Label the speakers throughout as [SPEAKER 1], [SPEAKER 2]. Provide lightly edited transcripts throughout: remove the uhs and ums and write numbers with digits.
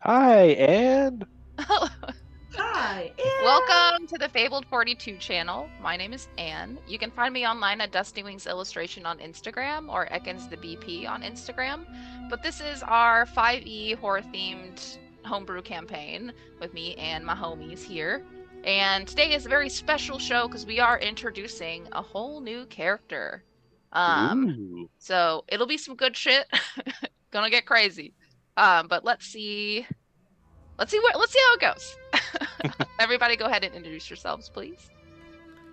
[SPEAKER 1] Hi, and
[SPEAKER 2] Hi. Yeah.
[SPEAKER 3] Welcome to the Fabled 42 channel. My name is Anne. You can find me online at Dusty Wings Illustration on Instagram or Ekans the BP on Instagram. But this is our 5e horror themed homebrew campaign with me and my homies here. And today is a very special show because we are introducing a whole new character. Um,
[SPEAKER 1] ooh,
[SPEAKER 3] so it'll be some good shit. Gonna get crazy. But let's see how it goes. Everybody go ahead and introduce yourselves, please.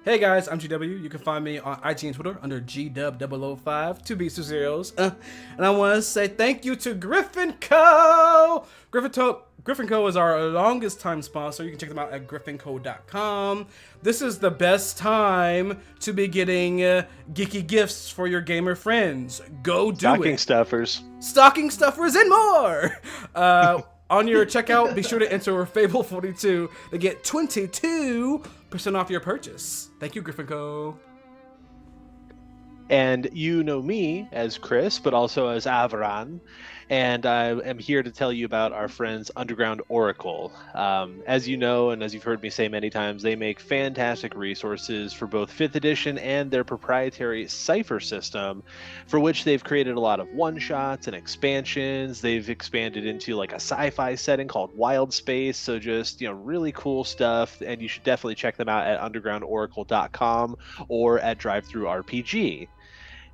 [SPEAKER 4] Hey guys, I'm GW. You can find me on IG and Twitter under GW005, two B's, two zeros. And I want to say thank you to Griffin Co. Griffin Co. is our longest time sponsor. You can check them out at griffinco.com. This is the best time to be getting geeky gifts for your gamer friends. Go do
[SPEAKER 1] stocking
[SPEAKER 4] it.
[SPEAKER 1] stuffers.
[SPEAKER 4] Stocking stuffers and more. On your checkout, be sure to enter Fable42 to get 22% off your purchase. Thank you, Griffin Co.
[SPEAKER 1] And you know me as Chris, but also as Avran. And I am here to tell you about our friends Underground Oracle. As you know, and as you've heard me say many times, they make fantastic resources for both 5th edition and their proprietary Cypher system, for which they've created a lot of one-shots and expansions. They've expanded into like a sci-fi setting called Wild Space, so just, really cool stuff, and you should definitely check them out at undergroundoracle.com or at DriveThruRPG.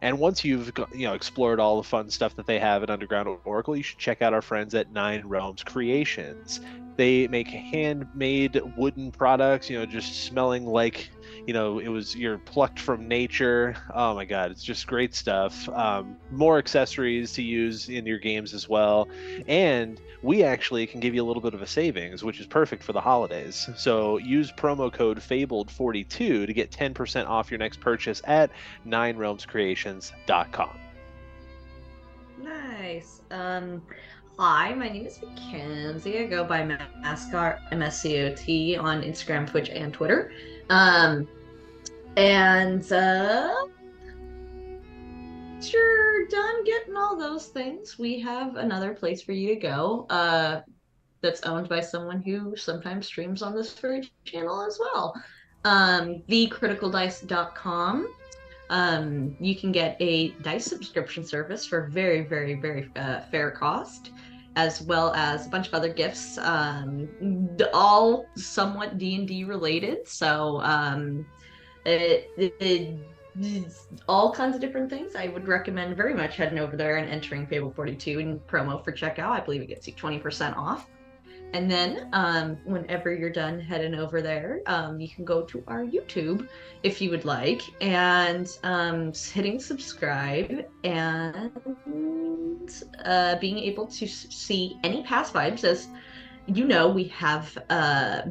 [SPEAKER 1] And once you've explored all the fun stuff that they have at Underground Oracle, you should check out our friends at Nine Realms Creations. They make handmade wooden products, just smelling like you're plucked from nature. Oh my god, it's just great stuff. More accessories to use in your games as well, and we actually can give you a little bit of a savings, which is perfect for the holidays. So use promo code Fabled42 to get 10% off your next purchase at ninerealmscreations.com.
[SPEAKER 2] Nice. Hi, my name is Mackenzie. I go by Mascot MSCOT on Instagram, Twitch, and Twitter. Um, and once you're done getting all those things, we have another place for you to go. That's owned by someone who sometimes streams on this very channel as well. thecriticaldice.com. You can get a dice subscription service for very, very, very fair cost, as well as a bunch of other gifts, all somewhat D&D related. So it's all kinds of different things. I would recommend very much heading over there and entering Fable 42 in promo for checkout. I believe it gets you 20% off. And then whenever you're done heading over there, you can go to our YouTube if you would like, and hitting subscribe and being able to see any past vibes. As you know, we have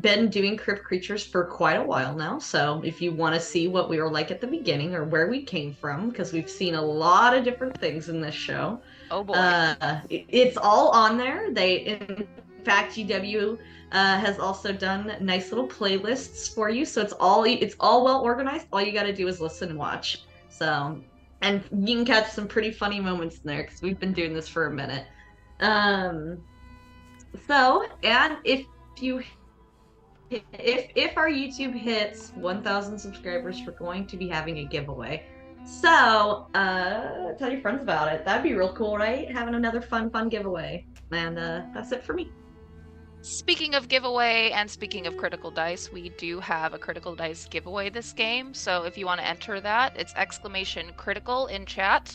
[SPEAKER 2] been doing Crypt creatures for quite a while now. So if you want to see what we were like at the beginning or where we came from, because we've seen a lot of different things in this show,
[SPEAKER 3] Oh boy.
[SPEAKER 2] it's all on there. In fact, GW has also done nice little playlists for you, so it's all well organized. All you got to do is listen and watch. So, and you can catch some pretty funny moments in there because we've been doing this for a minute. Um, and you if our YouTube hits 1,000 subscribers, we're going to be having a giveaway. So, tell your friends about it. That'd be real cool, right? Having another fun giveaway. And that's it for me.
[SPEAKER 3] Speaking of giveaway and speaking of Critical Dice, we do have a Critical Dice giveaway this game. So if you want to enter that, it's exclamation critical in chat,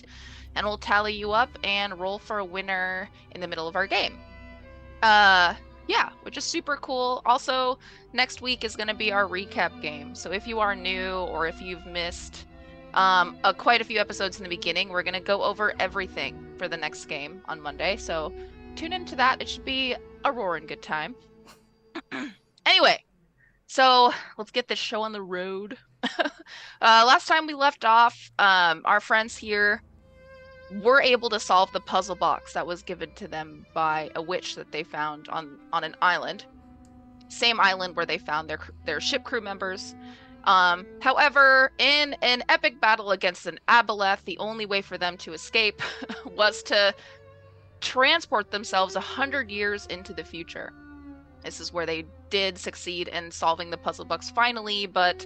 [SPEAKER 3] and we'll tally you up and roll for a winner in the middle of our game. Yeah, which is super cool. Also, next week is going to be our recap game. So if you are new or if you've missed quite a few episodes in the beginning, we're going to go over everything for the next game on Monday. So tune into that. It should be a roaring good time. Anyway, so let's get this show on the road. Last time we left off, our friends here were able to solve the puzzle box that was given to them by a witch that they found on an island. Same island where they found their ship crew members. However, in an epic battle against an aboleth, the only way for them to escape was to transport themselves 100 years into the future. This is where they did succeed in solving the puzzle box finally, but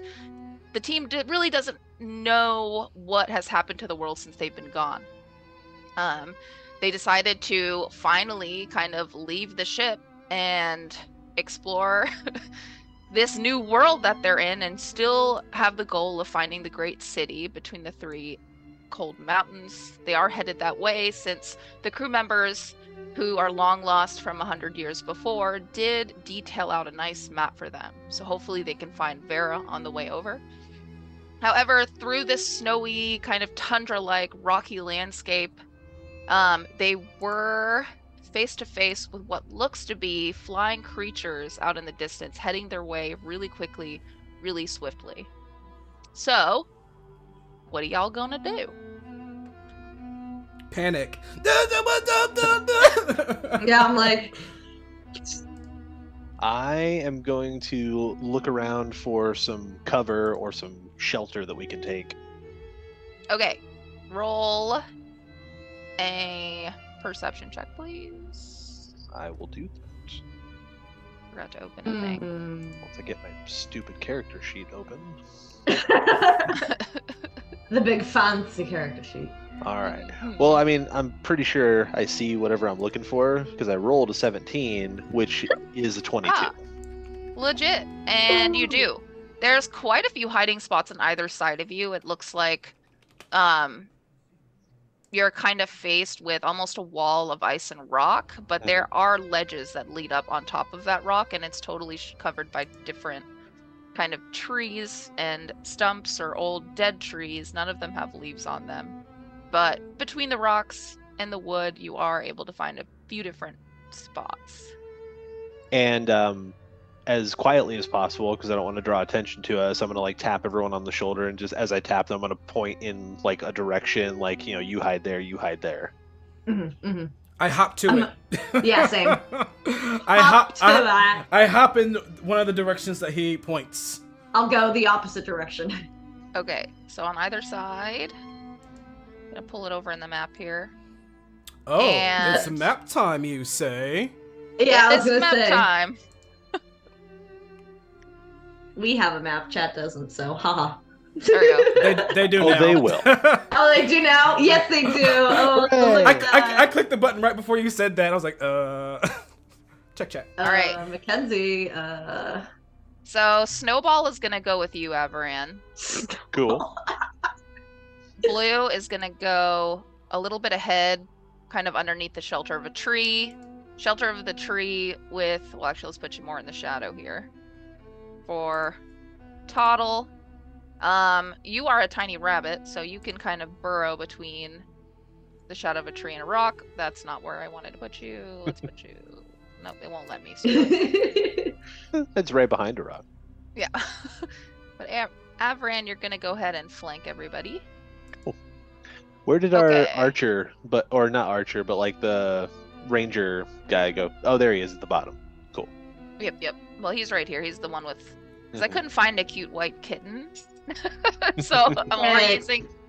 [SPEAKER 3] the team really doesn't know what has happened to the world since they've been gone. They decided to finally kind of leave the ship and explore this new world that they're in, and still have the goal of finding the great city between the 3 cold mountains. They are headed that way since the crew members, who are long lost from 100 years before, did detail out a nice map for them. So hopefully they can find Vera on the way over. However, through this snowy, kind of tundra-like rocky landscape, they were face to face with what looks to be flying creatures out in the distance, heading their way really quickly, really swiftly. So, what are y'all gonna do?
[SPEAKER 4] Panic.
[SPEAKER 2] Yeah, I'm like,
[SPEAKER 1] I am going to look around for some cover or some shelter that we can take.
[SPEAKER 3] Okay, roll a perception check, please.
[SPEAKER 1] I will do that.
[SPEAKER 3] Forgot to open a thing.
[SPEAKER 1] Once I get my stupid character sheet open.
[SPEAKER 2] the big fancy character sheet.
[SPEAKER 1] All right. Well, I mean, I'm pretty sure I see whatever I'm looking for because I rolled a 17, which is a 22.
[SPEAKER 3] Ah, legit. And you do. There's quite a few hiding spots on either side of you. It looks like you're kind of faced with almost a wall of ice and rock, but there are ledges that lead up on top of that rock, and it's totally covered by different kind of trees and stumps or old dead trees. None of them have leaves on them. But between the rocks and the wood, you are able to find a few different spots.
[SPEAKER 1] And as quietly as possible, because I don't want to draw attention to us, I'm going to like tap everyone on the shoulder, and just as I tap them, I'm going to point in like a direction, like, you know, you hide there, you hide there.
[SPEAKER 4] I hop to it.
[SPEAKER 2] Yeah, same.
[SPEAKER 4] I hop in one of the directions that he points.
[SPEAKER 2] I'll go the opposite direction.
[SPEAKER 3] Okay, so on either side, I'm gonna pull it over in the map here.
[SPEAKER 4] Oh,
[SPEAKER 3] And-
[SPEAKER 4] it's map time, you say?
[SPEAKER 2] Yeah, I was
[SPEAKER 3] It's
[SPEAKER 2] gonna
[SPEAKER 3] map
[SPEAKER 2] say.
[SPEAKER 3] time.
[SPEAKER 2] We have a map, chat doesn't, so haha.
[SPEAKER 3] There we go.
[SPEAKER 4] They do
[SPEAKER 1] Oh,
[SPEAKER 4] now.
[SPEAKER 1] they will.
[SPEAKER 2] Oh, they do now? Yes, they do. Oh, look at that.
[SPEAKER 4] I clicked the button right before you said that. I was like, check.
[SPEAKER 3] All right.
[SPEAKER 2] Mackenzie,
[SPEAKER 3] So Snowball is gonna go with you, Avaran.
[SPEAKER 1] Cool.
[SPEAKER 3] Blue is gonna go a little bit ahead, kind of underneath the shelter of a tree. Shelter of the tree with, well, actually, let's put you more in the shadow here. For Toddle, you are a tiny rabbit, so you can kind of burrow between the shadow of a tree and a rock. That's not where I wanted to put you. Let's put you. Nope, it won't let me. So
[SPEAKER 1] It's right behind a rock.
[SPEAKER 3] yeah. But Avaran, you're gonna go ahead and flank everybody.
[SPEAKER 1] Where did
[SPEAKER 3] Okay.
[SPEAKER 1] our archer, or not archer, but like the ranger guy go? Oh, there he is at the bottom. Cool.
[SPEAKER 3] Yep. Well, he's right here. He's the one with. Because I
[SPEAKER 1] Mhm.
[SPEAKER 3] couldn't find a cute white kitten, so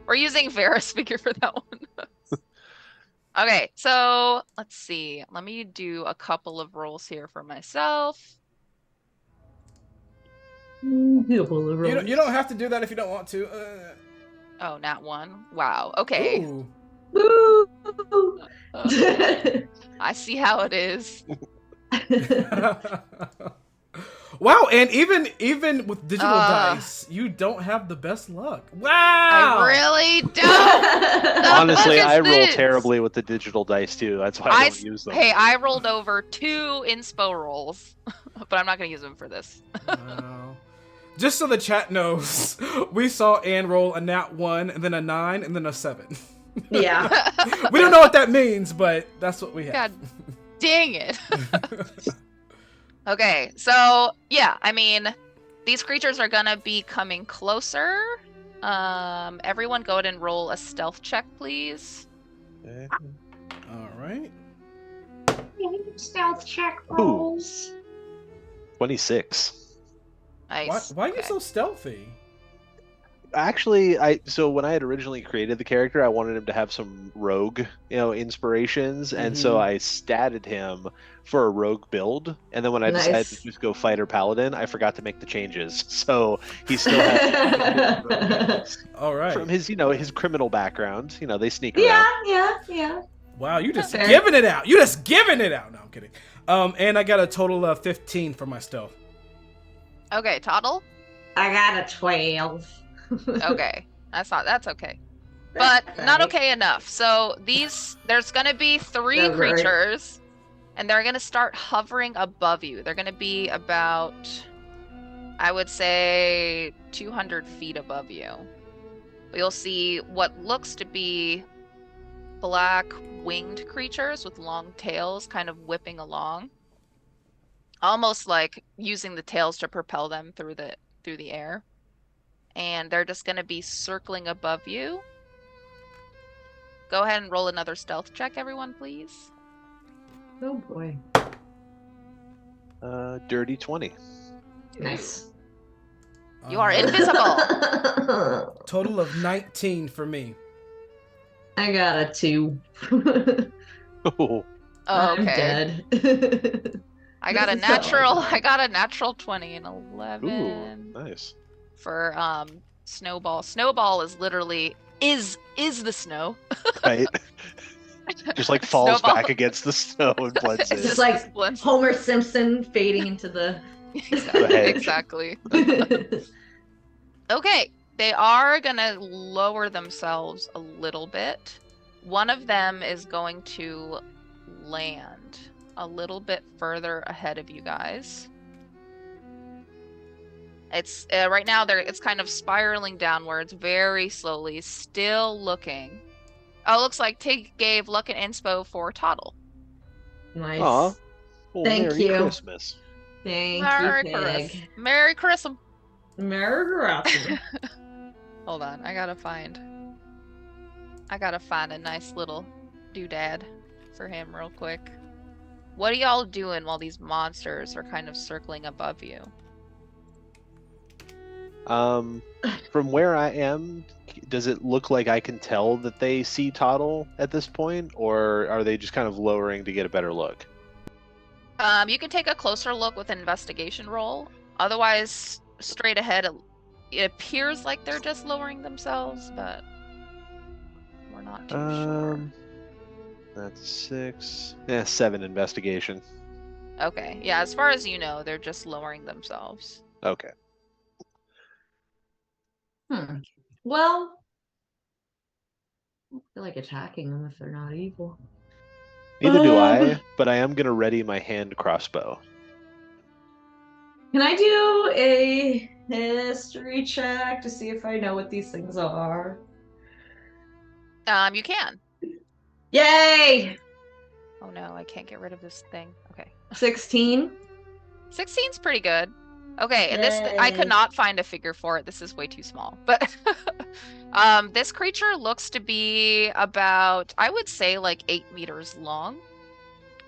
[SPEAKER 3] we're using Vera's figure for that one. Okay, so let's see. Let me do a couple of rolls here for myself.
[SPEAKER 4] You don't have to do that if you don't want to.
[SPEAKER 3] Oh, nat 1. Wow. Okay.
[SPEAKER 4] Ooh.
[SPEAKER 2] Woo!
[SPEAKER 3] I see how it is.
[SPEAKER 4] Wow, and even with digital dice, you don't have the best luck. Wow!
[SPEAKER 3] I really don't.
[SPEAKER 1] Honestly,
[SPEAKER 3] fuck is
[SPEAKER 1] I roll
[SPEAKER 3] this?
[SPEAKER 1] terribly with the digital dice too. That's why I don't use them.
[SPEAKER 3] Hey, I rolled over 2 inspo rolls, but I'm not going to use them for this.
[SPEAKER 4] Wow. Just so the chat knows, we saw Anne roll a nat 1, and then a 9, and then a 7.
[SPEAKER 2] Yeah.
[SPEAKER 4] We don't know what that means, but that's what we have.
[SPEAKER 3] God dang it. Okay, so yeah, I mean, these creatures are gonna be coming closer. Everyone go ahead and roll a stealth check, please.
[SPEAKER 1] Okay.
[SPEAKER 4] All right.
[SPEAKER 2] Stealth check
[SPEAKER 1] rolls. 26.
[SPEAKER 3] Nice.
[SPEAKER 4] Why are you
[SPEAKER 3] Okay.
[SPEAKER 4] so stealthy?
[SPEAKER 1] Actually, so when I had originally created the character, I wanted him to have some rogue, inspirations, and so I statted him for a rogue build. And then when I decided to
[SPEAKER 2] Nice.
[SPEAKER 1] just go fighter paladin, I forgot to make the changes. So he still has some of his rogueness
[SPEAKER 4] All right.
[SPEAKER 1] from his, his criminal background. They sneak
[SPEAKER 2] Yeah,
[SPEAKER 1] around.
[SPEAKER 2] yeah.
[SPEAKER 4] Wow, you just
[SPEAKER 2] Fair.
[SPEAKER 4] giving it out. You just giving it out. No, I'm kidding. And I got a total of 15 for my stealth.
[SPEAKER 3] Okay, Toddle.
[SPEAKER 2] I got a 12.
[SPEAKER 3] Okay, that's okay, but not okay enough. So there's gonna be 3
[SPEAKER 2] Yeah, right.
[SPEAKER 3] creatures, and they're gonna start hovering above you. They're gonna be about, I would say, 200 feet above you. You'll see what looks to be black winged creatures with long tails kind of whipping along, almost like using the tails to propel them through the air. And they're just going to be circling above you. Go ahead and roll another stealth check, everyone, please.
[SPEAKER 2] Oh boy.
[SPEAKER 1] Dirty 20.
[SPEAKER 2] Nice.
[SPEAKER 3] You are invisible.
[SPEAKER 4] Total of 19 for me.
[SPEAKER 2] I got a 2.
[SPEAKER 1] Oh,
[SPEAKER 2] I'm
[SPEAKER 3] Okay.
[SPEAKER 2] dead.
[SPEAKER 3] I got a
[SPEAKER 2] This is so
[SPEAKER 3] natural.
[SPEAKER 2] hard.
[SPEAKER 3] I got a natural 20 and 11
[SPEAKER 1] ooh, nice.
[SPEAKER 3] for Snowball. Snowball is literally is the snow.
[SPEAKER 1] Right. Just like falls
[SPEAKER 3] Snowball.
[SPEAKER 1] back against the snow and blends
[SPEAKER 2] It's
[SPEAKER 1] in.
[SPEAKER 2] just like
[SPEAKER 3] blends.
[SPEAKER 2] Homer Simpson fading into the.
[SPEAKER 3] Exactly. Okay, they are gonna lower themselves a little bit. One of them is going to land a little bit further ahead of you guys. It's right now it's kind of spiraling downwards very slowly, still looking. Oh, it looks like Tig gave luck and inspo for Toddle.
[SPEAKER 2] Nice.
[SPEAKER 1] Aw. Well,
[SPEAKER 2] Thank
[SPEAKER 1] Merry
[SPEAKER 2] you.
[SPEAKER 1] Christmas.
[SPEAKER 2] Thank
[SPEAKER 3] Merry
[SPEAKER 2] you,
[SPEAKER 3] Christmas.
[SPEAKER 2] Pig.
[SPEAKER 3] Merry Christmas.
[SPEAKER 2] Merry Christmas.
[SPEAKER 3] Hold on, I gotta find a nice little doodad for him real quick. What are y'all doing while these monsters are kind of circling above you?
[SPEAKER 1] From where I am, does it look like I can tell that they see Toddle at this point, or are they just kind of lowering to get a better look?
[SPEAKER 3] You can take a closer look with an investigation roll. Otherwise, straight ahead, it appears like they're just lowering themselves, but we're not too sure.
[SPEAKER 1] That's 6. Yeah, 7 investigation.
[SPEAKER 3] Okay, yeah, as far as you know, they're just lowering themselves.
[SPEAKER 1] Okay.
[SPEAKER 2] Well, I feel like attacking them if they're not evil.
[SPEAKER 1] Neither do I, but I am going to ready my hand crossbow.
[SPEAKER 2] Can I do a history check to see if I know what these things are?
[SPEAKER 3] You can.
[SPEAKER 2] Yay!
[SPEAKER 3] Oh no, I can't get rid of this thing. Okay.
[SPEAKER 2] 16.
[SPEAKER 3] 16's pretty good. Okay, and this I could
[SPEAKER 2] Yay.
[SPEAKER 3] not find a figure for it. This is way too small. But this creature looks to be about, I would say, like 8 meters long.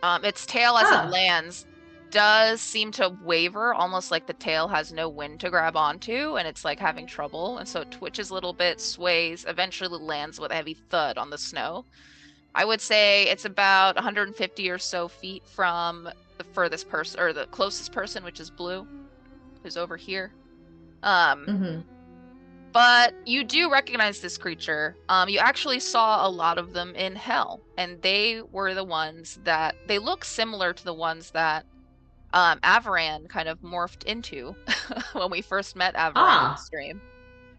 [SPEAKER 3] Its tail as it lands does seem to waver, almost like the tail has no wind to grab onto, and it's like having trouble, and so it twitches a little bit, sways, eventually lands with a heavy thud on the snow. I would say it's about 150 or so feet from the furthest person, or the closest person, which is Blue, who's over here. But you do recognize this creature. You actually saw a lot of them in Hell, and they were the ones that, they look similar to the ones that Avaran kind of morphed into when we first met Avaran in stream.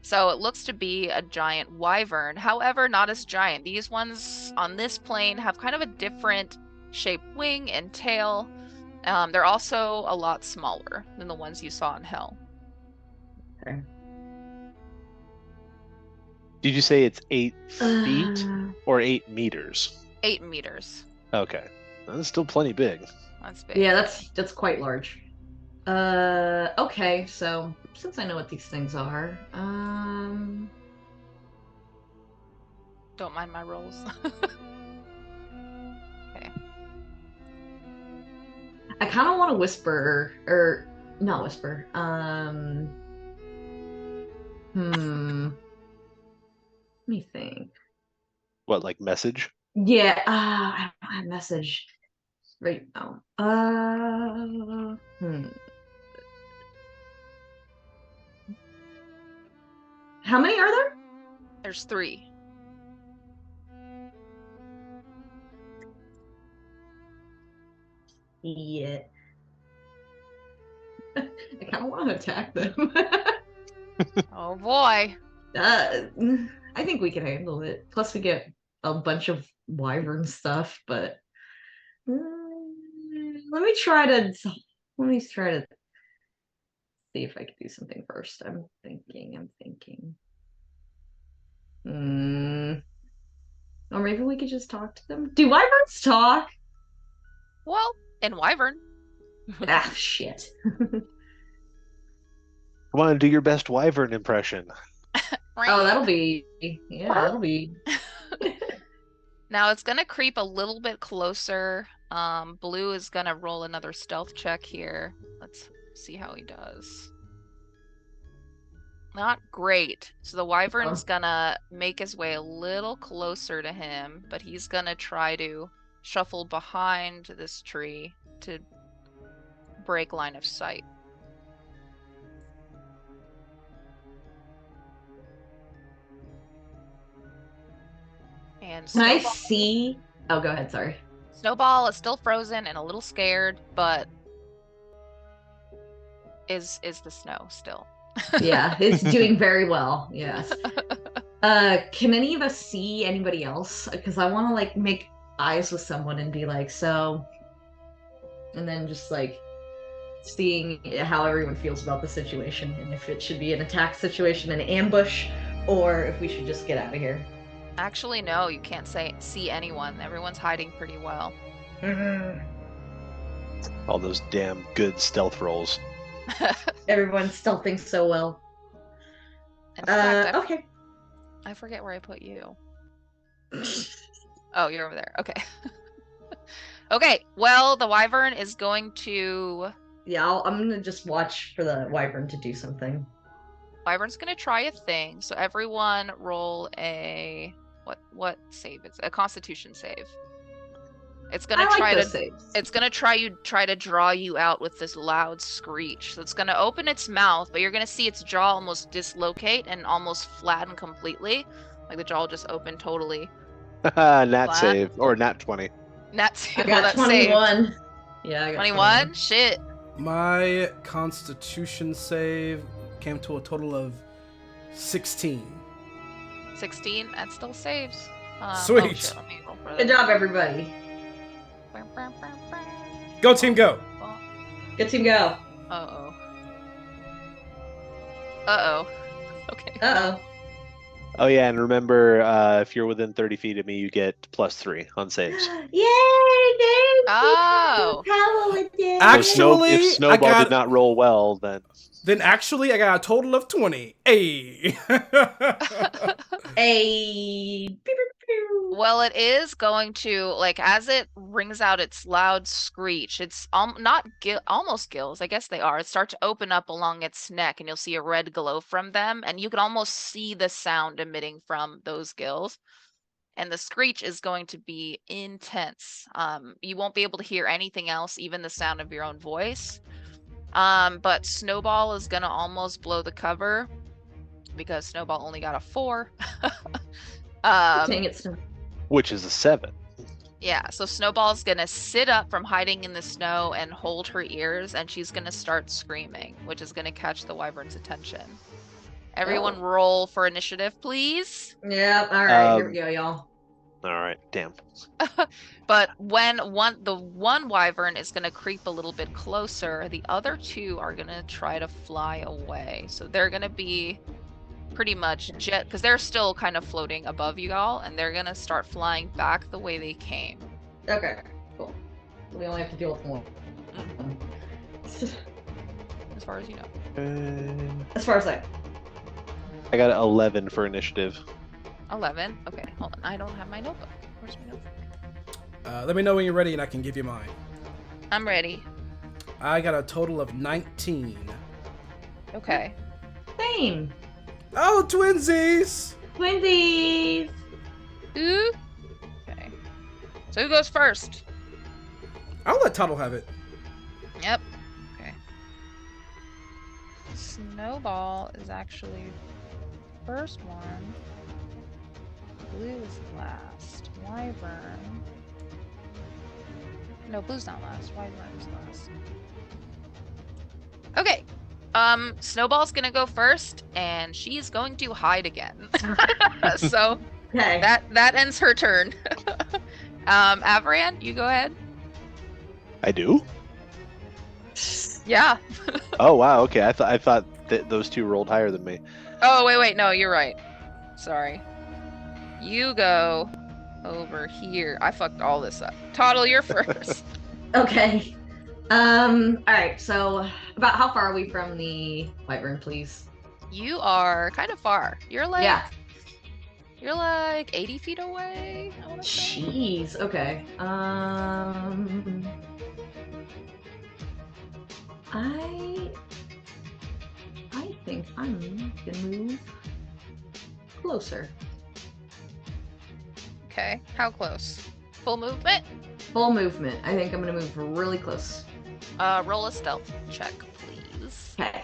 [SPEAKER 3] So it looks to be a giant wyvern, however, not as giant. These ones on this plane have kind of a different shaped wing and tail. They're also a lot smaller than the ones you saw in Hell.
[SPEAKER 2] Okay.
[SPEAKER 1] Did you say it's 8 feet or 8 meters?
[SPEAKER 3] 8 meters.
[SPEAKER 1] Okay. That's still plenty big.
[SPEAKER 3] That's big.
[SPEAKER 2] Yeah, that's quite large. Okay, so since I know what these things are,
[SPEAKER 3] Don't mind my rolls. Okay.
[SPEAKER 2] I kind of want to whisper, or not whisper. Let me think.
[SPEAKER 1] What, like message?
[SPEAKER 2] Yeah, I don't have a message right now. How many are there?
[SPEAKER 3] There's 3.
[SPEAKER 2] Yeah. I kind of want to attack them.
[SPEAKER 3] Oh boy.
[SPEAKER 2] I think we can handle it. Plus, we get a bunch of wyvern stuff, but let me try to see if I can do something first. I'm thinking. Or maybe we could just talk to them. Do wyverns talk?
[SPEAKER 3] Well, in Wyvern.
[SPEAKER 2] Ah, shit.
[SPEAKER 1] Come on, do your best wyvern impression.
[SPEAKER 2] Oh, that'll be
[SPEAKER 3] Now it's gonna creep a little bit closer. Blue is gonna roll another stealth check here. Let's see how he does. Not great. So the wyvern's gonna make his way a little closer to him, but he's gonna try to shuffle behind this tree to break line of sight. And
[SPEAKER 2] Can I
[SPEAKER 3] Snowball,
[SPEAKER 2] see? Oh, go ahead. Sorry.
[SPEAKER 3] Snowball is still frozen and a little scared, but is the snow still.
[SPEAKER 2] Yeah, it's doing very well. Yes. Can any of us see anybody else? Because I want to like make eyes with someone and be like, so, and then just like seeing how everyone feels about the situation and if it should be an attack situation, an ambush, or if we should just get out of here.
[SPEAKER 3] Actually, no, you can't see anyone. Everyone's hiding pretty well.
[SPEAKER 1] All those damn good stealth rolls.
[SPEAKER 2] Everyone still thinks so well.
[SPEAKER 3] In fact,
[SPEAKER 2] Okay.
[SPEAKER 3] I forget where I put you. Oh, you're over there. Okay. Okay, well, the wyvern is going to...
[SPEAKER 2] Yeah, I'm gonna just watch for the wyvern to do something.
[SPEAKER 3] Wyvern's gonna try a thing, so everyone roll a... What save? It's a Constitution save. It's gonna try to draw you out with this loud screech. So it's gonna open its mouth, but you're gonna see its jaw almost dislocate and almost flatten completely. Like the jaw will just open totally.
[SPEAKER 1] Nat save or nat 20.
[SPEAKER 3] Nat save.
[SPEAKER 2] I got 21.
[SPEAKER 3] Saved.
[SPEAKER 2] Yeah, I got
[SPEAKER 3] 21? Shit.
[SPEAKER 4] My Constitution save came to a total of 16.
[SPEAKER 3] 16? That still saves.
[SPEAKER 4] Sweet.
[SPEAKER 3] Oh shit, let me roll for that.
[SPEAKER 2] Good job, everybody.
[SPEAKER 4] Go team, go.
[SPEAKER 2] Good team, go.
[SPEAKER 3] Uh-oh. Uh-oh. Okay.
[SPEAKER 2] Uh-oh.
[SPEAKER 1] Oh yeah, and remember, if you're within 30 feet of me, you get +3 on saves.
[SPEAKER 2] Yay!
[SPEAKER 3] Oh.
[SPEAKER 4] Actually,
[SPEAKER 1] if Snowball did not roll well, then
[SPEAKER 4] actually I got a total of 20. Hey.
[SPEAKER 2] Hey.
[SPEAKER 3] Well, it is going to, like, as it rings out its loud screech, it's almost gills, I guess they are, start to open up along its neck, and you'll see a red glow from them, and you can almost see the sound emitting from those gills. And the screech is going to be intense. You won't be able to hear anything else, even the sound of your own voice. But Snowball is going to almost blow the cover, because Snowball only got a 4.
[SPEAKER 2] Dang it, Snow.
[SPEAKER 1] which is a 7.
[SPEAKER 3] Yeah, so Snowball's gonna sit up from hiding in the snow and hold her ears, and she's gonna start screaming, which is gonna catch the wyvern's attention. Everyone roll for initiative, please.
[SPEAKER 2] Yeah, alright, here we go, y'all.
[SPEAKER 1] All right, damn.
[SPEAKER 3] But when the one wyvern is gonna creep a little bit closer, the other 2 are gonna try to fly away. So they're gonna be pretty much jet, because they're still kind of floating above you all, and they're gonna start flying back the way they came.
[SPEAKER 2] Okay, cool. We only have to deal with one.
[SPEAKER 3] As far as you know.
[SPEAKER 2] As far as
[SPEAKER 1] I got 11 for initiative.
[SPEAKER 3] 11. Okay, hold on. I don't have my notebook. Where's my notebook?
[SPEAKER 4] Let me know when you're ready and I can give you mine.
[SPEAKER 3] I'm ready.
[SPEAKER 4] I got a total of 19.
[SPEAKER 3] Okay.
[SPEAKER 2] Same.
[SPEAKER 4] Oh, twinsies!
[SPEAKER 2] Twinsies!
[SPEAKER 3] Ooh. Okay. So who goes first?
[SPEAKER 4] I'll let Tuttle have it.
[SPEAKER 3] Yep. Okay. Snowball is actually first one. Blue is last. Wyvern. No, blue's not last. Wyvern is last. Okay. Snowball's gonna go first, and she's going to hide again. So
[SPEAKER 2] Okay.
[SPEAKER 3] that ends her turn. Avaran, you go ahead.
[SPEAKER 1] I do?
[SPEAKER 3] Yeah.
[SPEAKER 1] Oh wow, okay. I thought that those two rolled higher than me.
[SPEAKER 3] Oh, wait, no, you're right. Sorry. You go over here. I fucked all this up. Toddle, you're first.
[SPEAKER 2] Okay. Alright, so about how far are we from the wyvern, please?
[SPEAKER 3] You are kind of far. You're like
[SPEAKER 2] Yeah.
[SPEAKER 3] You're like 80 feet away, I wanna say.
[SPEAKER 2] Jeez, okay. I think I'm gonna move closer.
[SPEAKER 3] Okay, how close? Full movement?
[SPEAKER 2] Full movement. I think I'm gonna move really close.
[SPEAKER 3] Roll a stealth check, please.
[SPEAKER 2] Okay.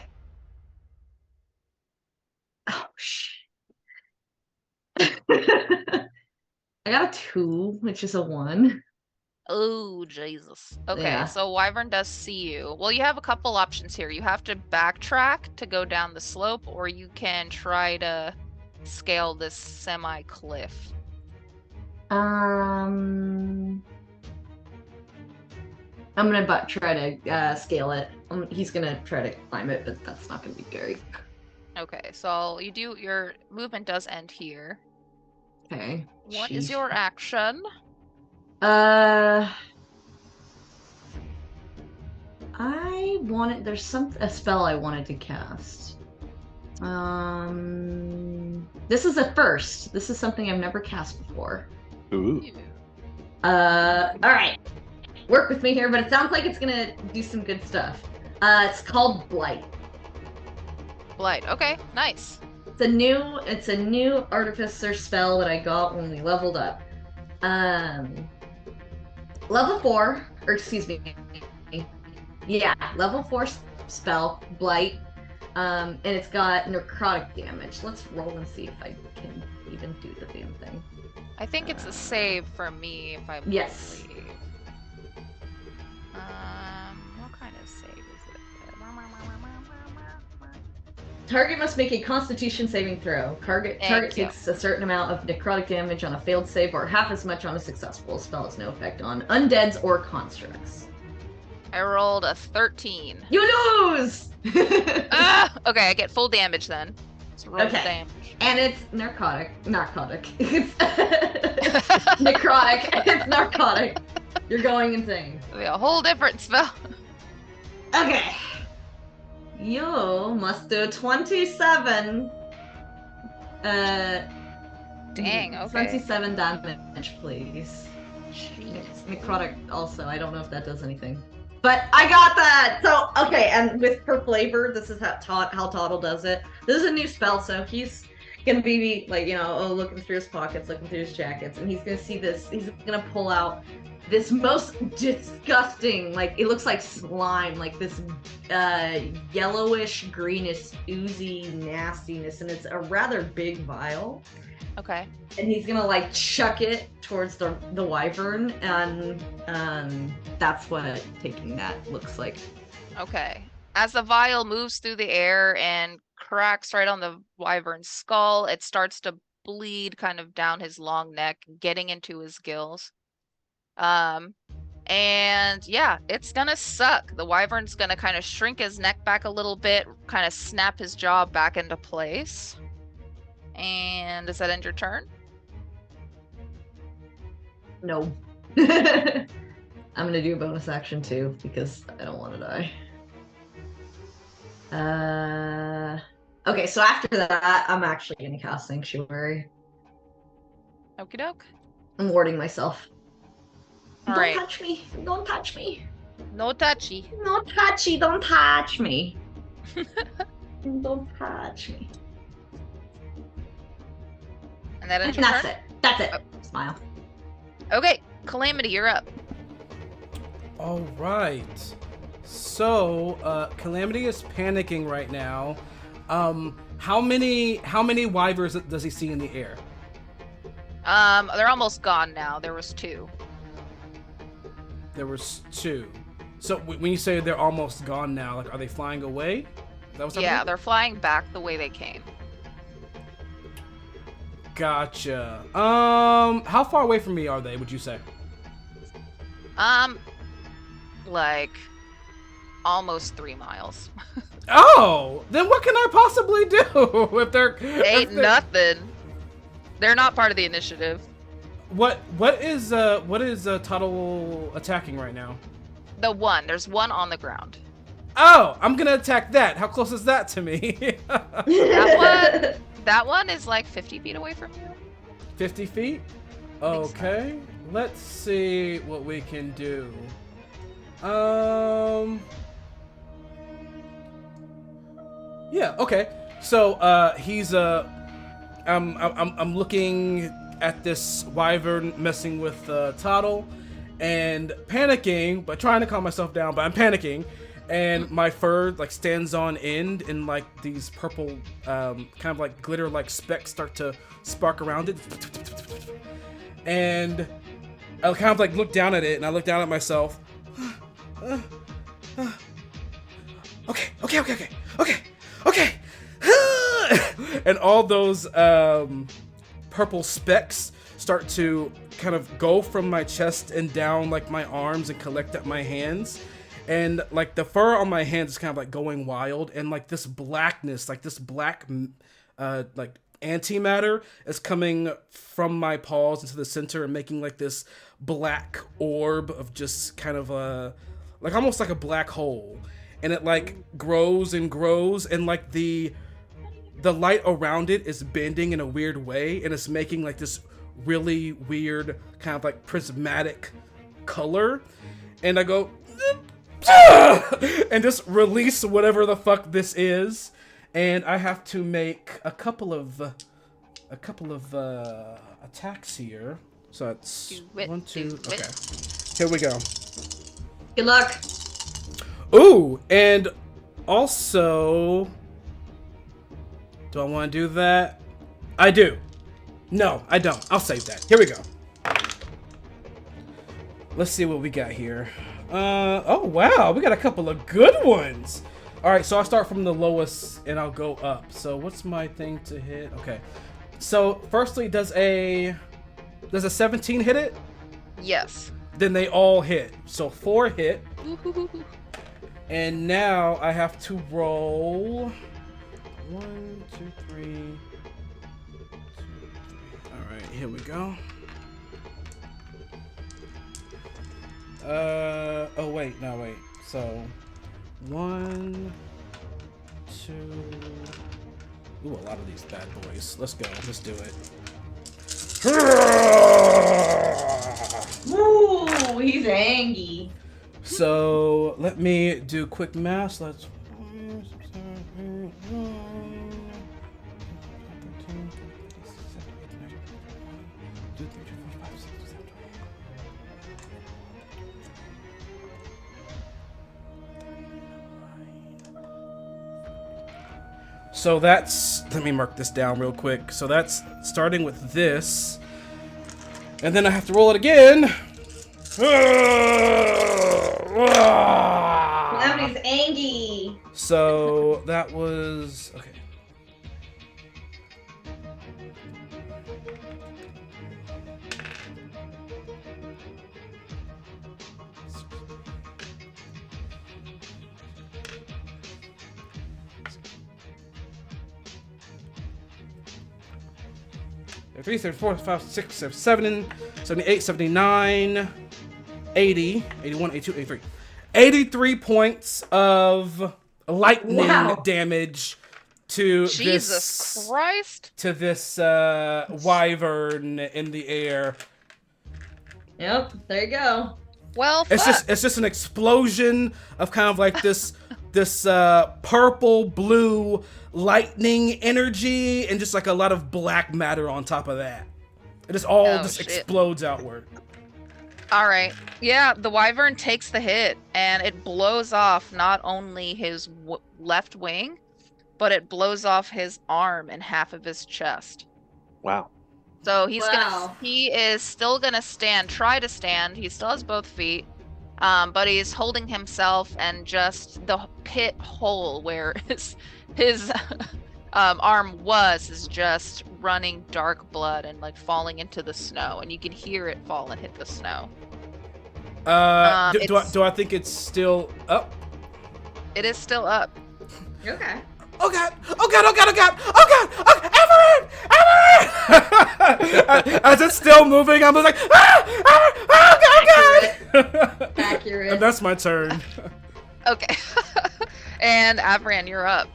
[SPEAKER 2] Oh shit. I got a 2, which is a 1.
[SPEAKER 3] Oh, Jesus. Okay,
[SPEAKER 2] Yeah.
[SPEAKER 3] so Wyvern does see you. Well, you have a couple options here. You have to backtrack to go down the slope, or you can try to scale this semi-cliff.
[SPEAKER 2] I'm gonna try to scale it. He's gonna try to climb it, but that's not gonna be very.
[SPEAKER 3] Okay, so your movement does end here.
[SPEAKER 2] Okay.
[SPEAKER 3] What is
[SPEAKER 2] Jeez.
[SPEAKER 3] your action?
[SPEAKER 2] There's a spell I wanted to cast. This is a first. This is something I've never cast before.
[SPEAKER 1] Ooh.
[SPEAKER 2] Alright. Work with me here, but it sounds like it's gonna do some good stuff. It's called Blight.
[SPEAKER 3] Blight. Okay, nice.
[SPEAKER 2] It's a new artificer spell that I got when we leveled up. Level 4, or excuse me. Yeah, level 4 spell, Blight. And it's got necrotic damage. Let's roll and see if I can even do the damn thing.
[SPEAKER 3] I think it's a save for me if I
[SPEAKER 2] Yes.
[SPEAKER 3] believe. What kind of save is it?
[SPEAKER 2] Target must make a Constitution saving throw. Target takes a certain amount of necrotic damage on a failed save, or half as much on a successful. Spell has no effect on undeads or constructs.
[SPEAKER 3] I rolled a 13.
[SPEAKER 2] You lose!
[SPEAKER 3] Okay, I get full damage then. Let's roll the damage.
[SPEAKER 2] And it's narcotic. It's necrotic. It's narcotic. You're going insane.
[SPEAKER 3] It'll be a whole different spell.
[SPEAKER 2] Okay. You must do 27.
[SPEAKER 3] Dang, okay.
[SPEAKER 2] 27 damage, please.
[SPEAKER 3] Jeez.
[SPEAKER 2] It's necrotic also. I don't know if that does anything. But I got that! So, okay, and for flavor, this is how Toddle does it. This is a new spell, so he's gonna be, like, looking through his pockets, looking through his jackets, and he's gonna see this. He's gonna pull out this most disgusting, like, it looks like slime, like this yellowish, greenish, oozy nastiness, and it's a rather big vial.
[SPEAKER 3] Okay.
[SPEAKER 2] And he's gonna, like, chuck it towards the wyvern, and that's what taking that looks like.
[SPEAKER 3] Okay. As the vial moves through the air and cracks right on the wyvern's skull, it starts to bleed kind of down his long neck, getting into his gills. And yeah, it's gonna suck. The wyvern's gonna kind of shrink his neck back a little bit, kind of snap his jaw back into place. And does that end your turn?
[SPEAKER 2] No. I'm gonna do a bonus action too, because I don't want to die. Okay, so after that, I'm actually gonna cast Sanctuary.
[SPEAKER 3] Okie doke.
[SPEAKER 2] I'm warding myself.
[SPEAKER 3] All
[SPEAKER 2] Don't
[SPEAKER 3] right.
[SPEAKER 2] touch me. Don't touch me.
[SPEAKER 3] No touchy.
[SPEAKER 2] No touchy. Don't touch me. Don't touch me.
[SPEAKER 3] And that ends
[SPEAKER 2] And
[SPEAKER 3] your
[SPEAKER 2] that's
[SPEAKER 3] turn?
[SPEAKER 2] it. That's it.
[SPEAKER 3] Oh.
[SPEAKER 2] Smile.
[SPEAKER 3] Okay, Calamity, you're up.
[SPEAKER 4] All right. So, Calamity is panicking right now. How many wyverns does he see in the air?
[SPEAKER 3] They're almost gone now. There was 2.
[SPEAKER 4] There was 2. So when you say they're almost gone now, like, are they flying away? Is that what's
[SPEAKER 3] Yeah,
[SPEAKER 4] happening?
[SPEAKER 3] they're flying back the way they came.
[SPEAKER 4] Gotcha. How far away from me are they, would you say?
[SPEAKER 3] Like almost 3 miles.
[SPEAKER 4] Oh, then what can I possibly do if they're
[SPEAKER 3] Ain't nothing. They're not part of the initiative.
[SPEAKER 4] What is Tuttle attacking right now?
[SPEAKER 3] There's one on the ground.
[SPEAKER 4] Oh, I'm gonna attack that. How close is that to me?
[SPEAKER 3] That one is like 50 feet away from you.
[SPEAKER 4] 50 feet? Okay. Let's see what we can do. Yeah, okay. So, he's I'm looking at this wyvern messing with Toddle and panicking, but trying to calm myself down, but I'm panicking. And my fur like stands on end, and like these purple kind of like glitter like specks start to spark around it. And I kind of like look down at it, and I look down at myself. Okay. And all those purple specks start to kind of go from my chest and down like my arms and collect at my hands. And like the fur on my hands is kind of like going wild, and like this blackness, like this black like antimatter is coming from my paws into the center and making like this black orb of just kind of like almost like a black hole. And it like grows and grows, and like the light around it is bending in a weird way, and it's making like this really weird kind of like prismatic color. And I go and just release whatever the fuck this is, and I have to make a couple of attacks here. So it's 1, 2. Okay, here we go.
[SPEAKER 2] Good luck.
[SPEAKER 4] Ooh, and also, do I want to do that? I do. No, I don't. I'll save that. Here we go. Let's see what we got here. Oh wow, we got a couple of good ones. All right, so I'll start from the lowest and I'll go up. So what's my thing to hit? Okay. So firstly, does a 17 hit it?
[SPEAKER 3] Yes.
[SPEAKER 4] Then they all hit. So 4 hit. And now I have to roll 1, 2, 3. All right, here we go. Oh wait, no wait. So 1, 2. Ooh, a lot of these bad boys. Let's go. Let's do it.
[SPEAKER 2] Ooh, he's angry.
[SPEAKER 4] So let me do quick math. Let's. So that's, let me mark this down real quick. So that's starting with this. And then I have to roll it again.
[SPEAKER 2] Calamity's angry.
[SPEAKER 4] So that was, okay. There 3, 4, 5, 6, 7, 78, 79, 80, 81, 82, 83. 83 points of lightning damage to
[SPEAKER 3] Jesus Christ.
[SPEAKER 4] to this wyvern in the air.
[SPEAKER 2] Yep, there you go.
[SPEAKER 3] Well,
[SPEAKER 4] It's just an explosion of kind of like this this purple blue lightning energy and just like a lot of black matter on top of that. It just all just explodes outward.
[SPEAKER 3] All right. Yeah, the wyvern takes the hit and it blows off not only his left wing, but it blows off his arm and half of his chest.
[SPEAKER 1] Wow.
[SPEAKER 3] So he is still gonna try to stand. He still has both feet, but he's holding himself, and just the pit hole where his arm was is just running dark blood and like falling into the snow, and you can hear it fall and hit the snow.
[SPEAKER 4] Do I think it's still up?
[SPEAKER 3] It is still up.
[SPEAKER 2] Okay.
[SPEAKER 4] Oh god! Oh god! Oh god! Oh god! Oh god! Oh, Everett! As it's still moving, I'm like, oh god!
[SPEAKER 2] Accurate.
[SPEAKER 4] And that's my turn.
[SPEAKER 3] Okay. And Avran, you're up.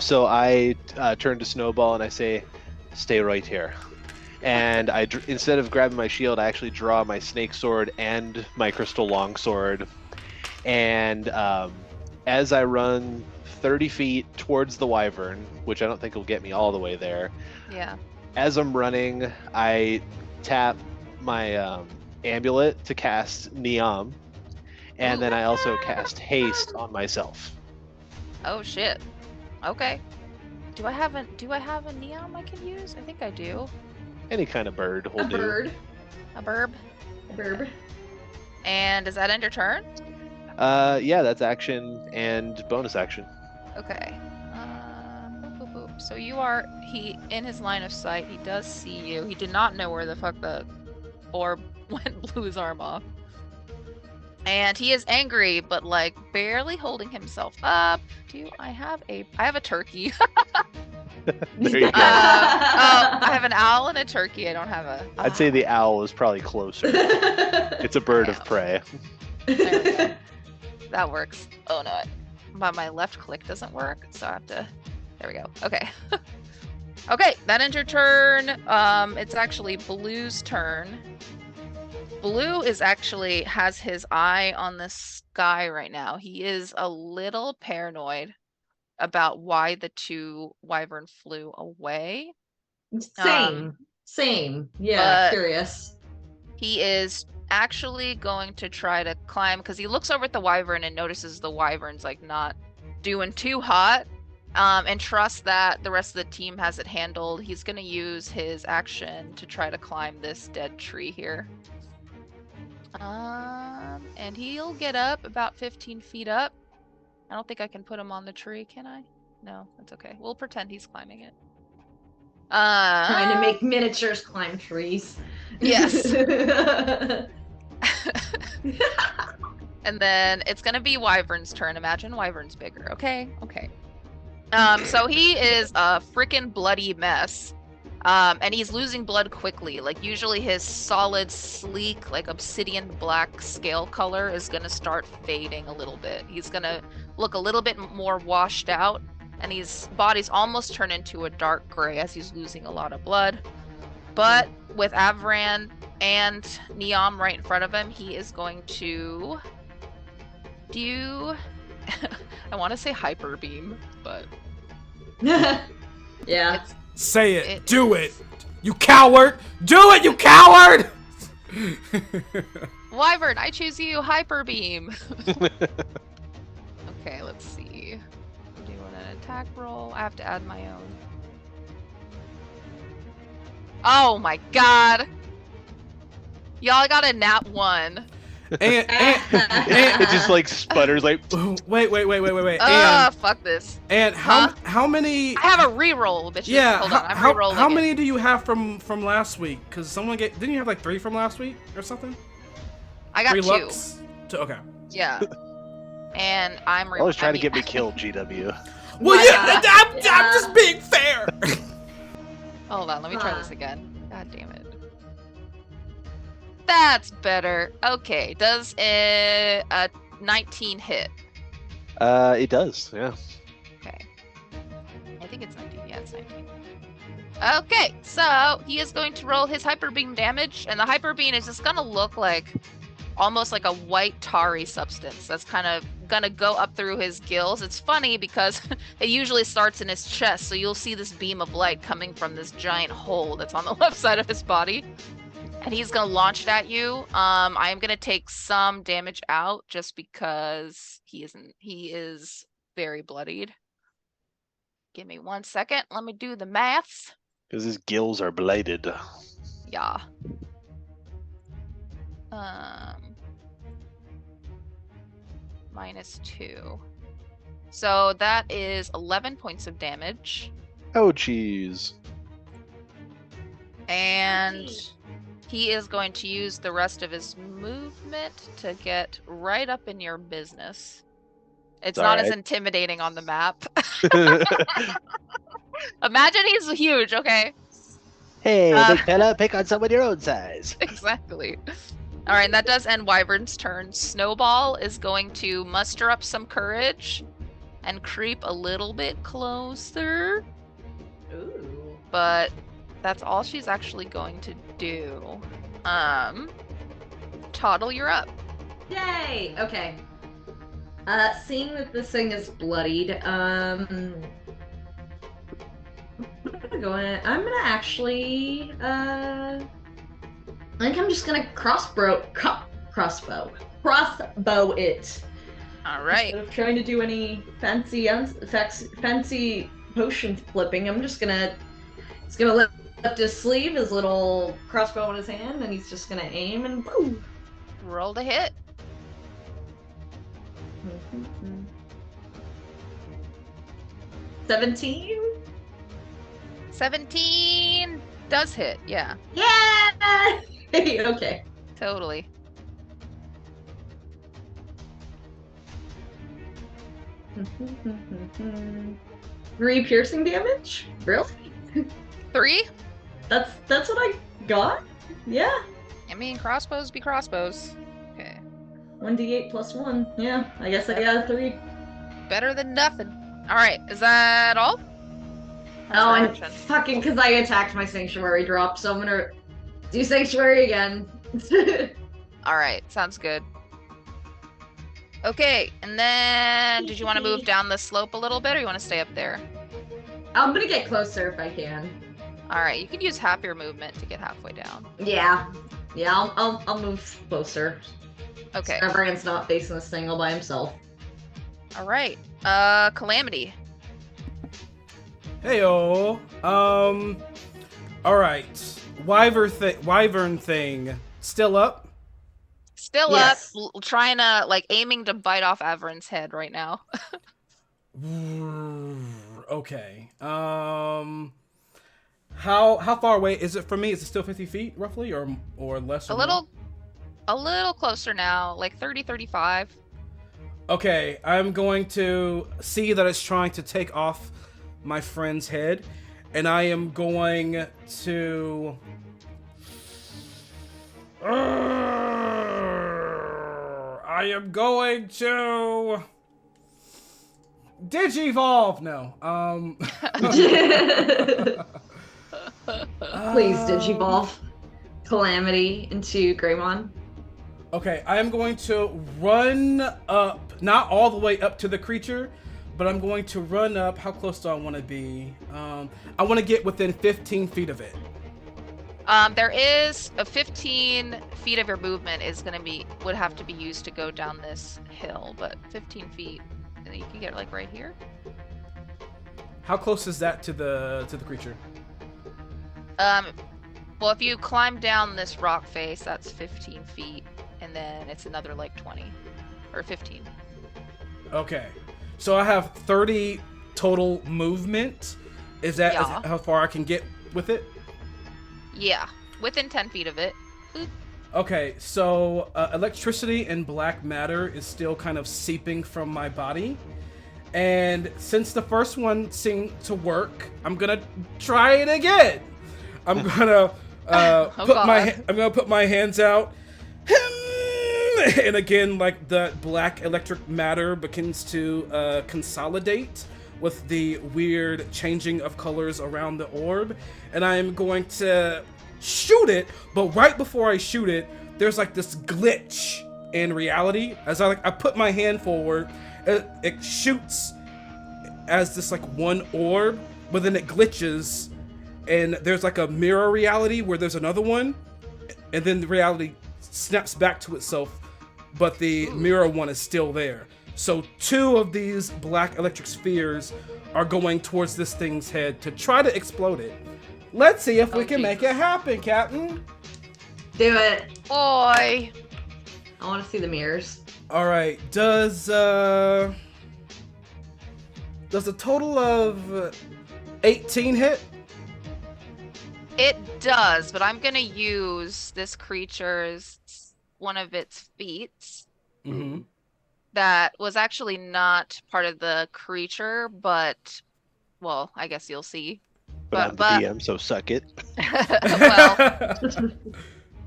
[SPEAKER 1] So I turn to Snowball and I say, "Stay right here." And instead of grabbing my shield, I actually draw my snake sword and my crystal longsword. And as I run 30 feet towards the wyvern, which I don't think will get me all the way there.
[SPEAKER 3] Yeah.
[SPEAKER 1] As I'm running, I tap my amulet to cast Neom, and then I also cast haste on myself.
[SPEAKER 3] Oh shit. Okay. Do I have a neon I can use? I think I do.
[SPEAKER 1] Any kind of bird will do.
[SPEAKER 3] A burb.
[SPEAKER 2] A burb.
[SPEAKER 3] And does that end your turn?
[SPEAKER 1] Yeah, that's action and bonus action.
[SPEAKER 3] Okay. Boop, boop, boop. So he in his line of sight. He does see you. He did not know where the fuck the orb went, blew his arm off. And he is angry, but like barely holding himself up. I have a turkey.
[SPEAKER 1] There you go.
[SPEAKER 3] I have an owl and a turkey. I don't have a.
[SPEAKER 1] I'd say the owl is probably closer. It's a bird of prey.
[SPEAKER 3] There we go. That works. Oh no, my left click doesn't work, so I have to. There we go. Okay. Okay, that ends your turn. It's actually Blue's turn. Blue has his eye on the sky right now. He is a little paranoid about why the two wyvern flew away.
[SPEAKER 2] Same. Yeah, curious.
[SPEAKER 3] He is actually going to try to climb because he looks over at the wyvern and notices the wyvern's like not doing too hot, and trusts that the rest of the team has it handled. He's going to use his action to try to climb this dead tree here. And he'll get up about 15 feet up. I don't think I can put him on the tree, can I? No, that's okay. We'll pretend he's climbing it.
[SPEAKER 2] Trying to make miniatures climb trees.
[SPEAKER 3] Yes. And then it's gonna be Wyvern's turn. Imagine Wyvern's bigger. Okay. So he is a freaking bloody mess. And he's losing blood quickly. Like usually his solid, sleek, like obsidian black scale color is gonna start fading a little bit. He's gonna look a little bit more washed out, and his body's almost turned into a dark gray as he's losing a lot of blood. But with Avran and Neom right in front of him, he is going to do I want to say hyper beam, but
[SPEAKER 2] yeah.
[SPEAKER 4] Say it. Do it. You coward. Do it, you coward.
[SPEAKER 3] Wyvern, I choose you. Hyper beam. Okay, let's see. Do you want an attack roll? I have to add my own. Oh my god. Y'all got a nat 1.
[SPEAKER 4] And
[SPEAKER 1] It just like sputters like.
[SPEAKER 4] wait.
[SPEAKER 3] Fuck this.
[SPEAKER 4] And how many?
[SPEAKER 3] I have a reroll, bitches.
[SPEAKER 4] Yeah.
[SPEAKER 3] Hold on, I'm rerolling
[SPEAKER 4] how
[SPEAKER 3] it.
[SPEAKER 4] many do you have from last week? Because didn't you have like 3 from last week or something?
[SPEAKER 3] I got
[SPEAKER 4] 3
[SPEAKER 3] 2.
[SPEAKER 4] lux? Okay.
[SPEAKER 3] Yeah. And I'm
[SPEAKER 1] Always trying to get me killed, GW.
[SPEAKER 4] Well, yeah, I'm just being fair.
[SPEAKER 3] Hold on, let me try this again. God damn it. That's better. Okay, does a 19 hit?
[SPEAKER 1] It does, yeah.
[SPEAKER 3] Okay. I think it's 19. Yeah, it's 19. Okay, so he is going to roll his hyper beam damage, and the hyper beam is just gonna look like almost like a white tarry substance that's kind of gonna go up through his gills. It's funny because it usually starts in his chest, so you'll see this beam of light coming from this giant hole that's on the left side of his body. And he's gonna launch it at you. I am gonna take some damage out just because he is very bloodied. Give me 1 second. Let me do the maths.
[SPEAKER 1] Because his gills are bladed.
[SPEAKER 3] Yeah. -2. So that is 11 points of damage.
[SPEAKER 1] Oh, jeez.
[SPEAKER 3] And he is going to use the rest of his movement to get right up in your business. It's not as intimidating on the map. Imagine he's huge, okay?
[SPEAKER 1] Hey, big fella, pick on someone your own size.
[SPEAKER 3] Exactly. All right, and that does end Wyvern's turn. Snowball is going to muster up some courage and creep a little bit closer.
[SPEAKER 2] Ooh.
[SPEAKER 3] But that's all she's actually going to do. Toddle, you're up.
[SPEAKER 2] Yay! Okay. Seeing that this thing is bloodied, I'm gonna actually, I think I'm just gonna crossbow it.
[SPEAKER 3] All right.
[SPEAKER 2] Instead of trying to do any fancy potion flipping, I'm just gonna, he's gonna lift his sleeve, his little crossbow in his hand, and he's just gonna aim and boom.
[SPEAKER 3] Roll to hit.
[SPEAKER 2] 17?
[SPEAKER 3] 17 does hit, yeah.
[SPEAKER 2] Yeah! Okay.
[SPEAKER 3] Totally.
[SPEAKER 2] Three piercing damage? Really?
[SPEAKER 3] 3?
[SPEAKER 2] That's what I got? Yeah.
[SPEAKER 3] I mean, crossbows be crossbows. Okay.
[SPEAKER 2] 1d8 plus 1. Yeah, I guess I got a 3.
[SPEAKER 3] Better than nothing. All right, is that all?
[SPEAKER 2] Oh, and fucking because I attacked my sanctuary drop, so I'm gonna do sanctuary again.
[SPEAKER 3] All right, sounds good. Okay, and then did you want to move down the slope a little bit, or you want to stay up there?
[SPEAKER 2] I'm gonna get closer if I can.
[SPEAKER 3] All right, you can use half your movement to get halfway down.
[SPEAKER 2] Yeah, I'll move closer.
[SPEAKER 3] Okay.
[SPEAKER 2] So Brian's not facing this thing all by himself.
[SPEAKER 3] All right. Calamity.
[SPEAKER 4] Heyo. All right. Wyvern thing. Still up?
[SPEAKER 3] Still
[SPEAKER 2] Yes.
[SPEAKER 3] up, trying to aiming to bite off Averin's head right now.
[SPEAKER 4] Okay. How far away is it from me? Is it still 50 feet roughly, or less?
[SPEAKER 3] A little closer now, like 30, 35.
[SPEAKER 4] Okay, I'm going to see that it's trying to take off my friend's head, and I am going to... I am going to... Digivolve! No.
[SPEAKER 2] Please digivolve Calamity into Greymon.
[SPEAKER 4] Okay, I am going to run up, not all the way up to the creature, but I'm going to run up. How close do I want to be? I want to get within 15 feet of it.
[SPEAKER 3] There is a 15 feet of your movement would have to be used to go down this hill, but 15 feet, and you can get like right here.
[SPEAKER 4] How close is that to the creature?
[SPEAKER 3] Well, if you climb down this rock face, that's 15 feet, and then it's another like 20 or 15.
[SPEAKER 4] Okay, so I have 30 total movement. Is that
[SPEAKER 3] Yeah.
[SPEAKER 4] how far I can get with it?
[SPEAKER 3] Yeah, within 10 feet of it. Boop.
[SPEAKER 4] Okay, so electricity and black matter is still kind of seeping from my body. And since the first one seemed to work, I'm gonna try it again. I'm gonna put my hands out, and again, like the black electric matter begins to consolidate with the weird changing of colors around the orb, and I am going to shoot it. But right before I shoot it, there's like this glitch in reality. As I put my hand forward, it shoots as this like one orb, but then it glitches, and there's like a mirror reality where there's another one, and then the reality snaps back to itself, but the mirror one is still there. So 2 of these black electric spheres are going towards this thing's head to try to explode it. Let's see if we can make it happen, Captain.
[SPEAKER 2] Do it.
[SPEAKER 3] Oi!
[SPEAKER 2] I want to see the mirrors.
[SPEAKER 4] All right. Does a total of 18 hit?
[SPEAKER 3] It does, but I'm gonna use this creature's one of its feats
[SPEAKER 4] Mm-hmm.
[SPEAKER 3] that was actually not part of the creature, but well, I guess you'll see.
[SPEAKER 1] But I'm the DM, so suck it.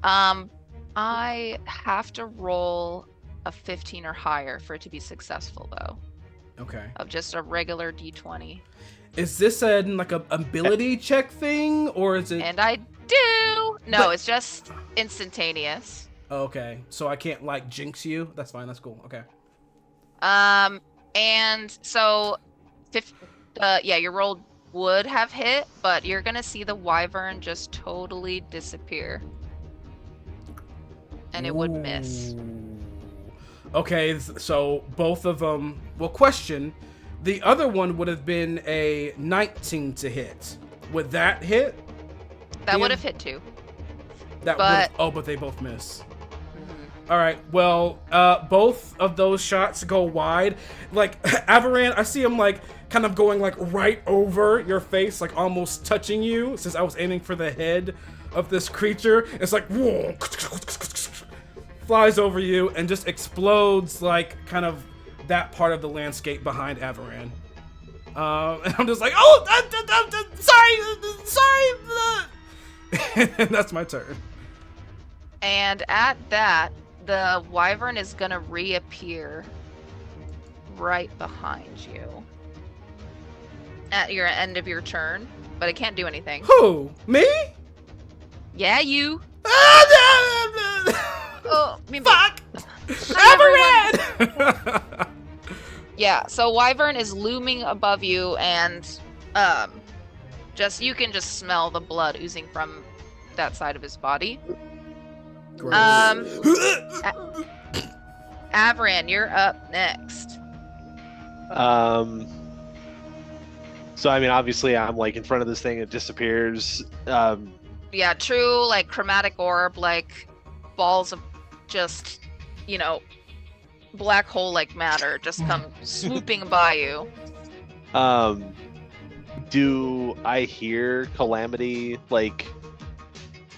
[SPEAKER 3] Well, I have to roll a 15 or higher for it to be successful, though.
[SPEAKER 4] Okay.
[SPEAKER 3] Of just a regular d20.
[SPEAKER 4] Is this like a ability check thing, or is it?
[SPEAKER 3] And I do. No, it's just instantaneous.
[SPEAKER 4] Okay, so I can't like jinx you. That's fine. That's cool. Okay.
[SPEAKER 3] And so, your roll would have hit, but you're gonna see the wyvern just totally disappear, and it would miss.
[SPEAKER 4] Ooh. Okay, so both of them. Well, question: the other one would have been a 19 to hit. Would that hit?
[SPEAKER 3] That would have hit too.
[SPEAKER 4] But they both miss. All right. Well, both of those shots go wide. Like Avaran, I see him like kind of going like right over your face, like almost touching you. Since I was aiming for the head of this creature, it's like whoa, flies over you and just explodes like kind of that part of the landscape behind Avaran. And I'm just like, sorry. And that's my turn.
[SPEAKER 3] And at that, the wyvern is gonna reappear right behind you at your end of your turn, but it can't do anything.
[SPEAKER 4] Who? Me?
[SPEAKER 3] Yeah, you. Oh, me.
[SPEAKER 4] Fuck!
[SPEAKER 3] Avaran! Yeah, so wyvern is looming above you, and you can just smell the blood oozing from that side of his body. Avaran, you're up next.
[SPEAKER 1] So I mean, obviously, I'm like in front of this thing. It disappears.
[SPEAKER 3] Yeah, true, like chromatic orb, like balls of just, black hole-like matter just come swooping by you.
[SPEAKER 1] Do I hear Calamity like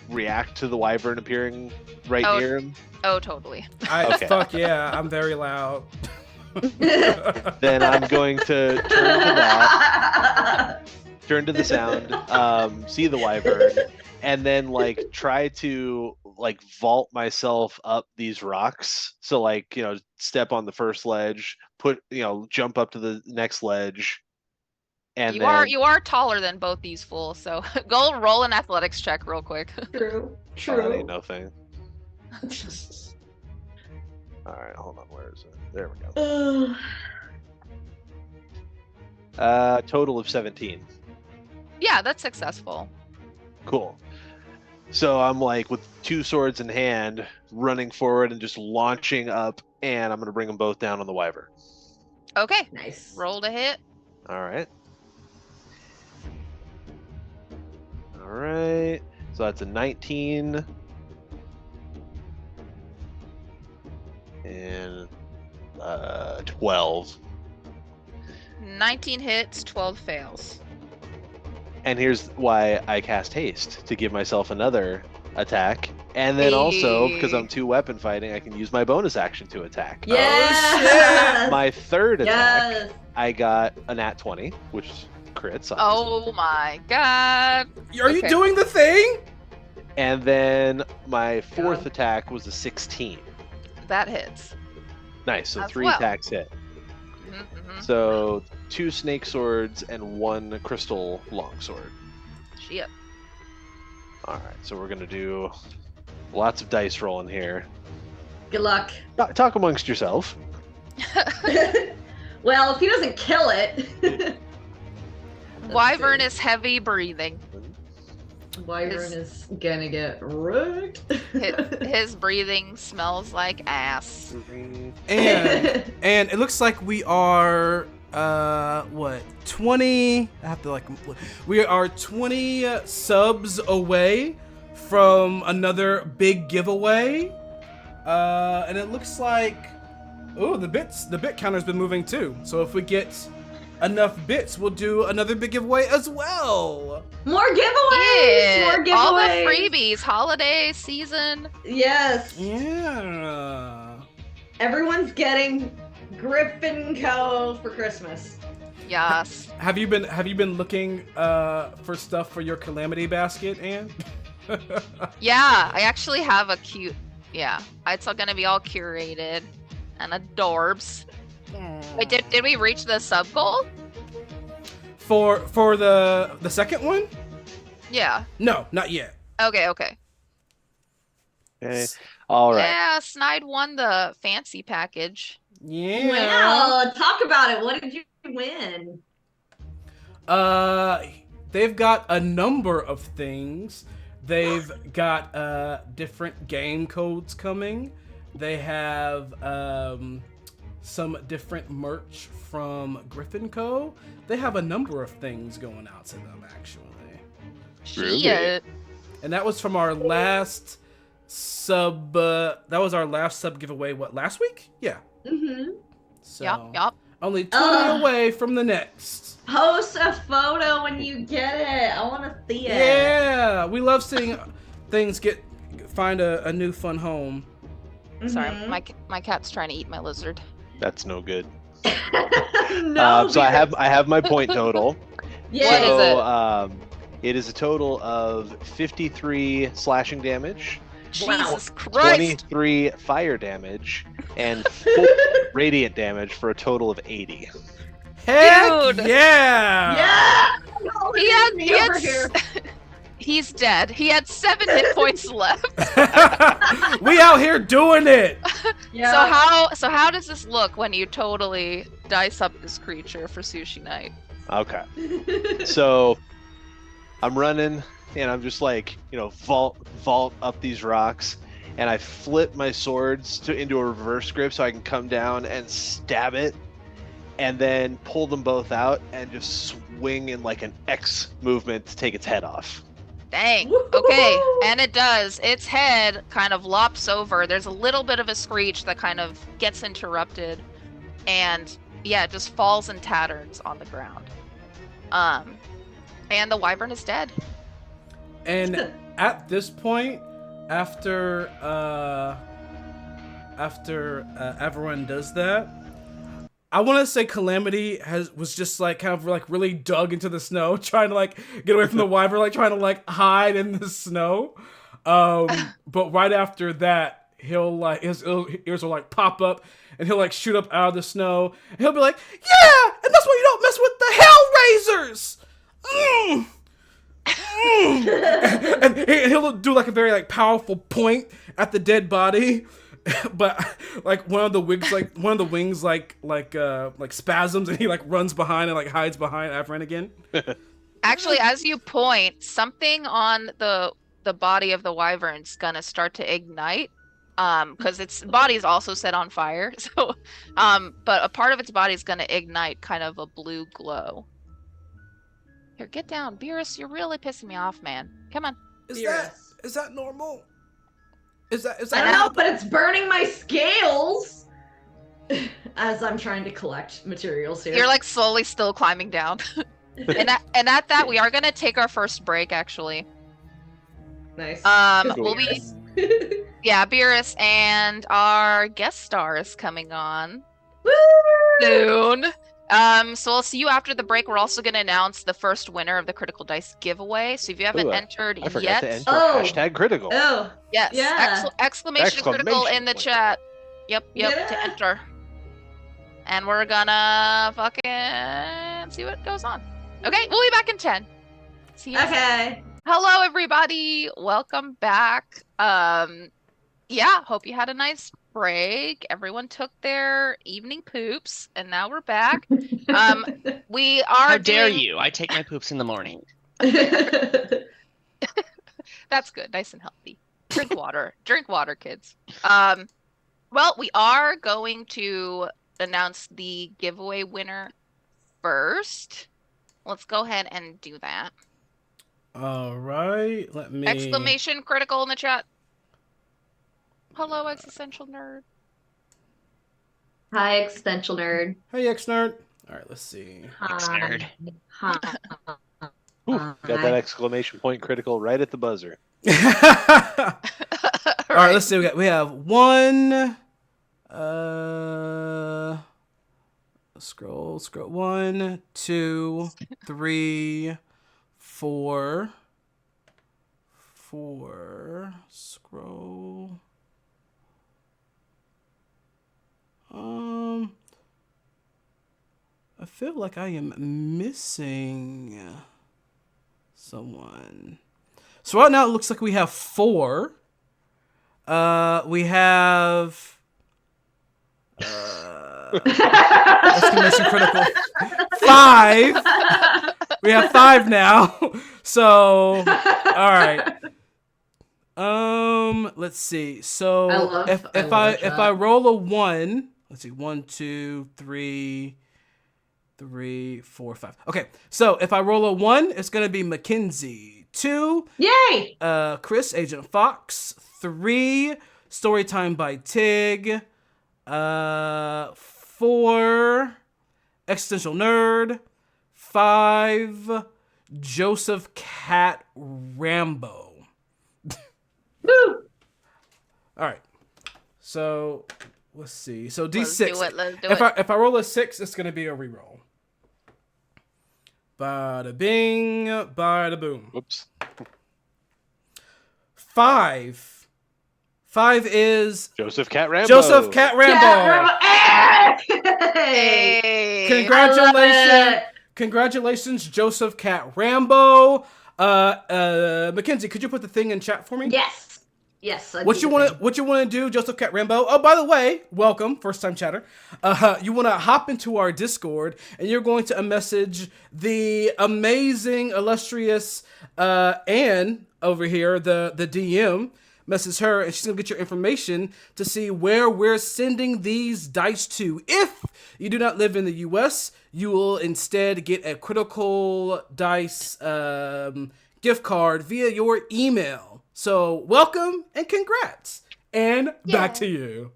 [SPEAKER 1] react to the wyvern appearing right near him?
[SPEAKER 3] Oh, totally.
[SPEAKER 1] Okay.
[SPEAKER 4] Fuck yeah, I'm very loud.
[SPEAKER 1] Then I'm going to turn to the sound, see the wyvern, and then like try to like vault myself up these rocks. So like, step on the first ledge, jump up to the next ledge. And
[SPEAKER 3] you are taller than both these fools, so go roll an athletics check real quick.
[SPEAKER 2] True.
[SPEAKER 1] Oh, that ain't no thing. All right, hold on. Where is it? There we go. Total of 17.
[SPEAKER 3] Yeah, that's successful.
[SPEAKER 1] Cool. So I'm like with 2 swords in hand, running forward and just launching up, and I'm gonna bring them both down on the wyvern.
[SPEAKER 3] Okay.
[SPEAKER 2] Nice.
[SPEAKER 3] Roll to hit.
[SPEAKER 1] All right. All right. So that's a 19. And 12.
[SPEAKER 3] 19 hits, 12 fails.
[SPEAKER 1] And here's why I cast haste, to give myself another attack. And then also, because I'm 2-weapon fighting, I can use my bonus action to attack.
[SPEAKER 2] Yes!
[SPEAKER 1] My third attack,
[SPEAKER 2] Yes!
[SPEAKER 1] I got a nat 20, which crits.
[SPEAKER 3] Oh my god.
[SPEAKER 4] Are you doing the thing?
[SPEAKER 1] And then my fourth attack was a 16.
[SPEAKER 3] That hits.
[SPEAKER 1] Nice, so
[SPEAKER 3] As
[SPEAKER 1] 3
[SPEAKER 3] well.
[SPEAKER 1] attacks hit.
[SPEAKER 3] Mm-hmm.
[SPEAKER 1] So 2 snake swords and 1 crystal longsword.
[SPEAKER 3] Yep.
[SPEAKER 1] All right, so we're gonna do Lots of dice rolling here.
[SPEAKER 2] Good luck.
[SPEAKER 1] Talk amongst yourself.
[SPEAKER 2] Well, if he doesn't kill it.
[SPEAKER 3] Wyvern is heavy breathing.
[SPEAKER 2] Wyvern is gonna get wrecked.
[SPEAKER 3] His breathing smells like ass.
[SPEAKER 4] And it looks like we are 20. I have to we are 20 subs away from another big giveaway. And it looks like the bit counter's been moving too. So if we get enough bits, we'll do another big giveaway as well.
[SPEAKER 2] More giveaways!
[SPEAKER 3] Yeah,
[SPEAKER 2] More giveaways!
[SPEAKER 3] all the freebies, holiday season.
[SPEAKER 2] Yes.
[SPEAKER 4] Yeah.
[SPEAKER 2] Everyone's getting Griffin Co. for Christmas.
[SPEAKER 3] Yes.
[SPEAKER 4] Have you been looking for stuff for your calamity basket, Anne?
[SPEAKER 3] Yeah, I actually have a cute. Yeah, it's all gonna be all curated and adorbs. Wait, did we reach the sub goal?
[SPEAKER 4] For the second one?
[SPEAKER 3] Yeah.
[SPEAKER 4] No, not yet.
[SPEAKER 3] Okay.
[SPEAKER 1] Okay. All right.
[SPEAKER 3] Yeah, Snide won the fancy package.
[SPEAKER 4] Yeah.
[SPEAKER 2] Wow, talk about it. What did you win?
[SPEAKER 4] They've got a number of things. They've got different game codes coming. They have some different merch from Griffin Co. They have a number of things going out to them, actually.
[SPEAKER 3] Shit.
[SPEAKER 4] And that was from our last sub. That was our last sub giveaway. What, last week? Yeah.
[SPEAKER 2] Mm-hmm.
[SPEAKER 4] So
[SPEAKER 3] Yup.
[SPEAKER 4] only 20 away from the next.
[SPEAKER 2] Post a photo when you get it. I want to see it.
[SPEAKER 4] Yeah, we love seeing things find a new fun home.
[SPEAKER 3] Sorry, my cat's trying to eat my lizard.
[SPEAKER 1] That's no good.
[SPEAKER 2] No,
[SPEAKER 1] So I have my point total.
[SPEAKER 2] Yeah.
[SPEAKER 3] What is it?
[SPEAKER 1] So it is a total of 53 slashing damage,
[SPEAKER 3] Jesus Christ.
[SPEAKER 1] 23 fire damage, and 4 radiant damage for a total of 80.
[SPEAKER 4] Heck
[SPEAKER 3] Dude.
[SPEAKER 4] yeah!
[SPEAKER 2] Yeah.
[SPEAKER 3] He's dead. He had 7 hit points left.
[SPEAKER 4] We out here doing it.
[SPEAKER 2] Yeah.
[SPEAKER 3] So how does this look when you totally dice up this creature for sushi night?
[SPEAKER 1] Okay. So I'm running and I'm just like, vault up these rocks, and I flip my swords into a reverse grip so I can come down and stab it, and then pull them both out and just swing in like an X movement to take its head off.
[SPEAKER 3] Dang.
[SPEAKER 2] Woo-hoo!
[SPEAKER 3] Okay, and it does. Its head kind of lops over. There's a little bit of a screech that kind of gets interrupted, and yeah, it just falls in tatters on the ground. And the wyvern is dead.
[SPEAKER 4] And at this point, after everyone does that, I want to say Calamity was just like kind of like really dug into the snow, trying to like get away from the wyvern, like trying to like hide in the snow. But right after that, he'll like his ears will like pop up, and he'll like shoot up out of the snow, and he'll be like, "Yeah, and that's why you don't mess with the Hellraisers." And he'll do like a very like powerful point at the dead body. But like one of the wings like spasms, and he like runs behind and like hides behind Avran again.
[SPEAKER 3] Actually, as you point, something on the body of the wyvern's gonna start to ignite. Because its body is also set on fire. So, but a part of its body is gonna ignite kind of a blue glow. Here, get down, Beerus. You're really pissing me off, man. Come on.
[SPEAKER 4] Is that normal? Is that
[SPEAKER 2] I know, but it's burning my scales as I'm trying to collect materials here.
[SPEAKER 3] You're like slowly still climbing down. and at that, we are gonna take our first break. Actually,
[SPEAKER 2] Nice.
[SPEAKER 3] we'll be yeah, Beerus and our guest star is coming on
[SPEAKER 2] Woo!
[SPEAKER 3] soon. So we'll see you after the break. We're also going to announce the first winner of the Critical Dice giveaway. So if you haven't entered
[SPEAKER 1] I forgot
[SPEAKER 3] yet,
[SPEAKER 1] to enter
[SPEAKER 2] Oh.
[SPEAKER 1] hashtag critical.
[SPEAKER 2] Oh,
[SPEAKER 3] yes,
[SPEAKER 2] Yeah.
[SPEAKER 3] exclamation critical in the
[SPEAKER 1] point.
[SPEAKER 3] chat. Yep, to
[SPEAKER 2] Yeah.
[SPEAKER 3] enter. And we're gonna fucking see what goes on. Okay, we'll be back in 10. See you.
[SPEAKER 2] okay.
[SPEAKER 3] Hello, everybody. Welcome back. Yeah, hope you had a nice break. Everyone took their evening poops, and now we're back. We
[SPEAKER 5] How
[SPEAKER 3] are
[SPEAKER 5] dare
[SPEAKER 3] doing.
[SPEAKER 5] you? I take my poops in the morning.
[SPEAKER 3] That's good, nice and healthy. Drink water. Drink water, kids. Well, we are going to announce the giveaway winner first. Let's go ahead and do that.
[SPEAKER 4] All right, let me.
[SPEAKER 3] Exclamation critical in the chat. Hello, existential nerd.
[SPEAKER 2] Hi, existential nerd.
[SPEAKER 4] Hey, X nerd. All right, let's see.
[SPEAKER 5] Nerd.
[SPEAKER 2] Hi.
[SPEAKER 1] Ooh, got that exclamation point critical right at the buzzer.
[SPEAKER 4] All right, let's see. We have one. Scroll. 1, 2, 3, 4. Scroll. I feel like I am missing someone. So right now it looks like we have 4. We have exclamation critical 5. We have 5 now. So all right. Let's see. So if I roll a 1, let's see, 1, 2, 3, 4, 5. Okay, so if I roll a 1, it's gonna be Mackenzie. 2,
[SPEAKER 2] Yay!
[SPEAKER 4] Chris, Agent Fox. 3, Storytime by Tig. 4, Existential Nerd. 5, Joseph Cat Rambo.
[SPEAKER 2] Woo!
[SPEAKER 4] All right. So let's see. So D6.
[SPEAKER 3] Let's do it.
[SPEAKER 4] If I roll a 6, it's gonna be a reroll. Bada bing, bada boom.
[SPEAKER 1] Whoops.
[SPEAKER 4] 5. 5 is
[SPEAKER 1] Joseph Cat Rambo.
[SPEAKER 4] Joseph Cat Rambo.
[SPEAKER 2] Hey!
[SPEAKER 4] Congratulations. Congratulations, Joseph Cat Rambo. Mackenzie, could you put the thing in chat for me?
[SPEAKER 2] Yes.
[SPEAKER 4] What you want to do, Joseph Cat Rambo? Oh, by the way, welcome, first time chatter. You want to hop into our Discord, and you're going to message the amazing, illustrious Anne over here, the DM. Message her, and she's gonna get your information to see where we're sending these dice to. If you do not live in the U.S., you will instead get a Critical Dice gift card via your email. So welcome and congrats. And back to you.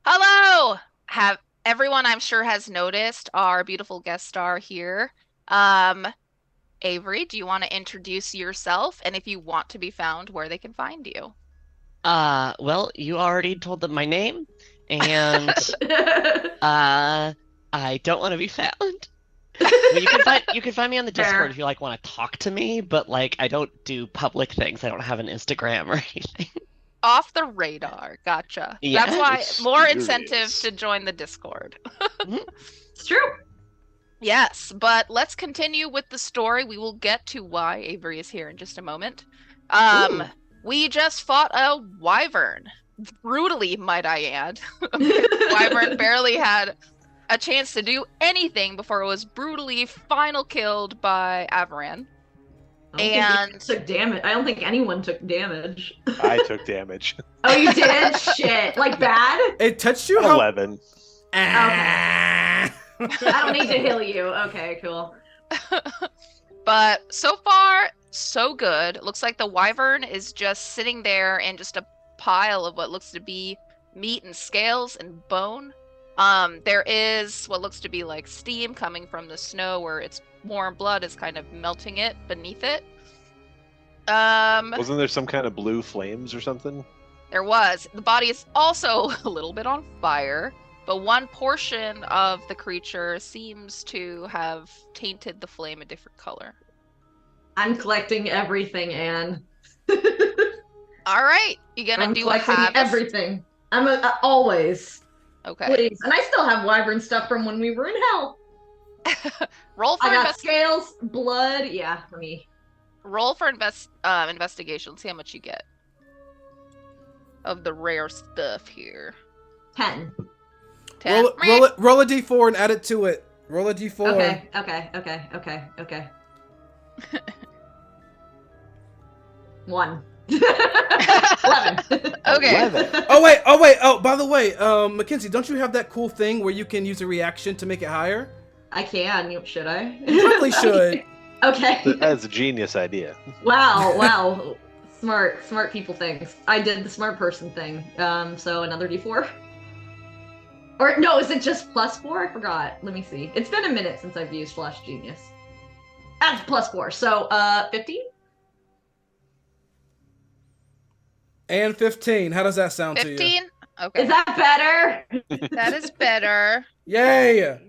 [SPEAKER 3] Hello! Everyone, I'm sure, has noticed our beautiful guest star here. Avery, do you want to introduce yourself, and if you want to be found, where they can find you?
[SPEAKER 5] Well, you already told them my name, and I don't want to be found. Well, you can find me on the Discord if you want to talk to me, but I don't do public things. I don't have an Instagram or anything.
[SPEAKER 3] Off the radar. Gotcha.
[SPEAKER 5] Yeah.
[SPEAKER 3] That's why more
[SPEAKER 1] Mysterious.
[SPEAKER 3] incentive to join the Discord.
[SPEAKER 2] It's true.
[SPEAKER 3] Yes, but let's continue with the story. We will get to why Avery is here in just a moment. We just fought a wyvern. Brutally, might I add. Wyvern barely had a chance to do anything before it was brutally final killed by Avaran.
[SPEAKER 2] Took damage. I don't think anyone took damage.
[SPEAKER 1] I took damage.
[SPEAKER 2] Oh, you did? Shit. Like bad?
[SPEAKER 4] It touched you?
[SPEAKER 1] 11.
[SPEAKER 2] I don't need to heal you. Okay, cool.
[SPEAKER 3] But so far, so good. It looks like the wyvern is just sitting there in just a pile of what looks to be meat and scales and bone. There is what looks to be like steam coming from the snow where its warm blood is kind of melting it beneath it.
[SPEAKER 1] Wasn't there some kind of blue flames or something?
[SPEAKER 3] There was. The body is also a little bit on fire, but one portion of the creature seems to have tainted the flame a different color.
[SPEAKER 2] I'm collecting everything, Anne.
[SPEAKER 3] All right, you gonna
[SPEAKER 2] I'm
[SPEAKER 3] do a
[SPEAKER 2] collecting
[SPEAKER 3] harvest?
[SPEAKER 2] everything.
[SPEAKER 3] Okay.
[SPEAKER 2] Always. Please. And I still have wyvern stuff from when we were in hell.
[SPEAKER 3] Roll for
[SPEAKER 2] I got
[SPEAKER 3] investigation.
[SPEAKER 2] scales, blood. Yeah, let me.
[SPEAKER 3] Roll for investigation. See how much you get of the rare stuff here.
[SPEAKER 2] 10.
[SPEAKER 3] 10.
[SPEAKER 4] Roll a d4 and add it to it. Roll a d4.
[SPEAKER 2] Okay. 1. 11.
[SPEAKER 3] Okay.
[SPEAKER 1] 11.
[SPEAKER 4] Oh wait. Oh, by the way, Mackenzie, don't you have that cool thing where you can use a reaction to make it higher?
[SPEAKER 2] I can. Should I?
[SPEAKER 4] You probably should.
[SPEAKER 2] Okay.
[SPEAKER 1] That's a genius idea.
[SPEAKER 2] Wow. Smart people things. I did the smart person thing. So another d4. Or no, is it just +4? I forgot. Let me see. It's been a minute since I've used Flash Genius. That's +4. So 15?
[SPEAKER 4] And 15. How does that sound to you?
[SPEAKER 3] 15? Okay.
[SPEAKER 2] Is that better?
[SPEAKER 3] That is better.
[SPEAKER 4] Yay!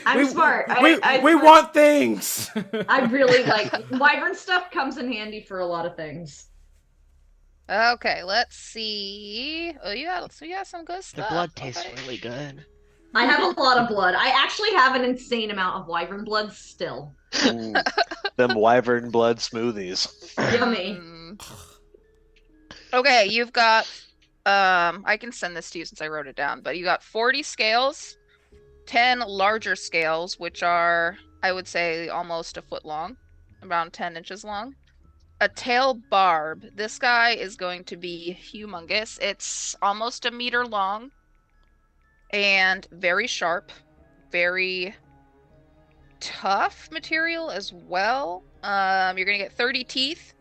[SPEAKER 2] I'm smart.
[SPEAKER 4] We want things.
[SPEAKER 2] I really like wyvern stuff. Comes in handy for a lot of things.
[SPEAKER 3] Okay, let's see. Oh, you got some good
[SPEAKER 5] The
[SPEAKER 3] stuff.
[SPEAKER 5] blood tastes
[SPEAKER 3] Okay.
[SPEAKER 5] really good.
[SPEAKER 2] I have a lot of blood. I actually have an insane amount of wyvern blood still.
[SPEAKER 1] Ooh, them wyvern blood smoothies.
[SPEAKER 2] Yummy.
[SPEAKER 3] Okay, you've got I can send this to you since I wrote it down, but you got 40 scales, 10 larger scales, which are, I would say, almost a foot long, around 10 inches long. A tail barb. This guy is going to be humongous. It's almost a meter long and very sharp, very tough material as well. You're gonna get 30 teeth,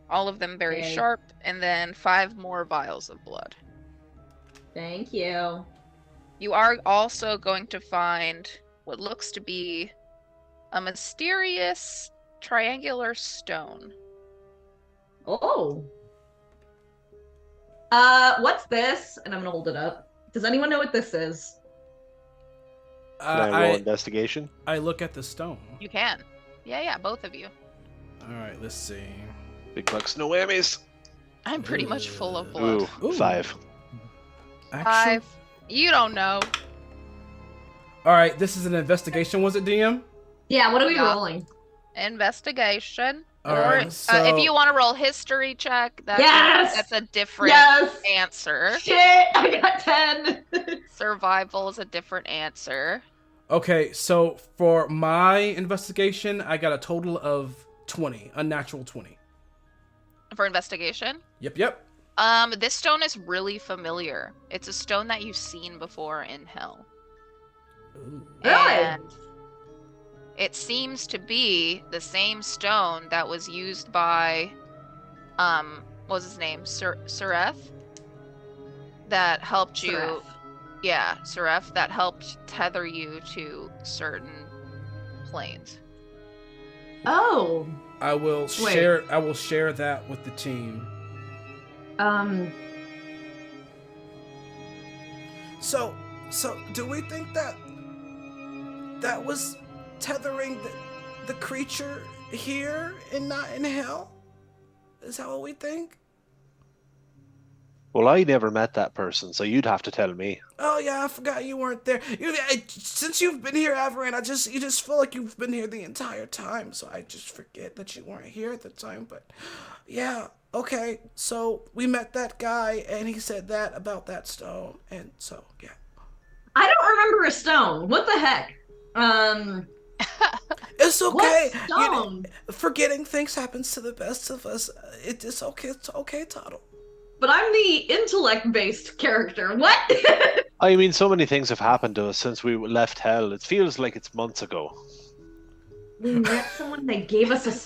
[SPEAKER 3] all of them very
[SPEAKER 2] Okay.
[SPEAKER 3] sharp, and then 5 more vials of blood.
[SPEAKER 2] Thank you.
[SPEAKER 3] You are also going to find what looks to be a mysterious triangular stone.
[SPEAKER 2] Oh. What's this? And I'm gonna hold it up. Does anyone know what this is?
[SPEAKER 1] Can I roll investigation?
[SPEAKER 4] I look at the stone.
[SPEAKER 3] You can. Yeah, both of you.
[SPEAKER 4] All right, let's see.
[SPEAKER 1] Big bucks, no whammies.
[SPEAKER 3] I'm pretty much full of blood.
[SPEAKER 1] Ooh, 5.
[SPEAKER 4] Actually,
[SPEAKER 3] 5. You don't know.
[SPEAKER 4] all right, this is an investigation. Was it DM?
[SPEAKER 2] Yeah, what are we
[SPEAKER 3] Yeah.
[SPEAKER 2] rolling?
[SPEAKER 3] Investigation.
[SPEAKER 4] All
[SPEAKER 3] Or
[SPEAKER 4] right, so
[SPEAKER 3] if you want to roll history check,
[SPEAKER 2] Yes!
[SPEAKER 3] that's a different
[SPEAKER 2] Yes!
[SPEAKER 3] answer.
[SPEAKER 2] Shit! I got 10!
[SPEAKER 3] Survival is a different answer.
[SPEAKER 4] okay, so for my investigation, I got a total of 20, unnatural 20.
[SPEAKER 3] For investigation.
[SPEAKER 4] Yep.
[SPEAKER 3] This stone is really familiar. It's a stone that you've seen before in Hell.
[SPEAKER 4] Ooh.
[SPEAKER 2] Really?
[SPEAKER 3] And it seems to be the same stone that was used by, what was his name? Sereth? That helped you.
[SPEAKER 2] Seraph.
[SPEAKER 3] Yeah, Seraph, that helped tether you to certain planes.
[SPEAKER 2] Oh.
[SPEAKER 4] I will
[SPEAKER 2] Wait.
[SPEAKER 4] share that with the team. So do we think that was tethering the creature here and not in hell? Is that what we think?
[SPEAKER 1] Well, I never met that person, so you'd have to tell me.
[SPEAKER 4] Oh yeah, I forgot you weren't there. Since you've been here, Averin, you just feel like you've been here the entire time. So I just forget that you weren't here at the time. But yeah, okay. So we met that guy, and he said that about that stone, and so yeah.
[SPEAKER 2] I don't remember a stone. What the heck?
[SPEAKER 4] It's okay.
[SPEAKER 2] What stone?
[SPEAKER 4] Forgetting things happens to the best of us. It's okay. It's okay, Tuttle.
[SPEAKER 2] But I'm the intellect-based character. What?
[SPEAKER 1] I mean, so many things have happened to us since we left Hell. It feels like it's months ago.
[SPEAKER 2] We met someone, they gave us a
[SPEAKER 3] It was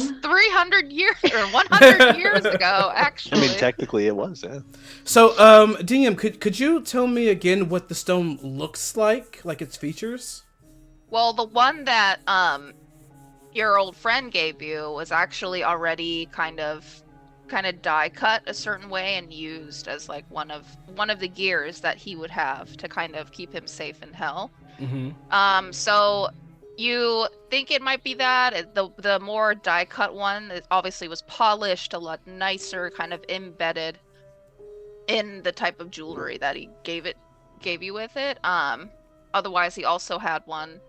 [SPEAKER 2] stone.
[SPEAKER 3] 300 years or 100 years ago,
[SPEAKER 1] I
[SPEAKER 3] actually.
[SPEAKER 1] mean, technically it was, yeah.
[SPEAKER 4] So, DM, could you tell me again what the stone looks like its features?
[SPEAKER 3] Well, the one that your old friend gave you was actually already kind of die cut a certain way and used as like one of the gears that he would have to kind of keep him safe in Hell.
[SPEAKER 4] Mm-hmm.
[SPEAKER 3] So you think it might be that the more die cut one, it obviously was polished, a lot nicer, kind of embedded in the type of jewelry that he gave you with it. Otherwise, he also had one.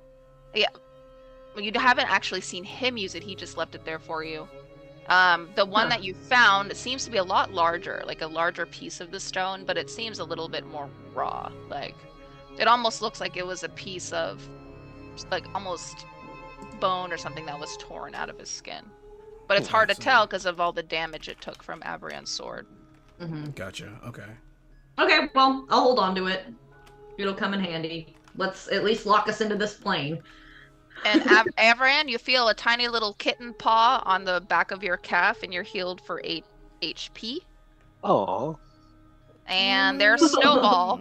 [SPEAKER 3] Yeah, you haven't actually seen him use it. He just left it there for you. The one that you found seems to be a lot larger, like a larger piece of the stone, but it seems a little bit more raw. Like, it almost looks like it was a piece of, like, almost bone or something that was torn out of his skin. But it's hard to tell because of all the damage it took from Avran's sword.
[SPEAKER 4] Gotcha. Okay.
[SPEAKER 2] Okay, well, I'll hold on to it. It'll come in handy. Let's at least lock us into this plane.
[SPEAKER 3] And Avran, you feel a tiny little kitten paw on the back of your calf, and you're healed for 8 HP.
[SPEAKER 1] Oh.
[SPEAKER 3] And there's Snowball.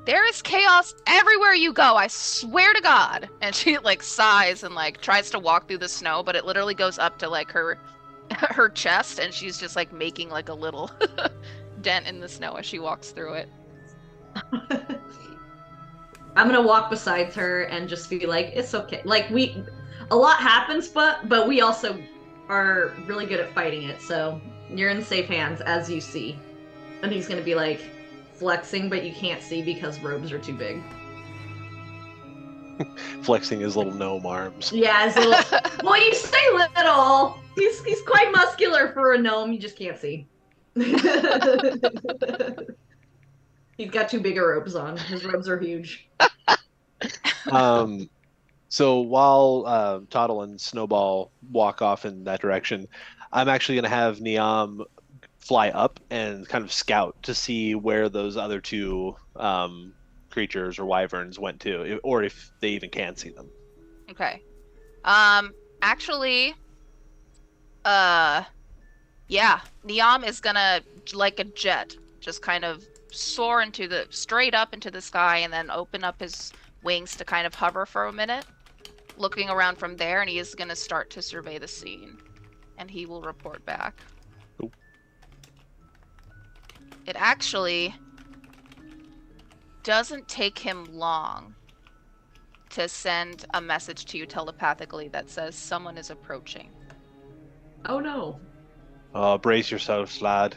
[SPEAKER 3] There is chaos everywhere you go, I swear to God. And she, like, sighs and, like, tries to walk through the snow, but it literally goes up to, like, her chest, and she's just, like, making, like, a little dent in the snow as she walks through it.
[SPEAKER 2] I'm gonna walk beside her and just be like, it's okay. Like, a lot happens, but we also are really good at fighting it, so you're in safe hands, as you see. And he's gonna be like, flexing, but you can't see because robes are too big.
[SPEAKER 1] Flexing his little gnome arms.
[SPEAKER 2] Yeah, his little... Well, you say little. He's quite muscular for a gnome, you just can't see. He's got too big of robes on. His robes are huge.
[SPEAKER 1] So while Toddle and Snowball walk off in that direction, I'm actually going to have Niam fly up and kind of scout to see where those other two creatures or wyverns went to, or if they even can see them.
[SPEAKER 3] Okay. Actually, yeah, Niam is gonna, like a jet, just kind of soar straight up into the sky and then open up his wings to kind of hover for a minute, looking around from there, and he is gonna start to survey the scene, and he will report back.
[SPEAKER 1] Cool.
[SPEAKER 3] It actually doesn't take him long to send a message to you telepathically that says someone is approaching.
[SPEAKER 2] Oh no.
[SPEAKER 1] Brace yourselves, lad.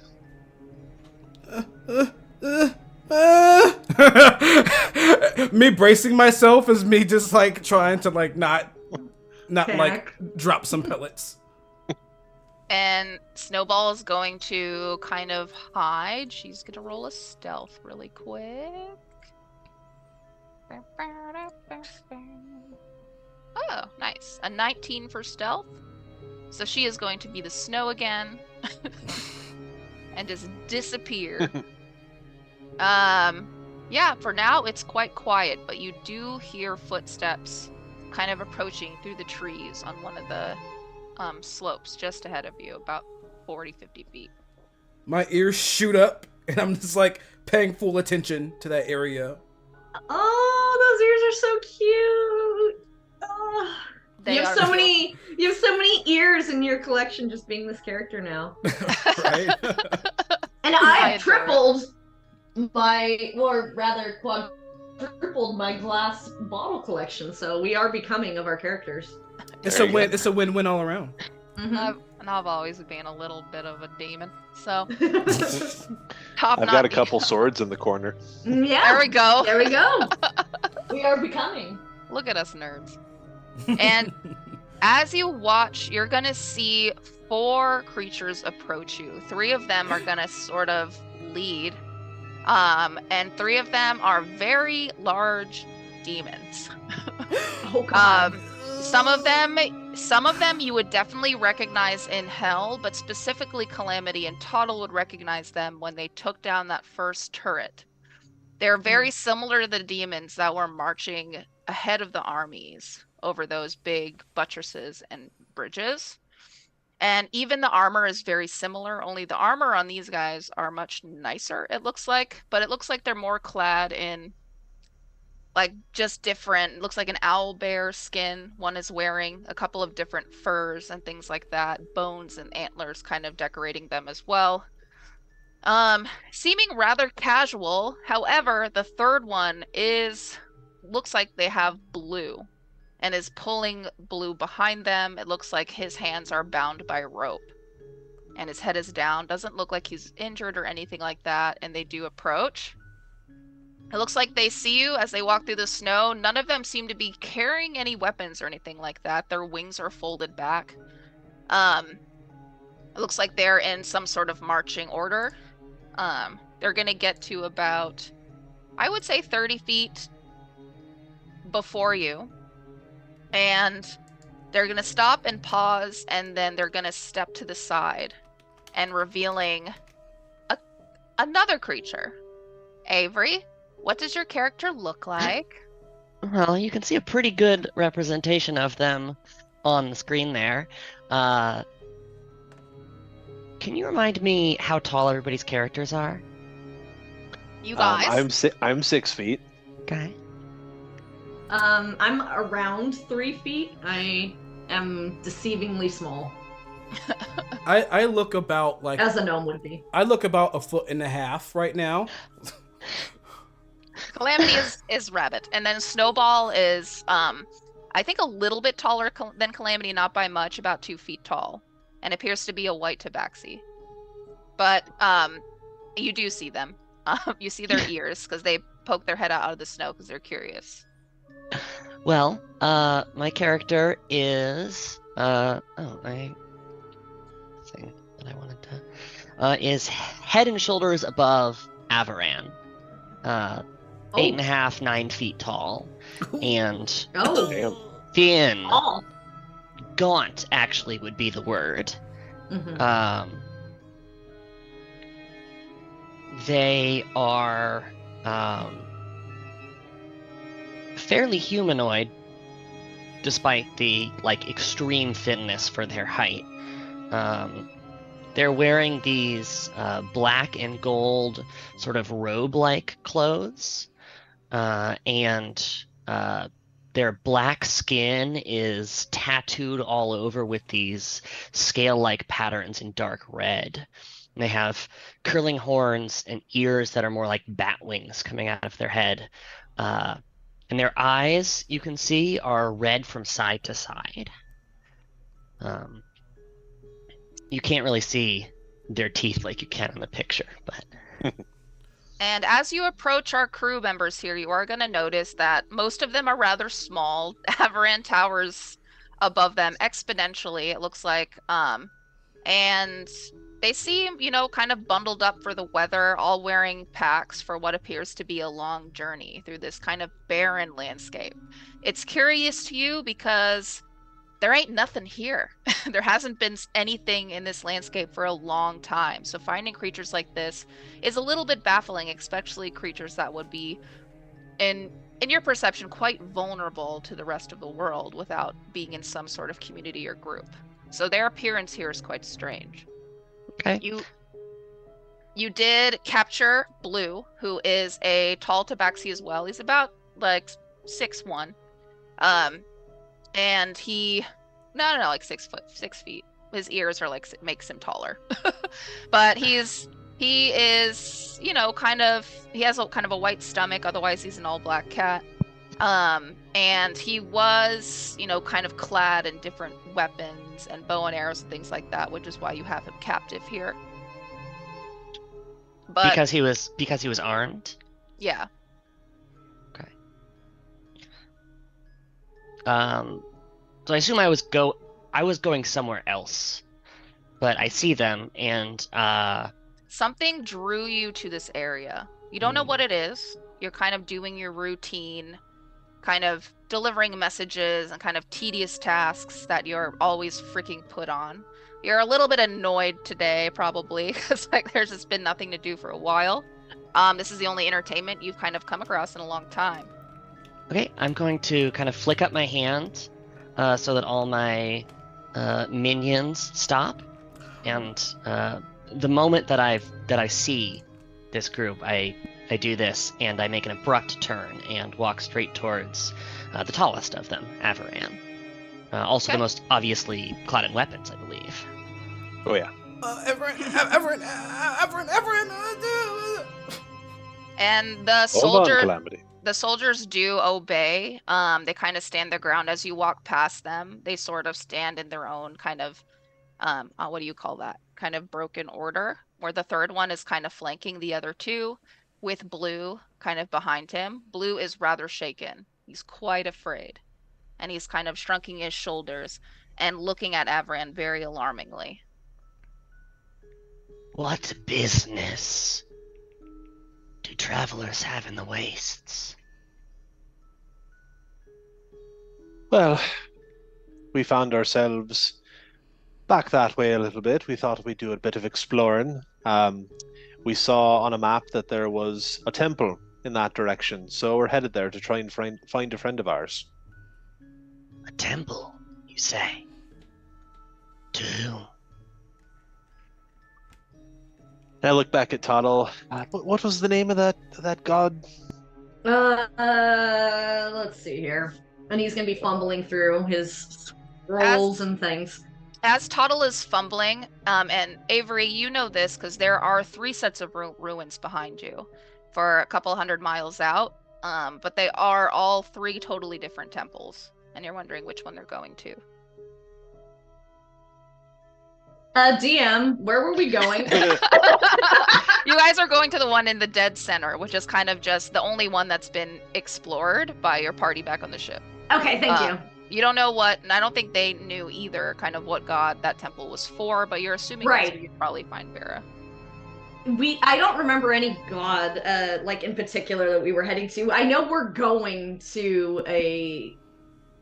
[SPEAKER 4] Me bracing myself is me just like trying to like not like drop some pellets.
[SPEAKER 3] And Snowball is going to kind of hide. She's going to roll a stealth really quick. Oh, nice. A 19 for stealth. So she is going to be the snow again. And just disappear. Yeah, for now it's quite quiet, but you do hear footsteps kind of approaching through the trees on one of the slopes just ahead of you, about 40-50 feet.
[SPEAKER 4] My ears shoot up, and I'm just like paying full attention to that area.
[SPEAKER 2] Oh, those ears are so cute. Oh. You have so many ears in your collection just being this character now.
[SPEAKER 4] Right?
[SPEAKER 2] And I have tripled quadrupled my glass bottle collection, so we are becoming of our characters.
[SPEAKER 4] It's a win. It's a win-win all around.
[SPEAKER 3] And I've always been a little bit of a demon, so
[SPEAKER 1] I've got a couple swords in the corner.
[SPEAKER 2] Yeah,
[SPEAKER 3] there we go.
[SPEAKER 2] There we go. We are becoming.
[SPEAKER 3] Look at us nerds. And as you watch, you're gonna see 4 creatures approach you. 3 of them are gonna sort of lead, and 3 of them are very large demons.
[SPEAKER 2] Oh God.
[SPEAKER 3] Some of them you would definitely recognize in Hell, but specifically Calamity and Toddle would recognize them when they took down that first turret. They're very similar to the demons that were marching ahead of the armies over those big buttresses and bridges. And even the armor is very similar, only the armor on these guys are much nicer, it looks like. But it looks like they're more clad in, like, just different, it looks like an owl bear skin. One is wearing a couple of different furs and things like that, bones and antlers kind of decorating them as well. Seeming rather casual. However, the third one looks like they have blue and is pulling blue behind them. It looks like his hands are bound by rope and his head is down. Doesn't look like he's injured or anything like that. And they do approach. It looks like they see you as they walk through the snow. None of them seem to be carrying any weapons or anything like that. Their wings are folded back. It looks like they're in some sort of marching order. They're going to get to about, I would say, 30 feet before you. And they're going to stop and pause, and then they're going to step to the side and revealing another creature. Avery, what does your character look like?
[SPEAKER 5] Well, you can see a pretty good representation of them on the screen there. Can you remind me how tall everybody's characters are?
[SPEAKER 3] You guys?
[SPEAKER 1] I'm 6 feet.
[SPEAKER 5] Okay.
[SPEAKER 2] I'm around 3 feet. I am deceivingly small,
[SPEAKER 4] I look about like
[SPEAKER 2] as a gnome would be.
[SPEAKER 4] I look about 1.5 feet right now.
[SPEAKER 3] Calamity is rabbit, and then Snowball is I think a little bit taller than Calamity, not by much, about 2 feet tall, and appears to be a white tabaxi. But you do see them. You see their ears because they poke their head out of the snow because they're curious.
[SPEAKER 5] Well, my character is thing that I wanted to is head and shoulders above Avaran. 8.5, 9 feet tall, and
[SPEAKER 2] Oh,
[SPEAKER 1] Damn.
[SPEAKER 5] thin,
[SPEAKER 2] all.
[SPEAKER 5] gaunt actually would be the word.
[SPEAKER 2] Mhm.
[SPEAKER 5] They are fairly humanoid, despite the extreme thinness for their height. They're wearing these black and gold sort of robe-like clothes, and their black skin is tattooed all over with these scale-like patterns in dark red. And they have curling horns and ears that are more like bat wings coming out of their head. And their eyes, you can see, are red from side to side. You can't really see their teeth like you can in the picture, but
[SPEAKER 3] And as you approach our crew members here, you are going to notice that most of them are rather small. Avaran towers above them exponentially, it looks like. And they seem, kind of bundled up for the weather, all wearing packs for what appears to be a long journey through this kind of barren landscape. It's curious to you because there ain't nothing here. There hasn't been anything in this landscape for a long time. So finding creatures like this is a little bit baffling, especially creatures that would be, in your perception, quite vulnerable to the rest of the world without being in some sort of community or group. So their appearance here is quite strange.
[SPEAKER 5] okay.
[SPEAKER 3] You did capture Blue, who is a tall tabaxi as well. He's about 6'1". And he, no, 6 feet. His ears are makes him taller. But he is, he has kind of a white stomach. Otherwise, he's an all black cat. And he was, kind of clad in different weapons and bow and arrows and things like that, which is why you have him captive here. But
[SPEAKER 5] because he was armed.
[SPEAKER 3] yeah.
[SPEAKER 5] Okay. So I assume I was going somewhere else, but I see them and
[SPEAKER 3] Something drew you to this area. You don't know what it is. You're kind of doing your routine, kind of delivering messages and kind of tedious tasks that you're always freaking put on. You're a little bit annoyed today, probably, because there's just been nothing to do for a while. This is the only entertainment you've kind of come across in a long time.
[SPEAKER 5] Okay, I'm going to kind of flick up my hand so that all my minions stop, and the moment that I see this group, I do this, and I make an abrupt turn and walk straight towards the tallest of them, Avaran. Also
[SPEAKER 3] Okay.
[SPEAKER 5] the most obviously clad in weapons, I believe.
[SPEAKER 1] Oh yeah.
[SPEAKER 4] Everett.
[SPEAKER 3] And the
[SPEAKER 1] Hold on, Calamity.
[SPEAKER 3] the soldiers do obey. They kind of stand their ground as you walk past them. They sort of stand in their own kind of, what do you call that? Kind of broken order, where the third one is kind of flanking the other two. with Blue kind of behind him. Blue is rather shaken. He's quite afraid. And he's kind of shrugging his shoulders and looking at Avran very alarmingly.
[SPEAKER 5] What business do travelers have in the wastes?
[SPEAKER 1] Well, we found ourselves back that way a little bit. We thought we'd do a bit of exploring. We saw on a map that there was a temple in that direction, so we're headed there to try and find a friend of ours.
[SPEAKER 5] A temple, you say? To whom?
[SPEAKER 1] And I look back at Toddle. What was the name of that god?
[SPEAKER 2] Let's see here. And he's gonna be fumbling through his scrolls and things.
[SPEAKER 3] As Toddle is fumbling, and Avery, you know this because there are 3 sets of ruins behind you for a couple 100 miles out, but they are all 3 totally different temples, and you're wondering which one they're going to.
[SPEAKER 2] DM, where were we going?
[SPEAKER 3] You guys are going to the one in the dead center, which is kind of just the only one that's been explored by your party back on the ship.
[SPEAKER 2] Okay, thank you.
[SPEAKER 3] You don't know what, and I don't think they knew either kind of what god that temple was for, but you're assuming that's where you'd probably find Vera.
[SPEAKER 2] I don't remember any god, like in particular that we were heading to. I know we're going to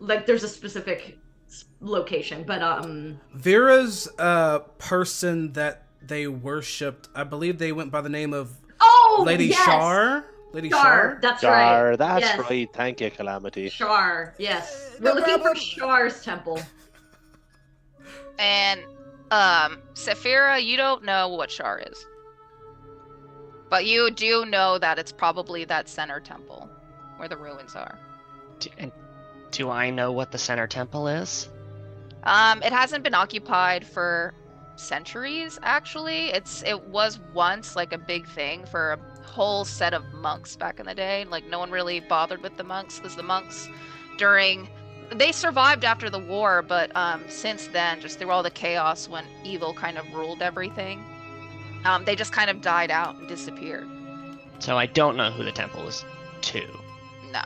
[SPEAKER 2] there's a specific location, but
[SPEAKER 4] Vera's person that they worshipped, I believe they went by the name of Lady
[SPEAKER 2] yes!
[SPEAKER 4] Shar. Lady
[SPEAKER 2] Shar, that's right.
[SPEAKER 1] That's
[SPEAKER 2] yes.
[SPEAKER 1] right. Thank you, Calamity.
[SPEAKER 2] Shar, yes. We're looking for Shar's temple.
[SPEAKER 3] And Saphira, you don't know what Shar is. But you do know that it's probably that center temple where the ruins are.
[SPEAKER 5] Do I know what the center temple is?
[SPEAKER 3] It hasn't been occupied for centuries, actually. It was once like a big thing for a whole set of monks back in the day. Like, no one really bothered with the monks because the monks they survived after the war, but since then, just through all the chaos when evil kind of ruled everything, they just kind of died out and disappeared.
[SPEAKER 5] So I don't know who the temple is to.
[SPEAKER 3] No.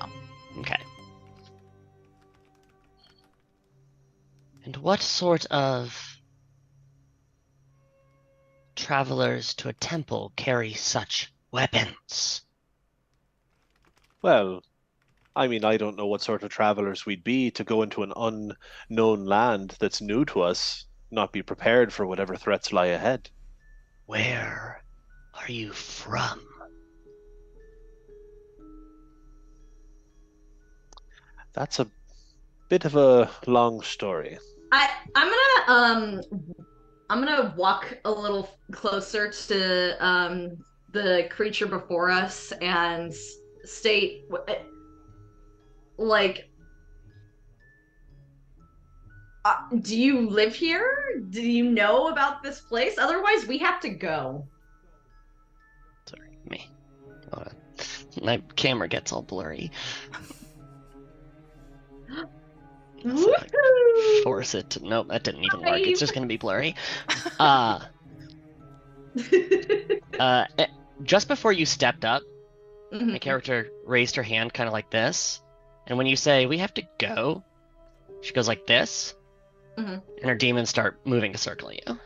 [SPEAKER 5] Okay. And what sort of travelers to a temple carry such weapons?
[SPEAKER 1] Well, I mean, I don't know what sort of travelers we'd be to go into an unknown land that's new to us, not be prepared for whatever threats lie ahead.
[SPEAKER 5] Where are you from?
[SPEAKER 1] That's a bit of a long story.
[SPEAKER 2] I'm gonna walk a little closer to the creature before us and state, like, do you live here? Do you know about this place? Otherwise, we have to go.
[SPEAKER 5] Sorry, me. My camera gets all blurry. So force it to... Nope, that didn't even work. It's just gonna be blurry. Just before you stepped up, my character raised her hand kind of like this, and when you say, we have to go, she goes like this, and her demons start moving to circle you.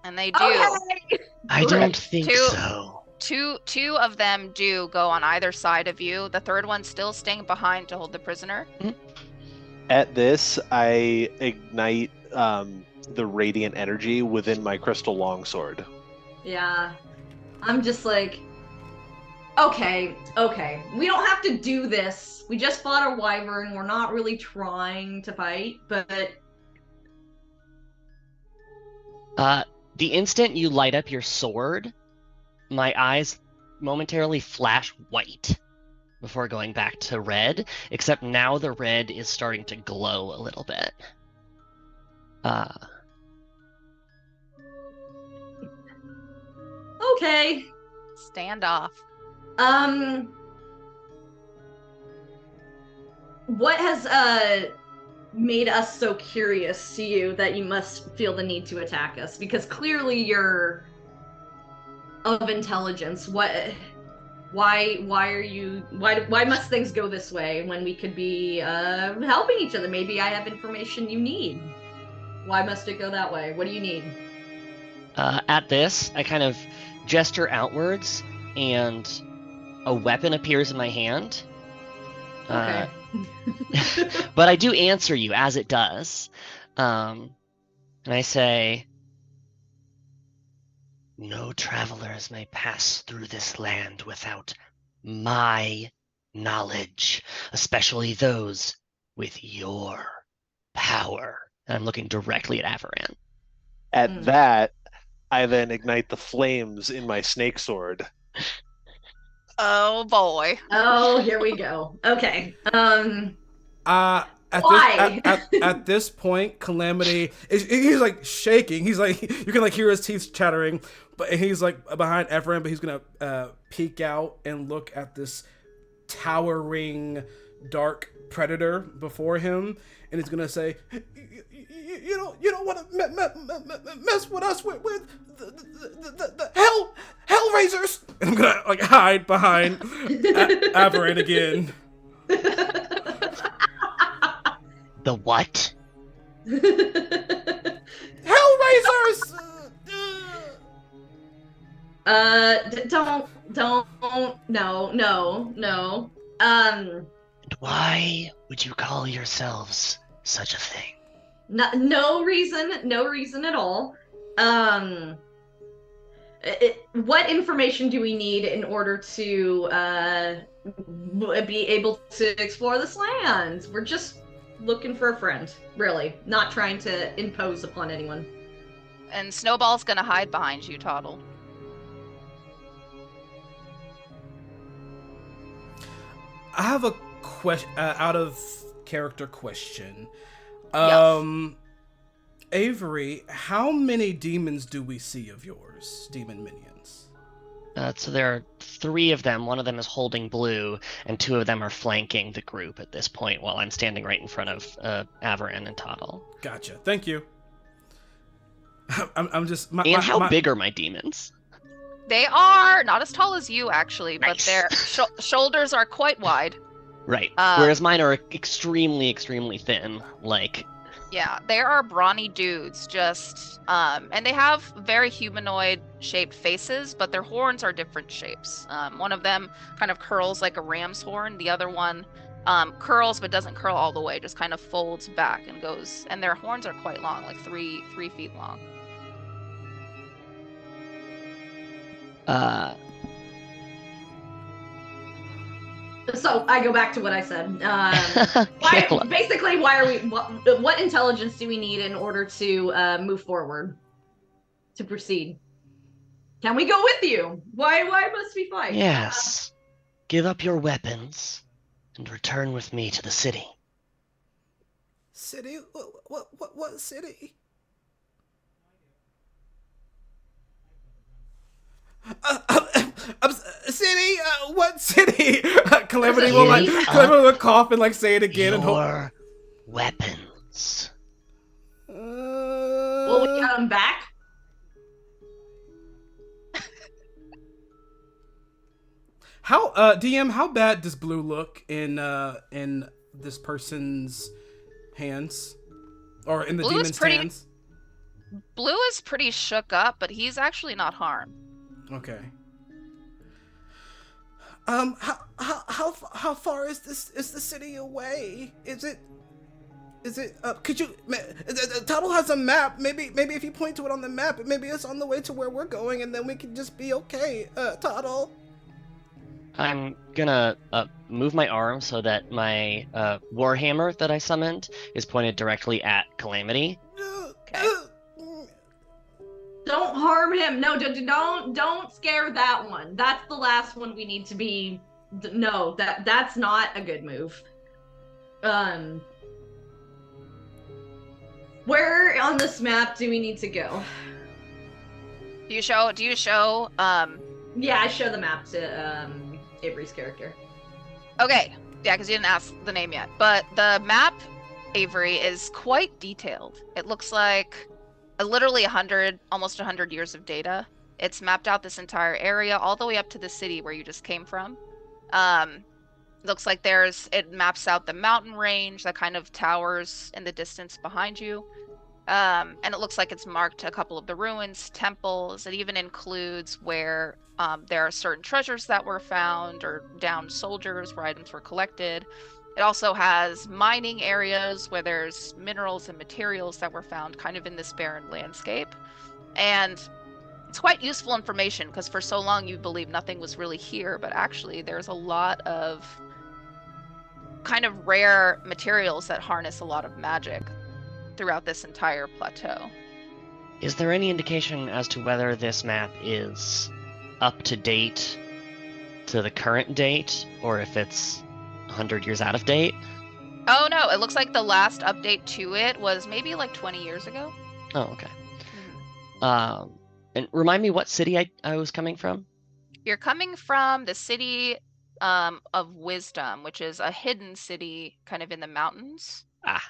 [SPEAKER 3] And they do.
[SPEAKER 2] Okay.
[SPEAKER 5] I don't think so.
[SPEAKER 3] Two of them do go on either side of you. The third one's still staying behind to hold the prisoner.
[SPEAKER 1] At this, I ignite the radiant energy within my crystal longsword.
[SPEAKER 2] Yeah. I'm just like, okay. We don't have to do this. We just fought a wyvern. We're not really trying to fight, but...
[SPEAKER 5] The instant you light up your sword, my eyes momentarily flash white before going back to red, except now the red is starting to glow a little bit.
[SPEAKER 2] Okay.
[SPEAKER 3] Stand off.
[SPEAKER 2] What has made us so curious to you that you must feel the need to attack us? Because clearly you're of intelligence. Why must things go this way when we could be helping each other? Maybe I have information you need. Why must it go that way? What do you need?
[SPEAKER 5] At this, I kind of gesture outwards, and a weapon appears in my hand.
[SPEAKER 2] Okay.
[SPEAKER 5] But I do answer you as it does. And I say, no travelers may pass through this land without my knowledge, especially those with your power. And I'm looking directly at Avaran.
[SPEAKER 1] At that, I then ignite the flames in my snake sword.
[SPEAKER 3] Oh boy.
[SPEAKER 2] Oh, here we go. Okay.
[SPEAKER 4] At
[SPEAKER 2] Why?
[SPEAKER 4] at this point, Calamity he's like shaking. He's like, you can like hear his teeth chattering, but he's like behind Ephraim, but he's gonna peek out and look at this towering dark predator before him, and he's gonna say, you don't want to mess with us with the hell Razers. And I'm gonna like hide behind Avaran again.
[SPEAKER 5] The what?
[SPEAKER 4] Hellraisers!
[SPEAKER 2] No.
[SPEAKER 5] And why would you call yourselves such a thing?
[SPEAKER 2] No reason at all. What information do we need in order to be able to explore this land? We're just looking for a friend, really, not trying to impose upon anyone.
[SPEAKER 3] And Snowball's gonna hide behind you, Toddle.
[SPEAKER 4] I have a question, out of character question.
[SPEAKER 3] Yes.
[SPEAKER 4] Avery, how many demons do we see of yours? Demon minions.
[SPEAKER 5] So there are 3 of them. One of them is holding blue, and 2 of them are flanking the group at this point while I'm standing right in front of Avaran and Toddle.
[SPEAKER 4] Gotcha. Thank you. I'm just...
[SPEAKER 5] How big are my demons?
[SPEAKER 3] They are not as tall as you, actually,
[SPEAKER 5] Nice.
[SPEAKER 3] but their shoulders are quite wide.
[SPEAKER 5] Right. Whereas mine are extremely, extremely thin. Like...
[SPEAKER 3] Yeah, they are brawny dudes, just, and they have very humanoid-shaped faces, but their horns are different shapes. One of them kind of curls like a ram's horn. The other one curls but doesn't curl all the way, just kind of folds back and goes. And their horns are quite long, like 3 feet long.
[SPEAKER 2] So I go back to what I said.
[SPEAKER 5] Caleb.
[SPEAKER 2] Why are we? What intelligence do we need in order to move forward, to proceed? Can we go with you? Why must we fight?
[SPEAKER 5] Yes. Give up your weapons and return with me to the city.
[SPEAKER 4] City? What city? City? What city? Calamity will cough and like say it again and hope.
[SPEAKER 5] Your weapons.
[SPEAKER 2] Will we get them back?
[SPEAKER 4] How DM? How bad does blue look in this person's hands, or in the
[SPEAKER 3] Blue is
[SPEAKER 4] demon's
[SPEAKER 3] pretty-
[SPEAKER 4] hands?
[SPEAKER 3] Blue is pretty shook up, but he's actually not harmed.
[SPEAKER 4] Okay. How far is the city away? Is it? Could you? Tuttle has a map. Maybe if you point to it on the map, maybe it's on the way to where we're going, and then we can just be okay. Tuttle.
[SPEAKER 5] I'm gonna move my arm so that my warhammer that I summoned is pointed directly at Calamity.
[SPEAKER 3] Okay.
[SPEAKER 2] Don't harm him. No, don't scare that one. That's the last one we need to be. No, that's not a good move. Where on this map do we need to go?
[SPEAKER 3] Do you show?
[SPEAKER 2] Yeah, I show the map to Avery's character.
[SPEAKER 3] Okay, yeah, because you didn't ask the name yet. But the map, Avery, is quite detailed. It looks like literally almost 100 years of data. It's mapped out this entire area all the way up to the city where you just came from. Looks like it maps out the mountain range that kind of towers in the distance behind you. And it looks like it's marked a couple of the ruins, temples. It even includes where there are certain treasures that were found or downed soldiers where items were collected. It also has mining areas where there's minerals and materials that were found kind of in this barren landscape. And it's quite useful information because for so long you believed nothing was really here, but actually there's a lot of kind of rare materials that harness a lot of magic throughout this entire plateau.
[SPEAKER 5] Is there any indication as to whether this map is up to date to the current date, or if it's 100 years out of date?
[SPEAKER 3] Oh no, it looks like the last update to it was maybe like 20 years ago.
[SPEAKER 5] Oh, okay. And remind me what city I was coming from?
[SPEAKER 3] You're coming from the city of Wisdom, which is a hidden city kind of in the mountains.
[SPEAKER 5] Ah.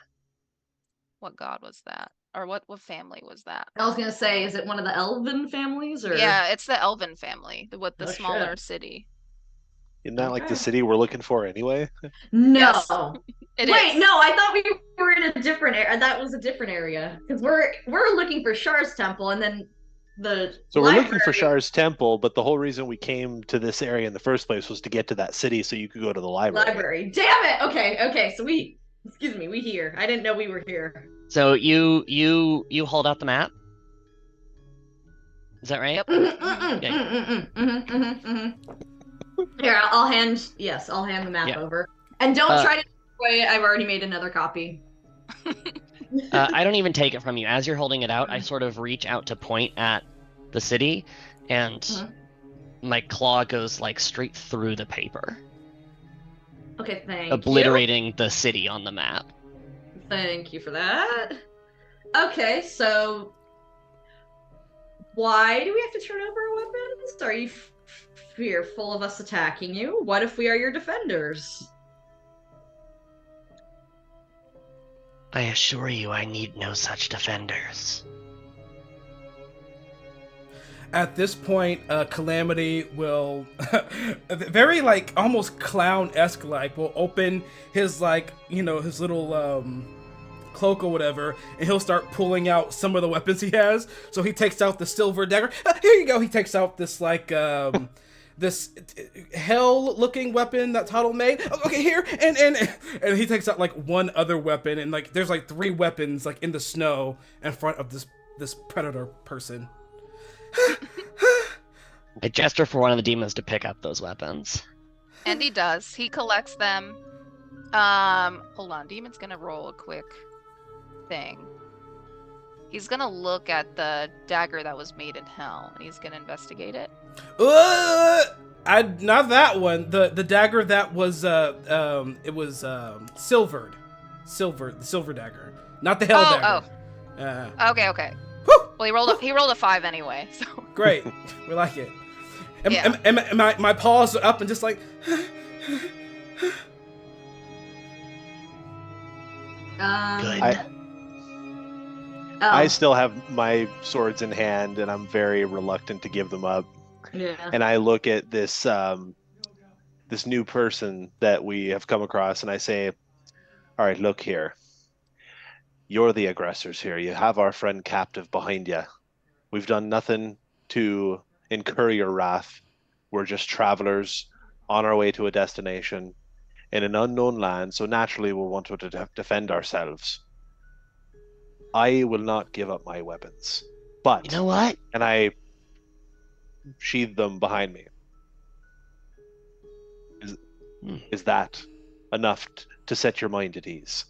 [SPEAKER 3] What god was that? Or what family was that?
[SPEAKER 2] I was gonna say, is it one of the Elven families, or?
[SPEAKER 3] Yeah, it's the Elven family, with the
[SPEAKER 2] Oh,
[SPEAKER 3] smaller
[SPEAKER 2] shit.
[SPEAKER 3] city.
[SPEAKER 1] Isn't that like the
[SPEAKER 2] Okay.
[SPEAKER 1] city we're looking for anyway?
[SPEAKER 2] No.
[SPEAKER 3] Yes, it
[SPEAKER 2] Wait,
[SPEAKER 3] is.
[SPEAKER 2] no, I thought we were in a different area. That was a different area. Because we're looking for Shar's temple, and then the
[SPEAKER 1] So we're looking for
[SPEAKER 2] library-
[SPEAKER 1] Shar's temple, but the whole reason we came to this area in the first place was to get to that city so you could go to the library.
[SPEAKER 2] Damn it! Okay, so we here. I didn't know we were here.
[SPEAKER 5] So you hold out the map? Is that right?
[SPEAKER 3] Yep.
[SPEAKER 2] Here, I'll hand the map
[SPEAKER 5] Yeah.
[SPEAKER 2] over. And don't
[SPEAKER 5] Uh,
[SPEAKER 2] try to away. I've already made another copy.
[SPEAKER 5] I don't even take it from you. As you're holding it out, I sort of reach out to point at the city, and
[SPEAKER 2] Mhm.
[SPEAKER 5] my claw goes like straight through the paper,
[SPEAKER 2] Okay, thank
[SPEAKER 5] obliterating the city on the map.
[SPEAKER 2] you. Thank you for that. Okay, so why do we have to turn over our weapons? Are you fearful of us attacking you? What if we are your defenders?
[SPEAKER 5] I assure you, I need no such defenders.
[SPEAKER 4] At this point, Calamity will, very like almost clown-esque, like will open his his little cloak or whatever, and he'll start pulling out some of the weapons he has. So he takes out the silver dagger. Here you go. He takes out this this hell-looking weapon that Tuttle made. Okay, here, and he takes out like one other weapon, and like there's like 3 weapons like in the snow in front of this predator person.
[SPEAKER 5] I gesture for one of the demons to pick up those weapons.
[SPEAKER 3] And he does. He collects them. Hold on. Demon's gonna roll a quick thing. He's gonna look at the dagger that was made in hell, and he's gonna investigate it.
[SPEAKER 4] Not that one. The dagger that was it was silvered, the silver dagger, not the hell dagger.
[SPEAKER 3] Okay.
[SPEAKER 4] Whew!
[SPEAKER 3] Well, he rolled a 5 anyway, so.
[SPEAKER 4] Great, we like it.
[SPEAKER 3] Yeah.
[SPEAKER 4] And my paws are up and just like.
[SPEAKER 5] Good.
[SPEAKER 1] I still have my swords in hand, and I'm very reluctant to give them up.
[SPEAKER 2] Yeah.
[SPEAKER 1] And I look at this this new person that we have come across, and I say, "All right, look here. You're the aggressors here. You have our friend captive behind you. We've done nothing to incur your wrath. We're just travelers on our way to a destination in an unknown land, so naturally we'll want to defend ourselves. I will not give up my weapons. But,"
[SPEAKER 5] You know what?
[SPEAKER 1] and I sheathe them behind me. Is that enough to set your mind at ease?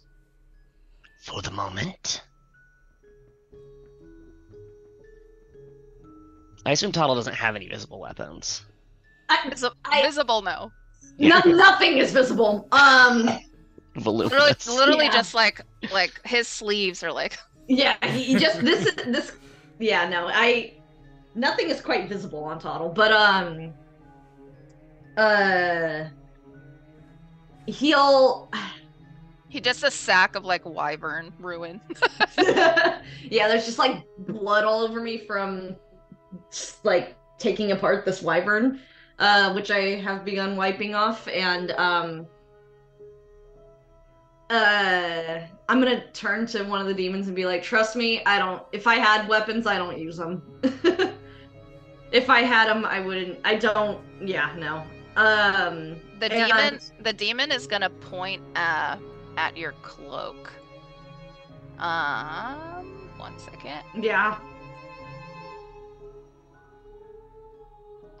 [SPEAKER 5] For the moment. I assume Tuttle doesn't have any visible weapons.
[SPEAKER 3] Visible, no.
[SPEAKER 2] Nothing is visible.
[SPEAKER 5] Voluminous.
[SPEAKER 3] Literally
[SPEAKER 2] Yeah.
[SPEAKER 3] just like his sleeves are like.
[SPEAKER 2] Yeah, he just this. Yeah, no, nothing is quite visible on Toddle, but he'll.
[SPEAKER 3] He just a sack of like wyvern ruin.
[SPEAKER 2] Yeah, there's just like blood all over me from like taking apart this wyvern, which I have begun wiping off, and I'm gonna turn to one of the demons and be like, trust me, I don't, if I had weapons, I don't use them. If I had them, I wouldn't, I don't, yeah, no.
[SPEAKER 3] The demon is gonna point at your cloak. 1 second.
[SPEAKER 2] Yeah.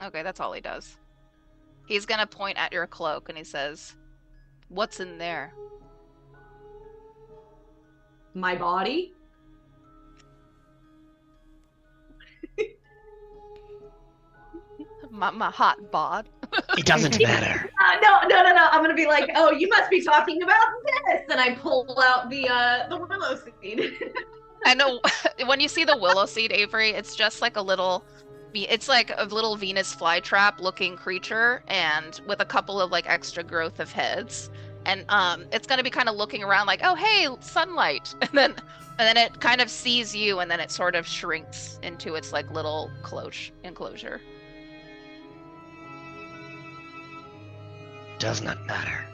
[SPEAKER 3] Okay, that's all he does. He's gonna point at your cloak and he says, "What's in there?"
[SPEAKER 2] My body?
[SPEAKER 3] my hot bod.
[SPEAKER 5] It doesn't matter.
[SPEAKER 2] No. I'm gonna be like, oh, you must be talking about this, and I pull out the willow seed.
[SPEAKER 3] I know. When you see the willow seed, Avery, it's just like a little. It's like a little Venus flytrap looking creature, and with a couple of like extra growth of heads, and it's gonna be kind of looking around like, oh hey, sunlight, and then it kind of sees you, and then it sort of shrinks into its like little enclosure.
[SPEAKER 5] Does not matter.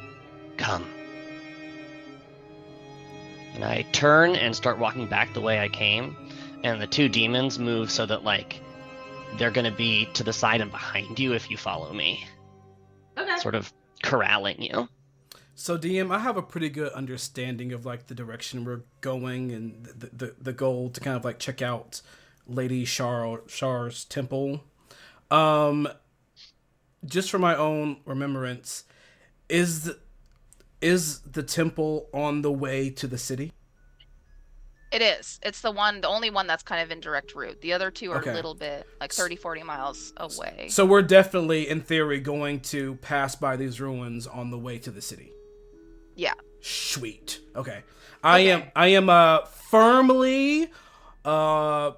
[SPEAKER 5] Come. And I turn and start walking back the way I came, and the two demons move so that, like, they're gonna be to the side and behind you if you follow me.
[SPEAKER 2] Okay.
[SPEAKER 5] Sort of corralling you.
[SPEAKER 4] So DM, I have a pretty good understanding of like the direction we're going and the goal to kind of like check out Lady Char's temple. Just for my own remembrance, is the temple on the way to the city?
[SPEAKER 3] It is. It's the only one that's kind of in direct route. The other two are
[SPEAKER 4] Okay.
[SPEAKER 3] a little bit like 30, 40 miles away.
[SPEAKER 4] So we're definitely, in theory, going to pass by these ruins on the way to the city.
[SPEAKER 3] Yeah.
[SPEAKER 4] Sweet. Okay. I am firmly on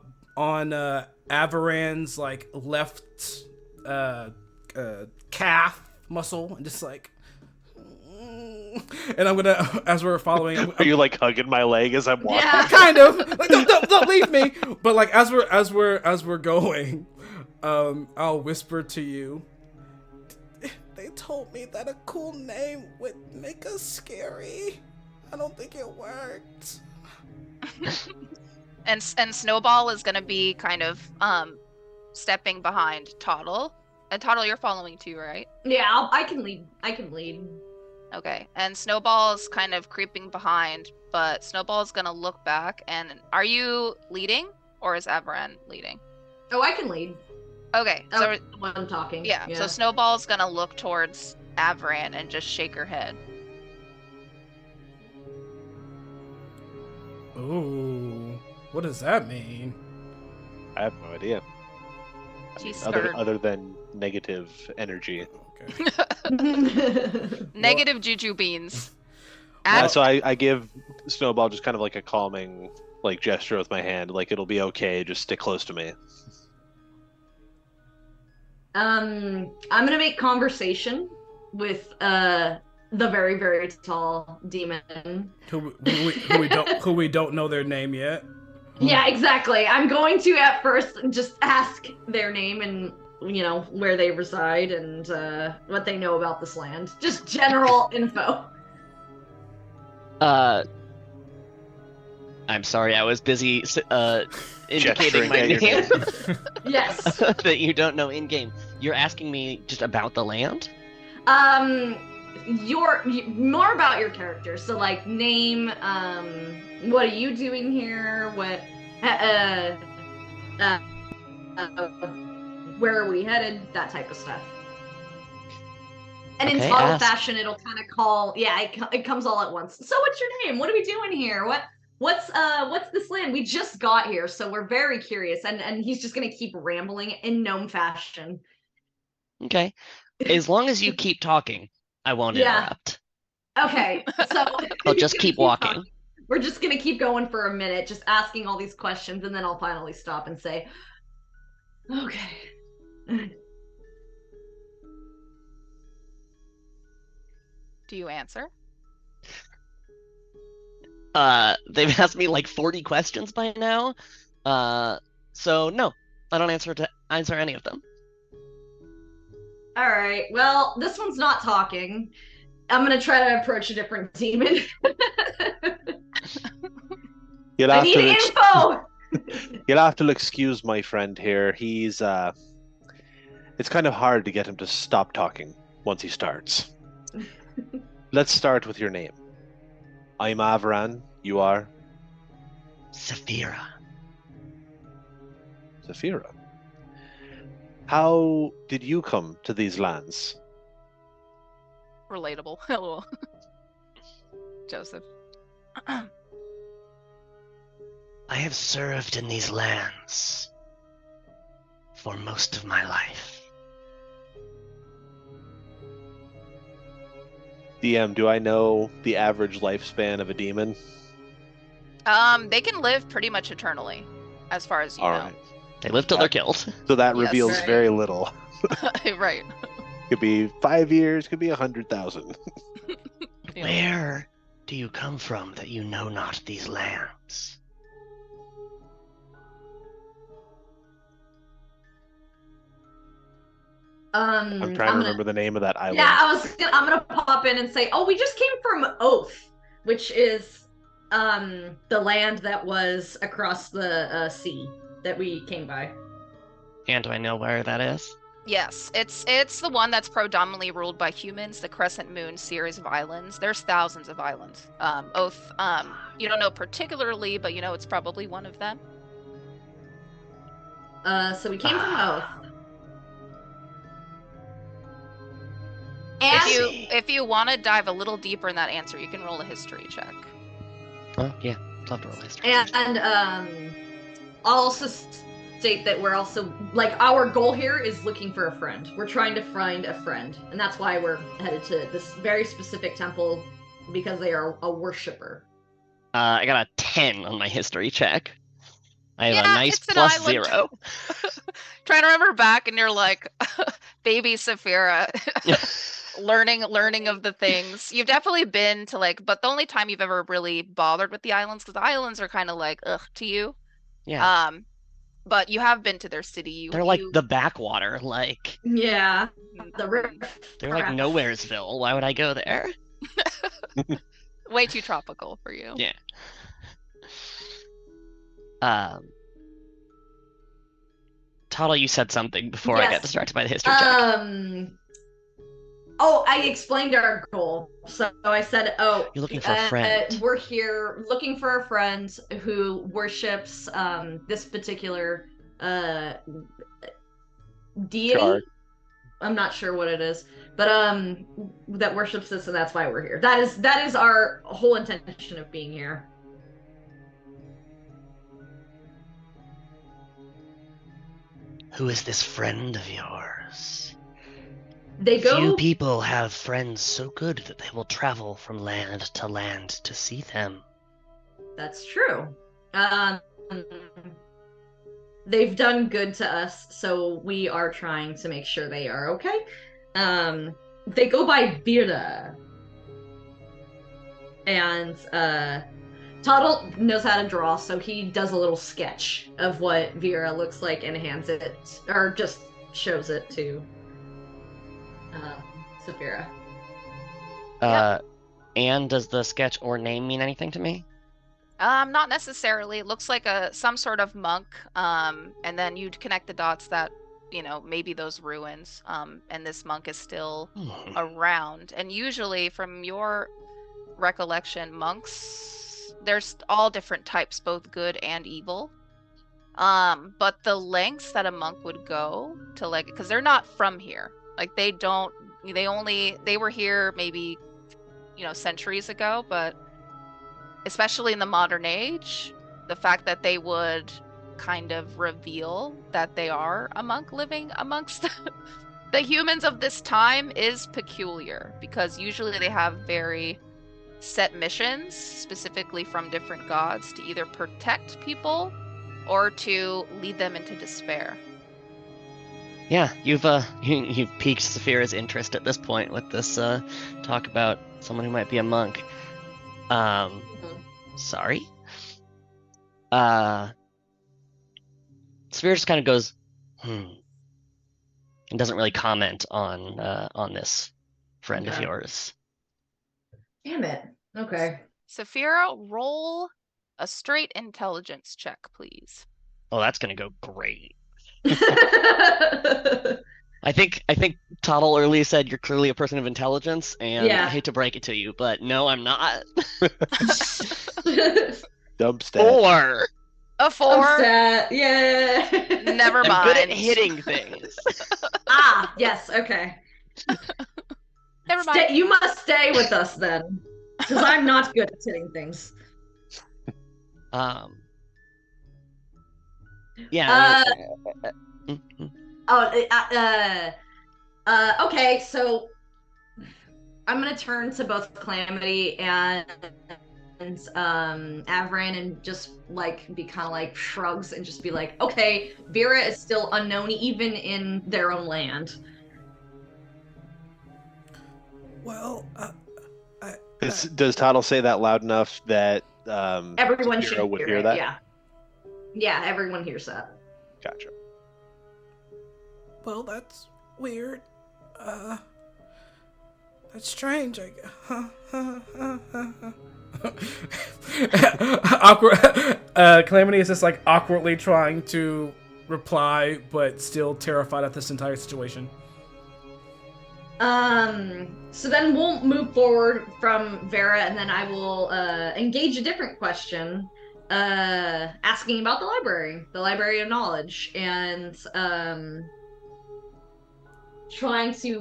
[SPEAKER 4] Avaran's like left calf muscle and just like, and I'm gonna, as we're following,
[SPEAKER 1] Are you like hugging my leg as I'm walking?
[SPEAKER 2] Yeah.
[SPEAKER 4] kind of like, don't leave me. But like as we're going, I'll whisper to you. They told me that a cool name would make us scary. I don't think it worked.
[SPEAKER 3] And Snowball is gonna be kind of stepping behind Toddle. And Toddle, you're following too, right?
[SPEAKER 2] Yeah, I can lead.
[SPEAKER 3] Okay. And Snowball's kind of creeping behind, but Snowball's gonna look back. And are you leading, or is Avaran leading?
[SPEAKER 2] Oh, I can lead.
[SPEAKER 3] Okay. So
[SPEAKER 2] The one talking.
[SPEAKER 3] yeah. So Snowball's gonna look towards Avaran and just shake her head.
[SPEAKER 4] Ooh, what does that mean?
[SPEAKER 1] I have no idea.
[SPEAKER 3] She's
[SPEAKER 1] Other,
[SPEAKER 3] scared.
[SPEAKER 1] other than negative energy.
[SPEAKER 4] Okay.
[SPEAKER 3] Negative juju beans.
[SPEAKER 1] So I give Snowball just kind of like a calming like gesture with my hand, like it'll be okay, just stick close to me.
[SPEAKER 2] I'm gonna make conversation with the very, very tall demon.
[SPEAKER 4] who we don't know their name yet.
[SPEAKER 2] Yeah, exactly. I'm going to at first just ask their name and where they reside and what they know about this land. Just general info.
[SPEAKER 5] I'm sorry, I was busy indicating my
[SPEAKER 1] Gesturing at your
[SPEAKER 5] name
[SPEAKER 2] Yes.
[SPEAKER 5] that you don't know in game. You're asking me just about the land?
[SPEAKER 2] More about your character. So like name, what are you doing here? What where are we headed? That type of stuff. And in
[SPEAKER 5] Okay,
[SPEAKER 2] total
[SPEAKER 5] ask.
[SPEAKER 2] fashion, it'll kind of call. Yeah, it comes all at once. So, what's your name? What are we doing here? What's this land? We just got here, so we're very curious. And he's just gonna keep rambling in gnome fashion.
[SPEAKER 5] Okay. As long as you keep talking, I won't
[SPEAKER 2] Yeah.
[SPEAKER 5] interrupt.
[SPEAKER 2] Okay, so
[SPEAKER 5] I'll just keep walking.
[SPEAKER 2] We're just gonna keep going for a minute, just asking all these questions, and then I'll finally stop and say, "Okay."
[SPEAKER 3] Do you answer?
[SPEAKER 5] They've asked me like 40 questions by now. So no, I don't answer any of them.
[SPEAKER 2] All right. Well, this one's not talking. I'm gonna try to approach a different demon.
[SPEAKER 1] You'll
[SPEAKER 2] I
[SPEAKER 1] have
[SPEAKER 2] need
[SPEAKER 1] to
[SPEAKER 2] info.
[SPEAKER 1] you'll have to excuse my friend here. He's it's kind of hard to get him to stop talking once he starts. Let's start with your name. I'm Avran. You are
[SPEAKER 5] Saphira.
[SPEAKER 1] Saphira. How did you come to these lands?
[SPEAKER 3] Relatable. Hello. Joseph.
[SPEAKER 5] I have served in these lands for most of my life.
[SPEAKER 1] DM, do I know the average lifespan of a demon?
[SPEAKER 3] They can live pretty much eternally, as far as you
[SPEAKER 1] All
[SPEAKER 3] know.
[SPEAKER 1] right.
[SPEAKER 5] They live till they're killed.
[SPEAKER 1] So that
[SPEAKER 3] Yes.
[SPEAKER 1] reveals
[SPEAKER 2] Right.
[SPEAKER 1] very little.
[SPEAKER 3] Right.
[SPEAKER 1] Could be 5 years, could be 100,000.
[SPEAKER 3] Yeah.
[SPEAKER 5] Where do you come from that you know not these lands?
[SPEAKER 1] I'm trying to
[SPEAKER 2] gonna-
[SPEAKER 1] remember the name of that island.
[SPEAKER 2] Yeah, I'm gonna pop in and say, oh, we just came from Oath, which is the land that was across the sea that we came by.
[SPEAKER 5] And do I know where that is?
[SPEAKER 3] Yes, it's the one that's predominantly ruled by humans, the Crescent Moon series of islands. There's thousands of islands. Oath, you don't know particularly, but you know it's probably one of them.
[SPEAKER 2] So we came from Oath.
[SPEAKER 5] I
[SPEAKER 2] And
[SPEAKER 5] see.
[SPEAKER 3] If you want to dive a little deeper in that answer, you can roll a history check.
[SPEAKER 5] Oh, yeah. I'd love to roll history.
[SPEAKER 2] and I'll also state that we're also like our goal here is looking for a friend. We're trying to find a friend, and that's why we're headed to this very specific temple because they are a worshiper.
[SPEAKER 5] I got a 10 on my history check. I have
[SPEAKER 3] Yeah,
[SPEAKER 5] a nice
[SPEAKER 3] it's an
[SPEAKER 5] plus
[SPEAKER 3] island.
[SPEAKER 5] 0.
[SPEAKER 3] Trying to remember back, and you're like, baby Saphira, learning of the things. You've definitely been to but the only time you've ever really bothered with the islands, because the islands are kind of like ugh to you.
[SPEAKER 5] Yeah.
[SPEAKER 3] But you have been to their city.
[SPEAKER 5] They're like the backwater. Like,
[SPEAKER 2] Yeah, the river.
[SPEAKER 5] they're like Nowheresville. Why would I go there?
[SPEAKER 3] way too tropical for you.
[SPEAKER 5] Yeah. Tala, you said something before I got
[SPEAKER 2] Yes.
[SPEAKER 5] distracted by the history check.
[SPEAKER 2] Oh, I explained our goal. So I said, oh,
[SPEAKER 5] You're looking for a friend.
[SPEAKER 2] we're here looking for a friend who worships this particular deity.
[SPEAKER 1] Sure.
[SPEAKER 2] I'm not sure what it is, but that worships this, and that's why we're here. That is our whole intention of being here.
[SPEAKER 5] Who is this friend of yours?
[SPEAKER 2] They go.
[SPEAKER 5] Few people have friends so good that they will travel from land to see them.
[SPEAKER 2] That's true. They've done good to us, so we are trying to make sure they are okay. They go by Birda. And Tuttle knows how to draw, so he does a little sketch of what Vera looks like and hands it, or just shows it to Saphira.
[SPEAKER 5] And does the sketch or name mean anything to me?
[SPEAKER 3] Not necessarily. It looks like some sort of monk. And then you'd connect the dots that, maybe those ruins. And this monk is still around. And usually, from your recollection, monks, there's all different types, both good and evil. But the lengths that a monk would go to, because they're not from here. They were here maybe, centuries ago, but especially in the modern age, the fact that they would kind of reveal that they are a monk living amongst the humans of this time is peculiar, because usually they have very set missions, specifically from different gods, to either protect people or to lead them into despair.
[SPEAKER 5] Yeah, you've piqued Saphira's interest at this point with this talk about someone who might be a monk. Sorry. Saphira just kind of goes, And doesn't really comment on this friend of
[SPEAKER 2] Okay.
[SPEAKER 5] yours.
[SPEAKER 2] Damn it. Okay.
[SPEAKER 3] Saphira, roll a straight intelligence check, please.
[SPEAKER 5] Oh, that's gonna go great. I think Toddle earlier said you're clearly a person of intelligence, and
[SPEAKER 2] Yeah.
[SPEAKER 5] I hate to break it to you, but no, I'm not.
[SPEAKER 1] Dump stat.
[SPEAKER 5] 4.
[SPEAKER 3] A 4?
[SPEAKER 2] Upset. Yeah.
[SPEAKER 3] Never mind.
[SPEAKER 5] I'm good at hitting things.
[SPEAKER 2] Yes. Okay.
[SPEAKER 3] Never mind.
[SPEAKER 2] You must stay with us then, because I'm not good at hitting things.
[SPEAKER 5] Yeah.
[SPEAKER 2] Okay, so I'm gonna turn to both Calamity and Avran and just like be kind of like shrugs and just be like, okay, Vera is still unknown even in their own land.
[SPEAKER 4] Well,
[SPEAKER 1] Does Toddle say that loud enough that
[SPEAKER 2] Everyone
[SPEAKER 1] Saphira
[SPEAKER 2] should
[SPEAKER 1] would
[SPEAKER 2] hear
[SPEAKER 1] hear
[SPEAKER 2] it.
[SPEAKER 1] that?
[SPEAKER 2] Yeah, everyone hears that.
[SPEAKER 1] Gotcha.
[SPEAKER 4] well, that's weird. That's strange. Awkward. Calamity is just like awkwardly trying to reply, but still terrified at this entire situation.
[SPEAKER 2] So then we'll move forward from Vera, and then I will engage a different question, asking about the library of knowledge, and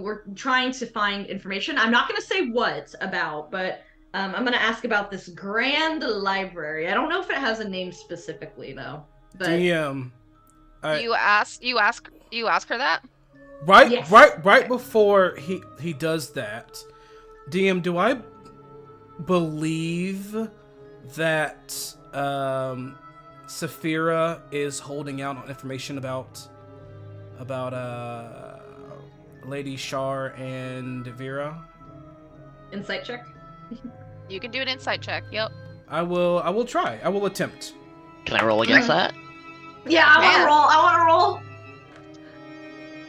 [SPEAKER 2] we're trying to find information. I'm not going to say what about, but I'm going to ask about this grand library. I don't know if it has a name specifically though. But
[SPEAKER 4] DM.
[SPEAKER 3] You ask her that?
[SPEAKER 4] Right,
[SPEAKER 2] Yes.
[SPEAKER 4] right before he does that, DM, do I believe that Saphira is holding out on information about Lady Shar and Vera?
[SPEAKER 2] Insight check.
[SPEAKER 3] You can do an insight check. Yep.
[SPEAKER 4] I will try. I will attempt.
[SPEAKER 5] Can I roll against that?
[SPEAKER 2] Yeah, I want to
[SPEAKER 3] Man.
[SPEAKER 2] roll.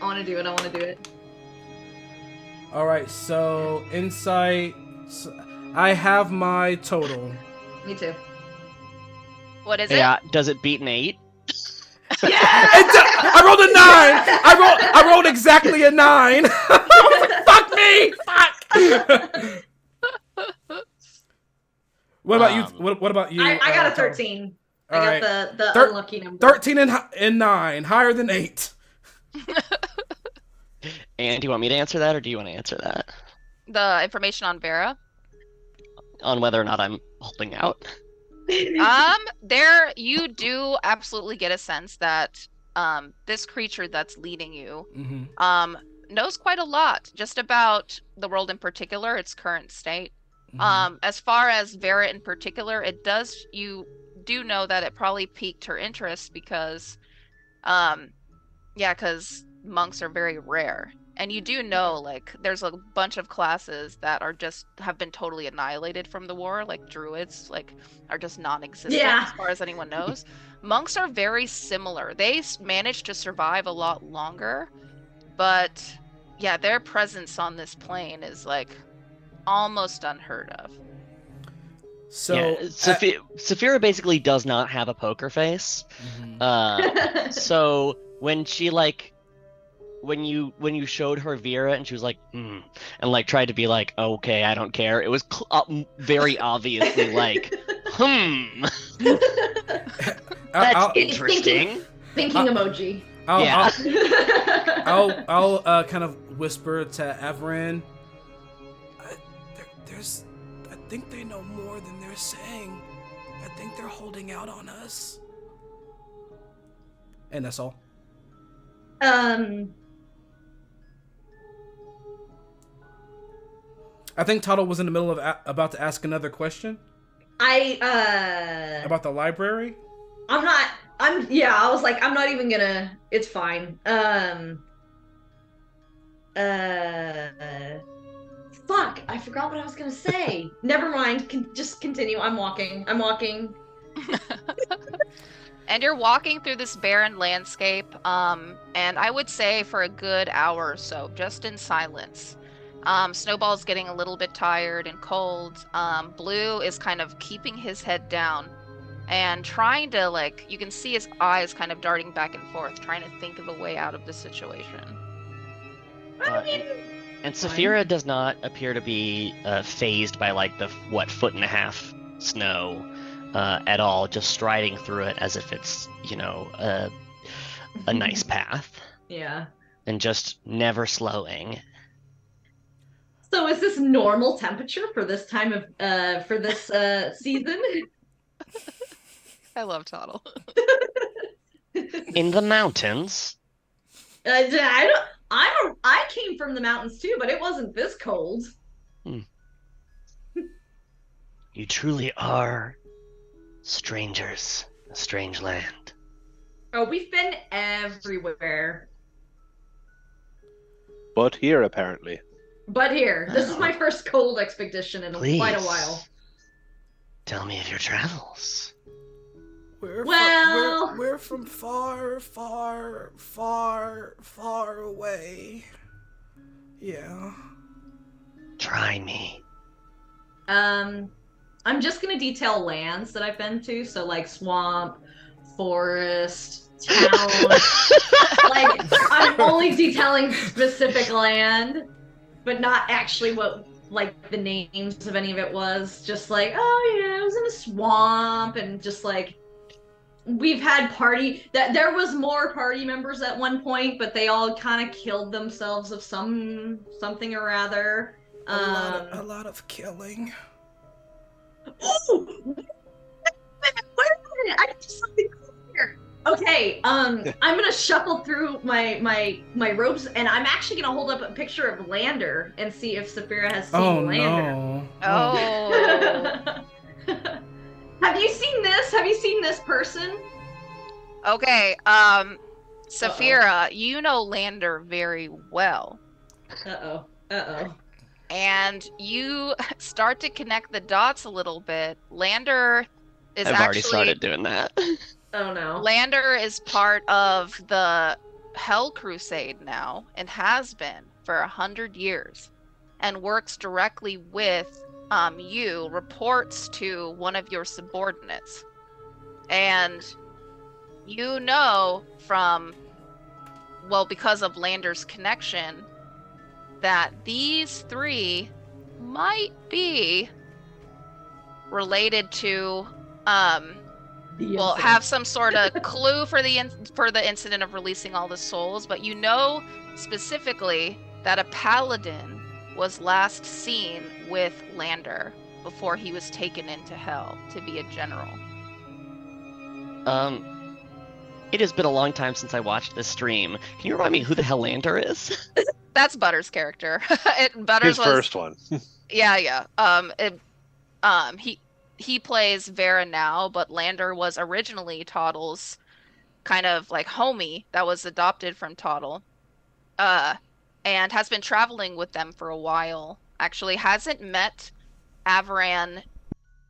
[SPEAKER 2] I want to do it.
[SPEAKER 4] All right, so insight. I have my total.
[SPEAKER 2] Me too.
[SPEAKER 3] What is it?
[SPEAKER 5] Yeah. Does it beat an 8?
[SPEAKER 2] Yeah!
[SPEAKER 4] I rolled a 9. I rolled exactly a 9. Fuck me. Fuck. What about you? What about you?
[SPEAKER 2] I got a
[SPEAKER 4] Tom?
[SPEAKER 2] 13.
[SPEAKER 4] All
[SPEAKER 2] I
[SPEAKER 4] right.
[SPEAKER 2] got the unlucky number.
[SPEAKER 4] 13 and 9, higher than 8.
[SPEAKER 5] And do you want me to answer that, or do you want to answer that?
[SPEAKER 3] The information on Vera?
[SPEAKER 5] On whether or not I'm holding out?
[SPEAKER 3] There you do absolutely get a sense that this creature that's leading you knows quite a lot just about the world in particular, its current state. As far as Vera in particular, you do know that it probably piqued her interest because because monks are very rare. And you do know, like, there's a bunch of classes that have been totally annihilated from the war, like druids, like, are just non-existent as far as anyone knows. Monks are very similar. They managed to survive a lot longer, but yeah, their presence on this plane is, like, almost unheard of.
[SPEAKER 4] So
[SPEAKER 5] yeah, Saphira basically does not have a poker face. So when she when you showed her Vera and she was like, and like tried to be like, okay, I don't care. It was very obviously like, that's interesting.
[SPEAKER 2] Thinking emoji.
[SPEAKER 4] I'll kind of whisper to Avran. I think they know more than they're saying. I think they're holding out on us. And that's all. I think Tuttle was in the middle of about to ask another question. About the library?
[SPEAKER 2] I was like, I'm not even gonna, it's fine. Fuck, I forgot what I was gonna say. Never mind, just continue. I'm walking.
[SPEAKER 3] And you're walking through this barren landscape, and I would say for a good hour or so, just in silence. Snowball's getting a little bit tired and cold. Blue is kind of keeping his head down and trying to, like, you can see his eyes kind of darting back and forth, trying to think of a way out of the situation.
[SPEAKER 5] And Saphira does not appear to be phased by, like, the, 1.5-foot snow at all, just striding through it as if it's, a nice path.
[SPEAKER 2] Yeah.
[SPEAKER 5] And just never slowing.
[SPEAKER 2] So is this normal temperature for this time of for this season?
[SPEAKER 3] I love Toddle.
[SPEAKER 5] In the mountains.
[SPEAKER 2] I came from the mountains too, but it wasn't this cold.
[SPEAKER 5] You truly are strangers, a strange land.
[SPEAKER 2] Oh, we've been everywhere.
[SPEAKER 1] But here, apparently.
[SPEAKER 2] But here, this is my first cold expedition in quite a while.
[SPEAKER 5] Tell me of your travels.
[SPEAKER 4] We're from far, far, far, far away. Yeah.
[SPEAKER 5] Try me.
[SPEAKER 2] I'm just gonna detail lands that I've been to, so like swamp, forest, town. Like, I'm only detailing specific land, but not actually what, like, the names of any of it was. Just like, oh yeah, I was in a swamp, and just like, we've had there was more party members at one point, but they all kind of killed themselves of something or other.
[SPEAKER 4] A lot of killing.
[SPEAKER 2] Oh, wait a minute! I just something cool here. Okay, I'm gonna shuffle through my robes, and I'm actually gonna hold up a picture of Lander and see if Saphira has seen Lander.
[SPEAKER 4] No.
[SPEAKER 3] Oh.
[SPEAKER 2] Have you seen this? Have you seen this person?
[SPEAKER 3] Okay, Saphira, you know Lander very well.
[SPEAKER 2] Uh-oh.
[SPEAKER 3] And you start to connect the dots a little bit. Lander is
[SPEAKER 5] I've already started doing that.
[SPEAKER 2] Oh no.
[SPEAKER 3] Lander is part of the Hell Crusade now, and has been for 100 years, and works directly with you, reports to one of your subordinates. And you know from, well, because of Lander's connection, that these three might be related to, well, have some sort of clue for the incident of releasing all the souls, but you know specifically that a paladin was last seen with Lander before he was taken into hell to be a general.
[SPEAKER 5] It has been a long time since I watched this stream. Can you remind me who the hell Lander is?
[SPEAKER 3] That's Butter's character.
[SPEAKER 1] His first one.
[SPEAKER 3] Yeah. He plays Vera now, but Lander was originally Toddle's kind of like homie that was adopted from Toddle. And has been traveling with them for a while. Actually hasn't met Avran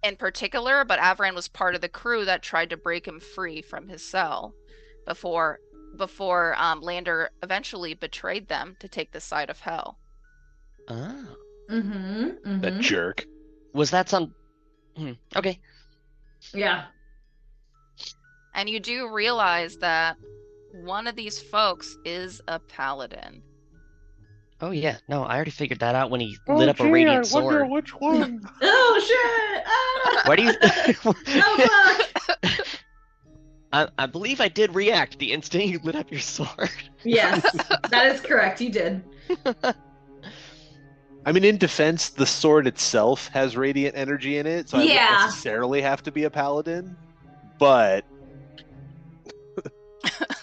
[SPEAKER 3] in particular, but Avran was part of the crew that tried to break him free from his cell before Lander eventually betrayed them to take the side of hell.
[SPEAKER 5] Oh.
[SPEAKER 1] That jerk.
[SPEAKER 5] Was that some... Okay.
[SPEAKER 2] Yeah.
[SPEAKER 3] And you do realize that one of these folks is a paladin.
[SPEAKER 5] Oh yeah, no, I already figured that out when he lit up a radiant sword.
[SPEAKER 1] I wonder which one.
[SPEAKER 2] Oh shit! Ah!
[SPEAKER 5] Why do you...
[SPEAKER 2] Oh fuck!
[SPEAKER 5] I believe I did react the instant you lit up your sword.
[SPEAKER 2] Yes, that is correct. You did.
[SPEAKER 1] I mean, in defense, the sword itself has radiant energy in it, so I
[SPEAKER 2] Yeah.
[SPEAKER 1] don't necessarily have to be a paladin. But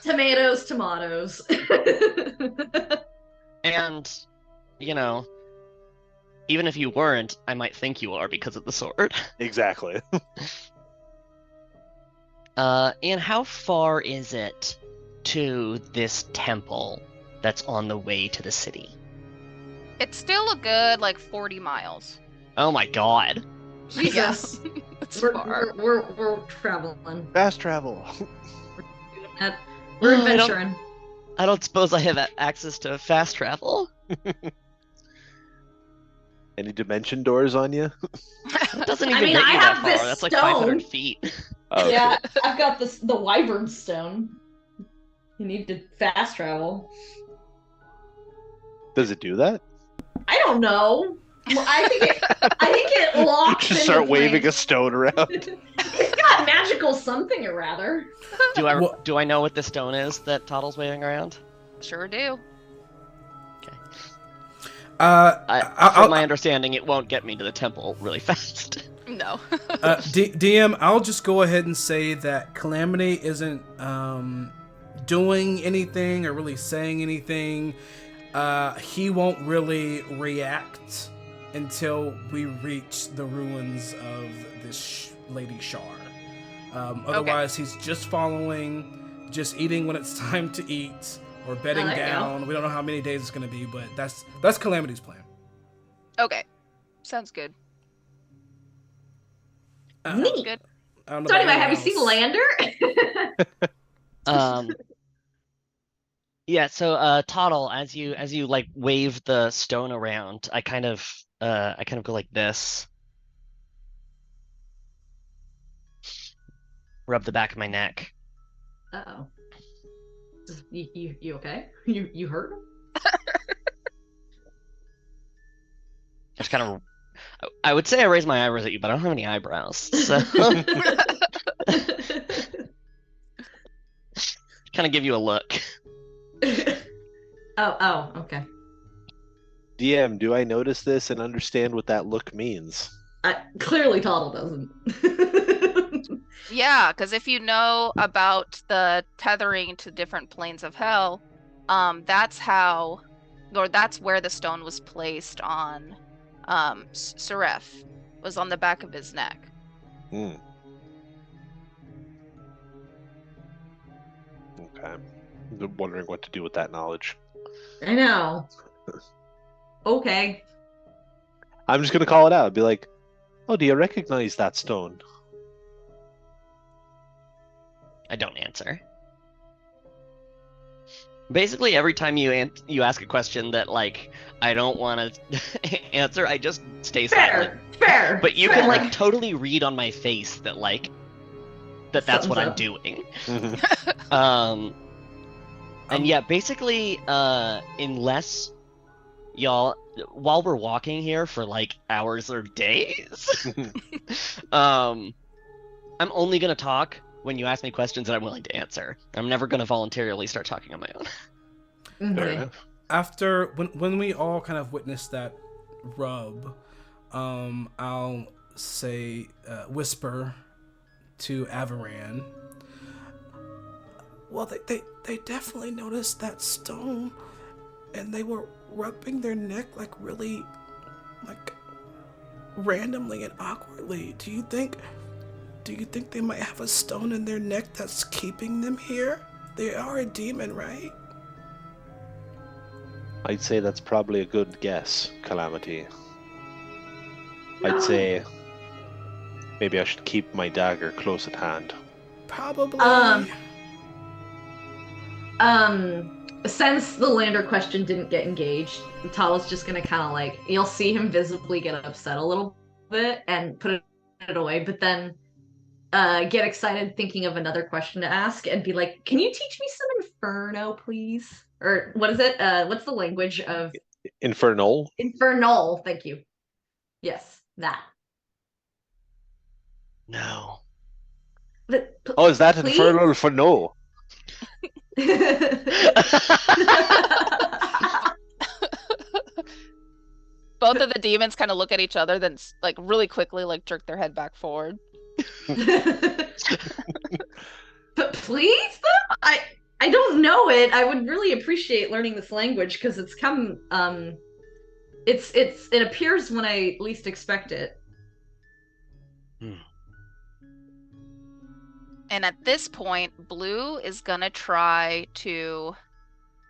[SPEAKER 2] Tomatoes.
[SPEAKER 5] And, even if you weren't, I might think you are because of the sword.
[SPEAKER 1] exactly.
[SPEAKER 5] And how far is it to this temple that's on the way to the city?
[SPEAKER 3] It's still a good, 40 miles.
[SPEAKER 5] Oh my god.
[SPEAKER 2] Jesus.
[SPEAKER 3] That's
[SPEAKER 2] We're
[SPEAKER 3] far.
[SPEAKER 2] we're traveling.
[SPEAKER 1] Fast travel.
[SPEAKER 2] Doing that. We're
[SPEAKER 5] I don't-
[SPEAKER 2] adventuring.
[SPEAKER 5] I don't suppose I have access to fast travel.
[SPEAKER 1] Any dimension doors on you?
[SPEAKER 5] That doesn't
[SPEAKER 2] I
[SPEAKER 5] even
[SPEAKER 2] mean,
[SPEAKER 5] get
[SPEAKER 2] I
[SPEAKER 5] you that
[SPEAKER 2] have
[SPEAKER 5] far.
[SPEAKER 2] this
[SPEAKER 5] That's like
[SPEAKER 2] stone.
[SPEAKER 5] 500 feet.
[SPEAKER 1] Oh, okay.
[SPEAKER 2] Yeah, I've got the wyvern stone. You need to fast travel.
[SPEAKER 1] Does it do that?
[SPEAKER 2] I don't know. Well, I think it locks
[SPEAKER 1] Just
[SPEAKER 2] into
[SPEAKER 1] start waving a
[SPEAKER 2] place.
[SPEAKER 1] stone around.
[SPEAKER 2] It's got magical something or rather.
[SPEAKER 5] Do I know what the stone is that Toddle's waving around?
[SPEAKER 3] Sure do.
[SPEAKER 5] From my understanding, it won't get me to the temple really fast.
[SPEAKER 3] No.
[SPEAKER 4] DM, I'll just go ahead and say that Calamity isn't doing anything or really saying anything. He won't really react until we reach the ruins of this Lady Shar. Otherwise, he's just following, just eating when it's time to eat, or bedding
[SPEAKER 2] there you go.
[SPEAKER 4] down. We don't know how many days it's going to be, but that's Calamity's plan.
[SPEAKER 3] Okay. Sounds good.
[SPEAKER 2] Neat.
[SPEAKER 3] Good.
[SPEAKER 4] I don't know
[SPEAKER 2] So
[SPEAKER 4] about
[SPEAKER 2] anyway, have you
[SPEAKER 4] anyone
[SPEAKER 2] seen
[SPEAKER 4] else.
[SPEAKER 2] Lander?
[SPEAKER 5] Yeah, so Toddle, as you like wave the stone around, I kind of go like this. Rub the back of my neck.
[SPEAKER 2] Uh-oh. You okay? You hurt?
[SPEAKER 5] Just kind of, I would say I raise my eyebrows at you, but I don't have any eyebrows, so kind of give you a look.
[SPEAKER 2] Oh, okay.
[SPEAKER 1] DM, do I notice this and understand what that look means?
[SPEAKER 2] Clearly Toddle doesn't.
[SPEAKER 3] Yeah, because if you know about the tethering to different planes of hell, that's where the stone was placed on Seraph, was on the back of his neck.
[SPEAKER 1] Hmm. Okay. I'm wondering what to do with that knowledge.
[SPEAKER 2] I know. Okay.
[SPEAKER 1] I'm just gonna call it out. Be like, "Oh, do you recognize that stone?"
[SPEAKER 5] I don't answer. Basically, every time you ask a question that like I don't want to answer, I just stay silent.
[SPEAKER 2] Fair.
[SPEAKER 5] But you
[SPEAKER 2] fair.
[SPEAKER 5] can like totally read on my face that like that's what
[SPEAKER 2] Something's
[SPEAKER 5] I'm
[SPEAKER 2] up.
[SPEAKER 5] doing.
[SPEAKER 1] Mhm.
[SPEAKER 5] And yeah, basically, unless y'all, while we're walking here for like hours or days, I'm only gonna talk when you ask me questions that I'm willing to answer. I'm never gonna voluntarily start talking on my own.
[SPEAKER 1] Fair
[SPEAKER 2] Okay.
[SPEAKER 1] enough.
[SPEAKER 4] After when we all kind of witnessed that rub, I'll say whisper to Avaran. Well, they definitely noticed that stone, and they were rubbing their neck like really, like randomly and awkwardly. Do you think they might have a stone in their neck that's keeping them here? They are a demon, right?
[SPEAKER 1] I'd say that's probably a good guess, Calamity. I'd say maybe I should keep my dagger close at hand.
[SPEAKER 4] Probably.
[SPEAKER 2] Since the Lander question didn't get engaged, Tala's just gonna kind of like, you'll see him visibly get upset a little bit and put it away, but then get excited thinking of another question to ask and be like, can you teach me some Inferno, please? Or what is it? What's the language of
[SPEAKER 1] Infernal?
[SPEAKER 2] Infernal? Thank you. Yes, that.
[SPEAKER 5] No.
[SPEAKER 2] But,
[SPEAKER 1] Oh, is that
[SPEAKER 2] please?
[SPEAKER 1] infernal for no?
[SPEAKER 3] Both of the demons kind of look at each other, then like really quickly like jerk their head back forward.
[SPEAKER 2] But please, though? I don't know it. I would really appreciate learning this language because it's come it appears when I least expect it.
[SPEAKER 3] And at this point, Blue is gonna try to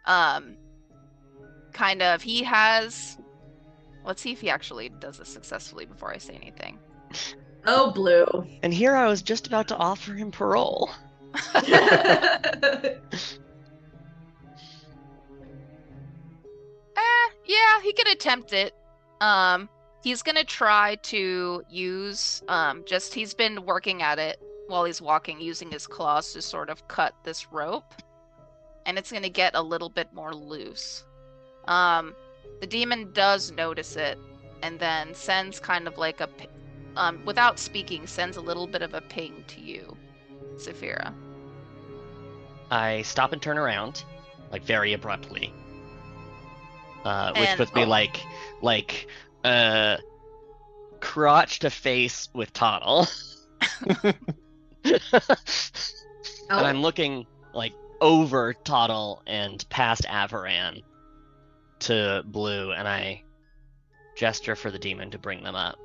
[SPEAKER 3] kind of, let's see if he actually does this successfully before I say anything.
[SPEAKER 2] Oh, Blue.
[SPEAKER 5] And here I was just about to offer him parole.
[SPEAKER 3] Yeah, he could attempt it. He's gonna try to use he's been working at it while he's walking, using his claws to sort of cut this rope, and it's gonna get a little bit more loose. The demon does notice it, and then sends kind of like without speaking, sends a little bit of a ping to you, Saphira.
[SPEAKER 5] I stop and turn around, like very abruptly. Which puts me crotch to face with Toddle. And I'm looking like over Toddle and past Avaran to Blue, and I gesture for the demon to bring them up.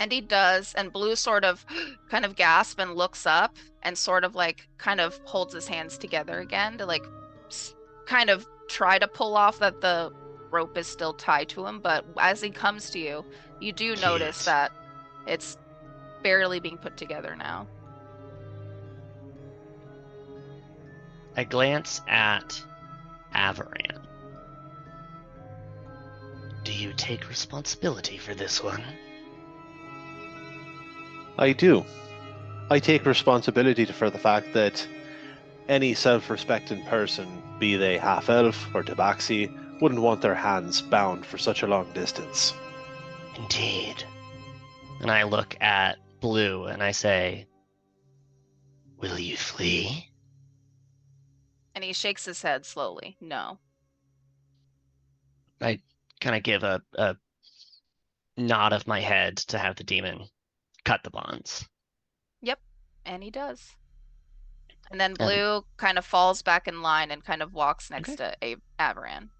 [SPEAKER 3] And he does, and Blue sort of kind of gasps and looks up and sort of like kind of holds his hands together again to like kind of try to pull off that the rope is still tied to him, but as he comes to you, you do notice that it's barely being put together now.
[SPEAKER 5] I glance at Avaran. Do you take responsibility for this one?
[SPEAKER 1] I do. I take responsibility for the fact that any self-respecting person, be they half-elf or tabaxi, wouldn't want their hands bound for such a long distance.
[SPEAKER 5] Indeed. And I look at Blue and I say, will you flee?
[SPEAKER 3] And he shakes his head slowly. No.
[SPEAKER 5] I kind of give a nod of my head to have the demon cut the bonds.
[SPEAKER 3] Yep, and he does. And then Blue kind of falls back in line and kind of walks next to Avaran.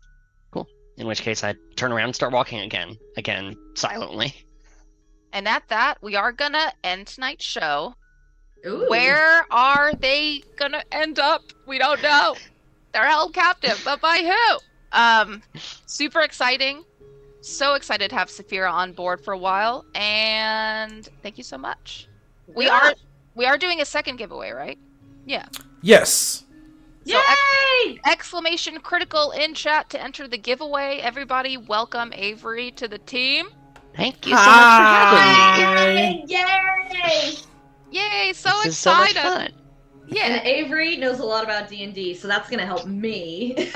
[SPEAKER 5] Cool. In which case I turn around and start walking again silently.
[SPEAKER 3] And at that, we are gonna end tonight's show.
[SPEAKER 2] Ooh.
[SPEAKER 3] Where are they gonna end up? We don't know. They're held captive, but by who? Super exciting. So excited to have Saphira on board for a while, and thank you so much. We are doing a second giveaway, right? Yeah.
[SPEAKER 4] Yes.
[SPEAKER 3] So
[SPEAKER 2] Yay!
[SPEAKER 3] exclamation critical in chat to enter the giveaway. Everybody, welcome Avery to the team.
[SPEAKER 5] Thank you so much for having me.
[SPEAKER 2] Yay!
[SPEAKER 3] Yay! So
[SPEAKER 5] This is so much
[SPEAKER 3] excited.
[SPEAKER 5] fun.
[SPEAKER 3] Yeah.
[SPEAKER 2] And Avery knows a lot about D&D, so that's gonna help me.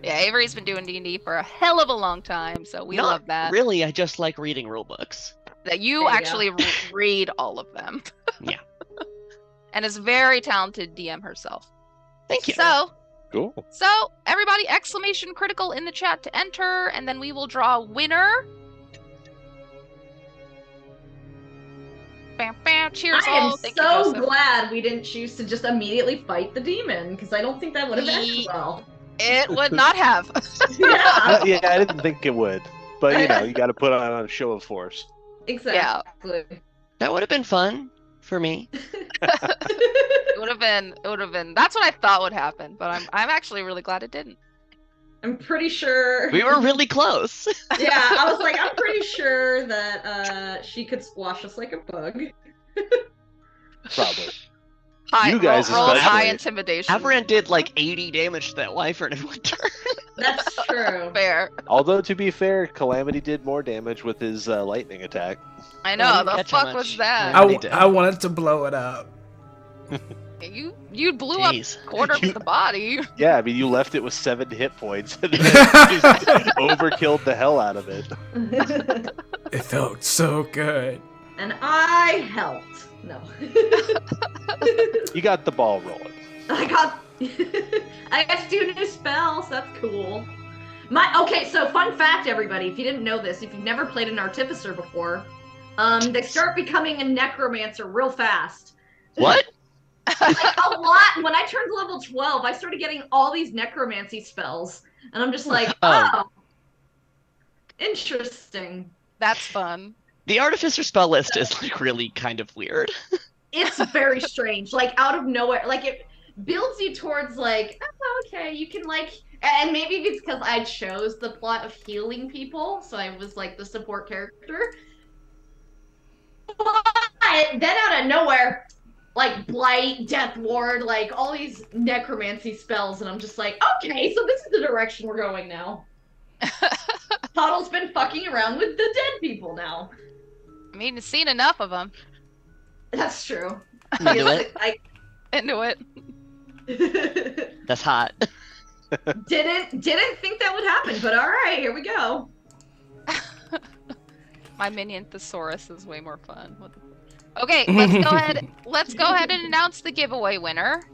[SPEAKER 3] Yeah, Avery's been doing D&D for a hell of a long time, so we love that.
[SPEAKER 5] Really, I just like reading rule books.
[SPEAKER 3] That you
[SPEAKER 2] There you
[SPEAKER 3] actually read all of them.
[SPEAKER 5] Yeah.
[SPEAKER 3] And is very talented DM herself.
[SPEAKER 5] Thank you.
[SPEAKER 3] So
[SPEAKER 1] Cool.
[SPEAKER 3] everybody, exclamation critical in the chat to enter, and then we will draw a winner. Bam, bam. Cheers,
[SPEAKER 2] I am
[SPEAKER 3] all. Thank you,
[SPEAKER 2] so
[SPEAKER 3] Joseph.
[SPEAKER 2] glad we didn't choose to just immediately fight the demon, because I don't think that would have ended well.
[SPEAKER 3] It would not have.
[SPEAKER 2] Yeah,
[SPEAKER 1] Yeah, I didn't think it would. But, you got to put on a show of force.
[SPEAKER 2] exactly.
[SPEAKER 5] That would have been fun for me.
[SPEAKER 3] It would have been. That's what I thought would happen, but I'm actually really glad it didn't.
[SPEAKER 2] I'm pretty sure.
[SPEAKER 5] We were really close.
[SPEAKER 2] Yeah, I was like, I'm pretty sure that she could squash us like a bug.
[SPEAKER 1] Probably.
[SPEAKER 3] High,
[SPEAKER 1] You guys
[SPEAKER 3] roll high
[SPEAKER 1] especially.
[SPEAKER 3] intimidation.
[SPEAKER 5] Avaran did like 80 damage to that wyvern in one turn.
[SPEAKER 2] That's true.
[SPEAKER 3] Fair.
[SPEAKER 1] Although, to be fair, Calamity did more damage with his lightning attack.
[SPEAKER 3] I know.
[SPEAKER 5] didn't
[SPEAKER 3] The
[SPEAKER 5] catch how
[SPEAKER 3] fuck
[SPEAKER 5] much.
[SPEAKER 3] was that?
[SPEAKER 5] Calamity did.
[SPEAKER 4] I wanted to blow it up.
[SPEAKER 3] You blew up
[SPEAKER 5] Jeez.
[SPEAKER 3] quarter of the body.
[SPEAKER 1] Yeah, I mean, you left it with 7 hit points and then just overkilled the hell out of it.
[SPEAKER 4] It felt so good.
[SPEAKER 2] And I helped. No.
[SPEAKER 1] You got the ball rolling.
[SPEAKER 2] I got to do new spells. That's cool. Okay, so fun fact, everybody, if you didn't know this, if you've never played an artificer before, they start becoming a necromancer real fast.
[SPEAKER 5] What?
[SPEAKER 2] Like a lot. When I turned level 12, I started getting all these necromancy spells, and I'm just like, oh, interesting.
[SPEAKER 3] That's fun.
[SPEAKER 5] The artificer spell list is like really kind of weird.
[SPEAKER 2] It's very strange. Like out of nowhere, like it builds you towards like, oh, okay, you can like, and maybe it's because I chose the plot of healing people, so I was like the support character. But then out of nowhere, like Blight, Death Ward, like all these necromancy spells, and I'm just like, okay, so this is the direction we're going now. Toddle's been fucking around with the dead people now.
[SPEAKER 3] I mean, it's seen enough of them.
[SPEAKER 2] That's true.
[SPEAKER 5] Into it.
[SPEAKER 3] Into it.
[SPEAKER 5] That's hot.
[SPEAKER 2] Didn't think that would happen, but all right, here we go.
[SPEAKER 3] My minion thesaurus is way more fun. Okay, let's go ahead. Let's go ahead and announce the giveaway winner.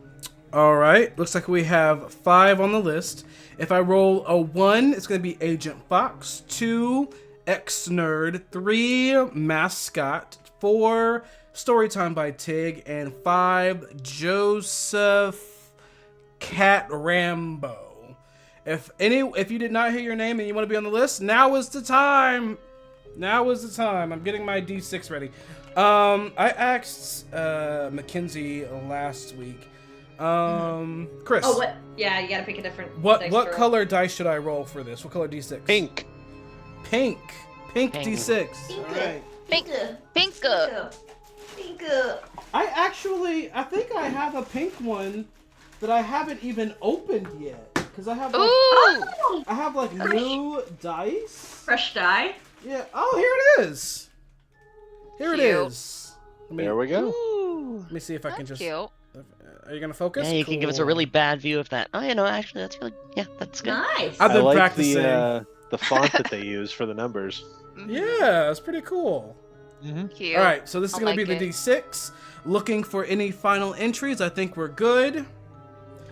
[SPEAKER 4] All right. Looks like we have 5 on the list. If I roll a 1, it's going to be Agent Fox. 2, X-Nerd. 3, Mascot. 4, Storytime by Tig. And 5, Joseph Cat Rambo. If you did not hear your name and you want to be on the list, now is the time. Now is the time. I'm getting my D6 ready. I asked Mackenzie last week. Chris.
[SPEAKER 2] Oh, what? Yeah, you gotta pick a different.
[SPEAKER 4] What color dice should I roll for this? What color D6?
[SPEAKER 1] Pink.
[SPEAKER 4] Pink D6.
[SPEAKER 2] Pink.
[SPEAKER 4] All right.
[SPEAKER 3] Pink.
[SPEAKER 4] I think I have a pink one that I haven't even opened yet because I have like,
[SPEAKER 3] Ooh!
[SPEAKER 4] I have like new dice.
[SPEAKER 2] Fresh die.
[SPEAKER 4] Yeah. Oh, here it is. Here
[SPEAKER 3] Cute.
[SPEAKER 4] it is.
[SPEAKER 1] There we go.
[SPEAKER 4] Let me see if I can
[SPEAKER 3] That's
[SPEAKER 4] just.
[SPEAKER 3] cute.
[SPEAKER 4] Are you gonna focus?
[SPEAKER 5] Yeah, you can give us a really bad view of that. Oh, yeah, no, actually, that's really, yeah, that's good.
[SPEAKER 2] Nice.
[SPEAKER 4] I've
[SPEAKER 1] I
[SPEAKER 4] been
[SPEAKER 1] like
[SPEAKER 4] practicing.
[SPEAKER 1] the font that they use for the numbers.
[SPEAKER 4] Yeah, it's pretty cool.
[SPEAKER 3] Cute.
[SPEAKER 4] All right, so this is
[SPEAKER 3] I
[SPEAKER 4] gonna be
[SPEAKER 3] like
[SPEAKER 4] the
[SPEAKER 3] it.
[SPEAKER 4] D6. Looking for any final entries. I think we're good.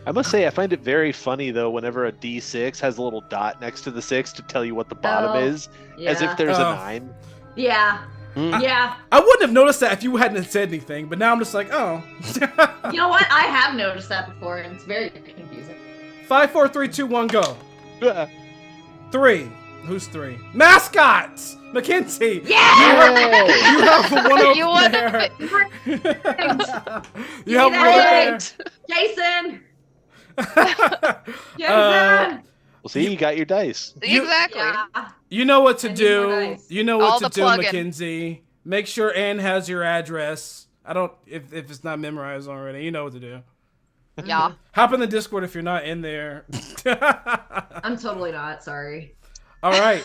[SPEAKER 1] I must say, I find it very funny though whenever a D6 has a little dot next to the 6 to tell you what the bottom
[SPEAKER 2] Oh,
[SPEAKER 1] is,
[SPEAKER 2] Yeah.
[SPEAKER 1] as if there's
[SPEAKER 4] Oh.
[SPEAKER 1] a 9.
[SPEAKER 2] Yeah.
[SPEAKER 5] Mm.
[SPEAKER 2] Yeah.
[SPEAKER 4] I wouldn't have noticed that if you hadn't said anything, but now I'm just like, oh.
[SPEAKER 2] You know what? I have noticed that before, and it's very confusing.
[SPEAKER 4] 5, 4, 3, 2, 1, go. 3. Who's 3? Mascots! Mackenzie!
[SPEAKER 2] Yeah!
[SPEAKER 4] You have one over
[SPEAKER 3] You won
[SPEAKER 4] there.
[SPEAKER 2] Give
[SPEAKER 4] You have
[SPEAKER 2] me
[SPEAKER 4] one over
[SPEAKER 2] that
[SPEAKER 4] there.
[SPEAKER 2] Jason! Jason!
[SPEAKER 1] Well, see, you got your dice.
[SPEAKER 3] Exactly.
[SPEAKER 2] Yeah.
[SPEAKER 4] You know what to
[SPEAKER 2] I need more
[SPEAKER 4] do.
[SPEAKER 2] dice.
[SPEAKER 4] You know what
[SPEAKER 3] All
[SPEAKER 4] to
[SPEAKER 3] the
[SPEAKER 4] do,
[SPEAKER 3] plug-in.
[SPEAKER 4] Mackenzie. Make sure Ann has your address. I don't if it's not memorized already. You know what to do.
[SPEAKER 3] Yeah.
[SPEAKER 4] Hop in the Discord if you're not in there.
[SPEAKER 2] I'm totally not, sorry.
[SPEAKER 4] All right.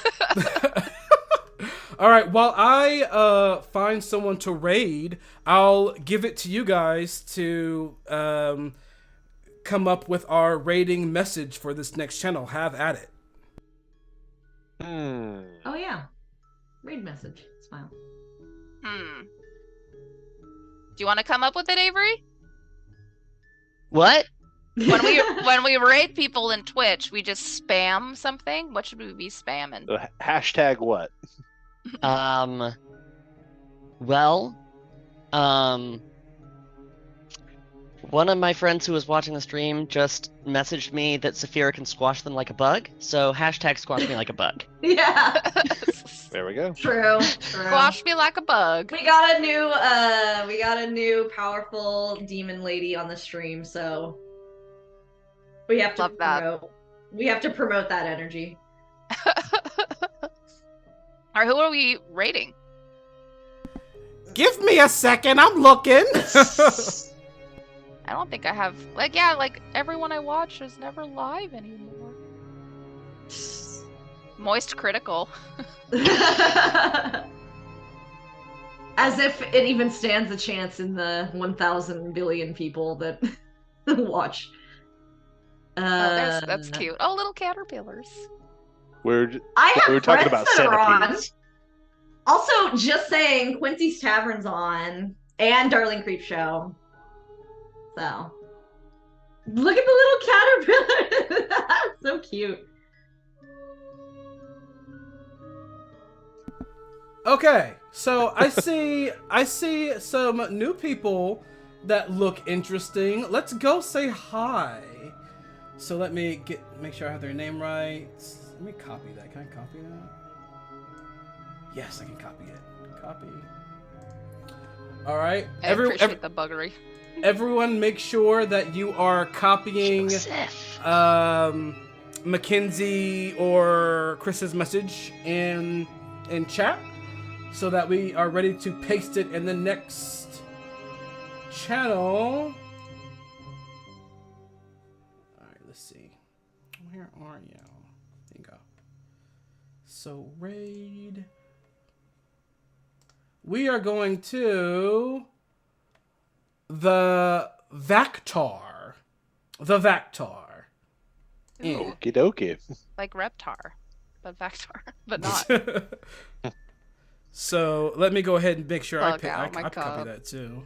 [SPEAKER 4] All right. While I find someone to raid, I'll give it to you guys to come up with our raiding message for this next channel. Have at it.
[SPEAKER 2] Oh yeah. Read message. Smile.
[SPEAKER 3] Do you want to come up with it, Avery?
[SPEAKER 5] What?
[SPEAKER 3] When we raid people in Twitch, we just spam something. What should we be spamming?
[SPEAKER 1] Hashtag what?
[SPEAKER 5] Well, one of my friends who was watching the stream just messaged me that Saphira can squash them like a bug, so hashtag squash me like a bug.
[SPEAKER 2] Yeah.
[SPEAKER 1] There we go.
[SPEAKER 2] True.
[SPEAKER 3] Squash me like a bug.
[SPEAKER 2] We got a new powerful demon lady on the stream, so we have to
[SPEAKER 3] Love that.
[SPEAKER 2] promote that energy.
[SPEAKER 3] Or who are we raiding?
[SPEAKER 4] Give me a second. I'm looking.
[SPEAKER 3] I don't think I have. Like everyone I watch is never live anymore. Moist critical.
[SPEAKER 2] As if it even stands a chance in the 1,000 billion people that watch.
[SPEAKER 3] That's cute. Oh, little caterpillars.
[SPEAKER 1] We're
[SPEAKER 2] I have
[SPEAKER 1] talking
[SPEAKER 2] friends
[SPEAKER 1] about
[SPEAKER 2] that are on.
[SPEAKER 1] centipedes.
[SPEAKER 2] Also, just saying, Quincy's Tavern's on, and Darling Creep Show. So, look at the little caterpillar. That's so cute.
[SPEAKER 4] Okay, so I see some new people that look interesting. Let's go say hi. So let me make sure I have their name right. Let me copy that. Can I copy that? Yes, I can copy it. Copy. All right.
[SPEAKER 3] I appreciate the buggery.
[SPEAKER 4] Everyone, make sure that you are copying Mackenzie or Chris's message in chat. so that we are ready to paste it in the next channel. Alright, let's see. Where are you? There you go. So, raid. We are going to the Vactar. The Vactar. Yeah.
[SPEAKER 1] Okie dokie.
[SPEAKER 3] Like Reptar, but Vactar, but not.
[SPEAKER 4] So let me go ahead and make sure I
[SPEAKER 3] Bug out my
[SPEAKER 4] copy
[SPEAKER 3] cup.
[SPEAKER 4] that too.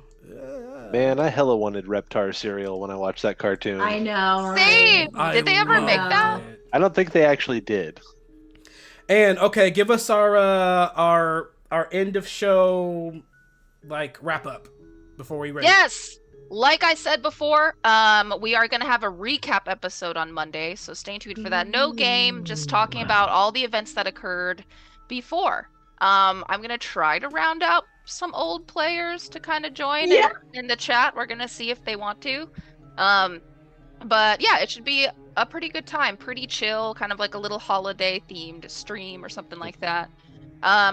[SPEAKER 1] Man, I hella wanted Reptar cereal when I watched that cartoon.
[SPEAKER 2] I know.
[SPEAKER 3] Same.
[SPEAKER 2] Right?
[SPEAKER 3] Did they ever make
[SPEAKER 4] loved
[SPEAKER 3] that?
[SPEAKER 4] it.
[SPEAKER 1] I don't think they actually did.
[SPEAKER 4] And okay, give us our end of show like wrap up before we rate.
[SPEAKER 3] Yes. Like I said before, we are going to have a recap episode on Monday, so stay tuned for that. No game, just talking about all the events that occurred before. I'm going to try to round out some old players to kind of join in the chat. We're going to see if they want to. But yeah, it should be a pretty good time, pretty chill, kind of like a little holiday themed stream or something like that.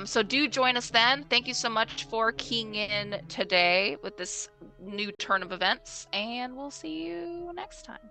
[SPEAKER 3] So do join us then. Thank you so much for keying in today with this new turn of events, and we'll see you next time.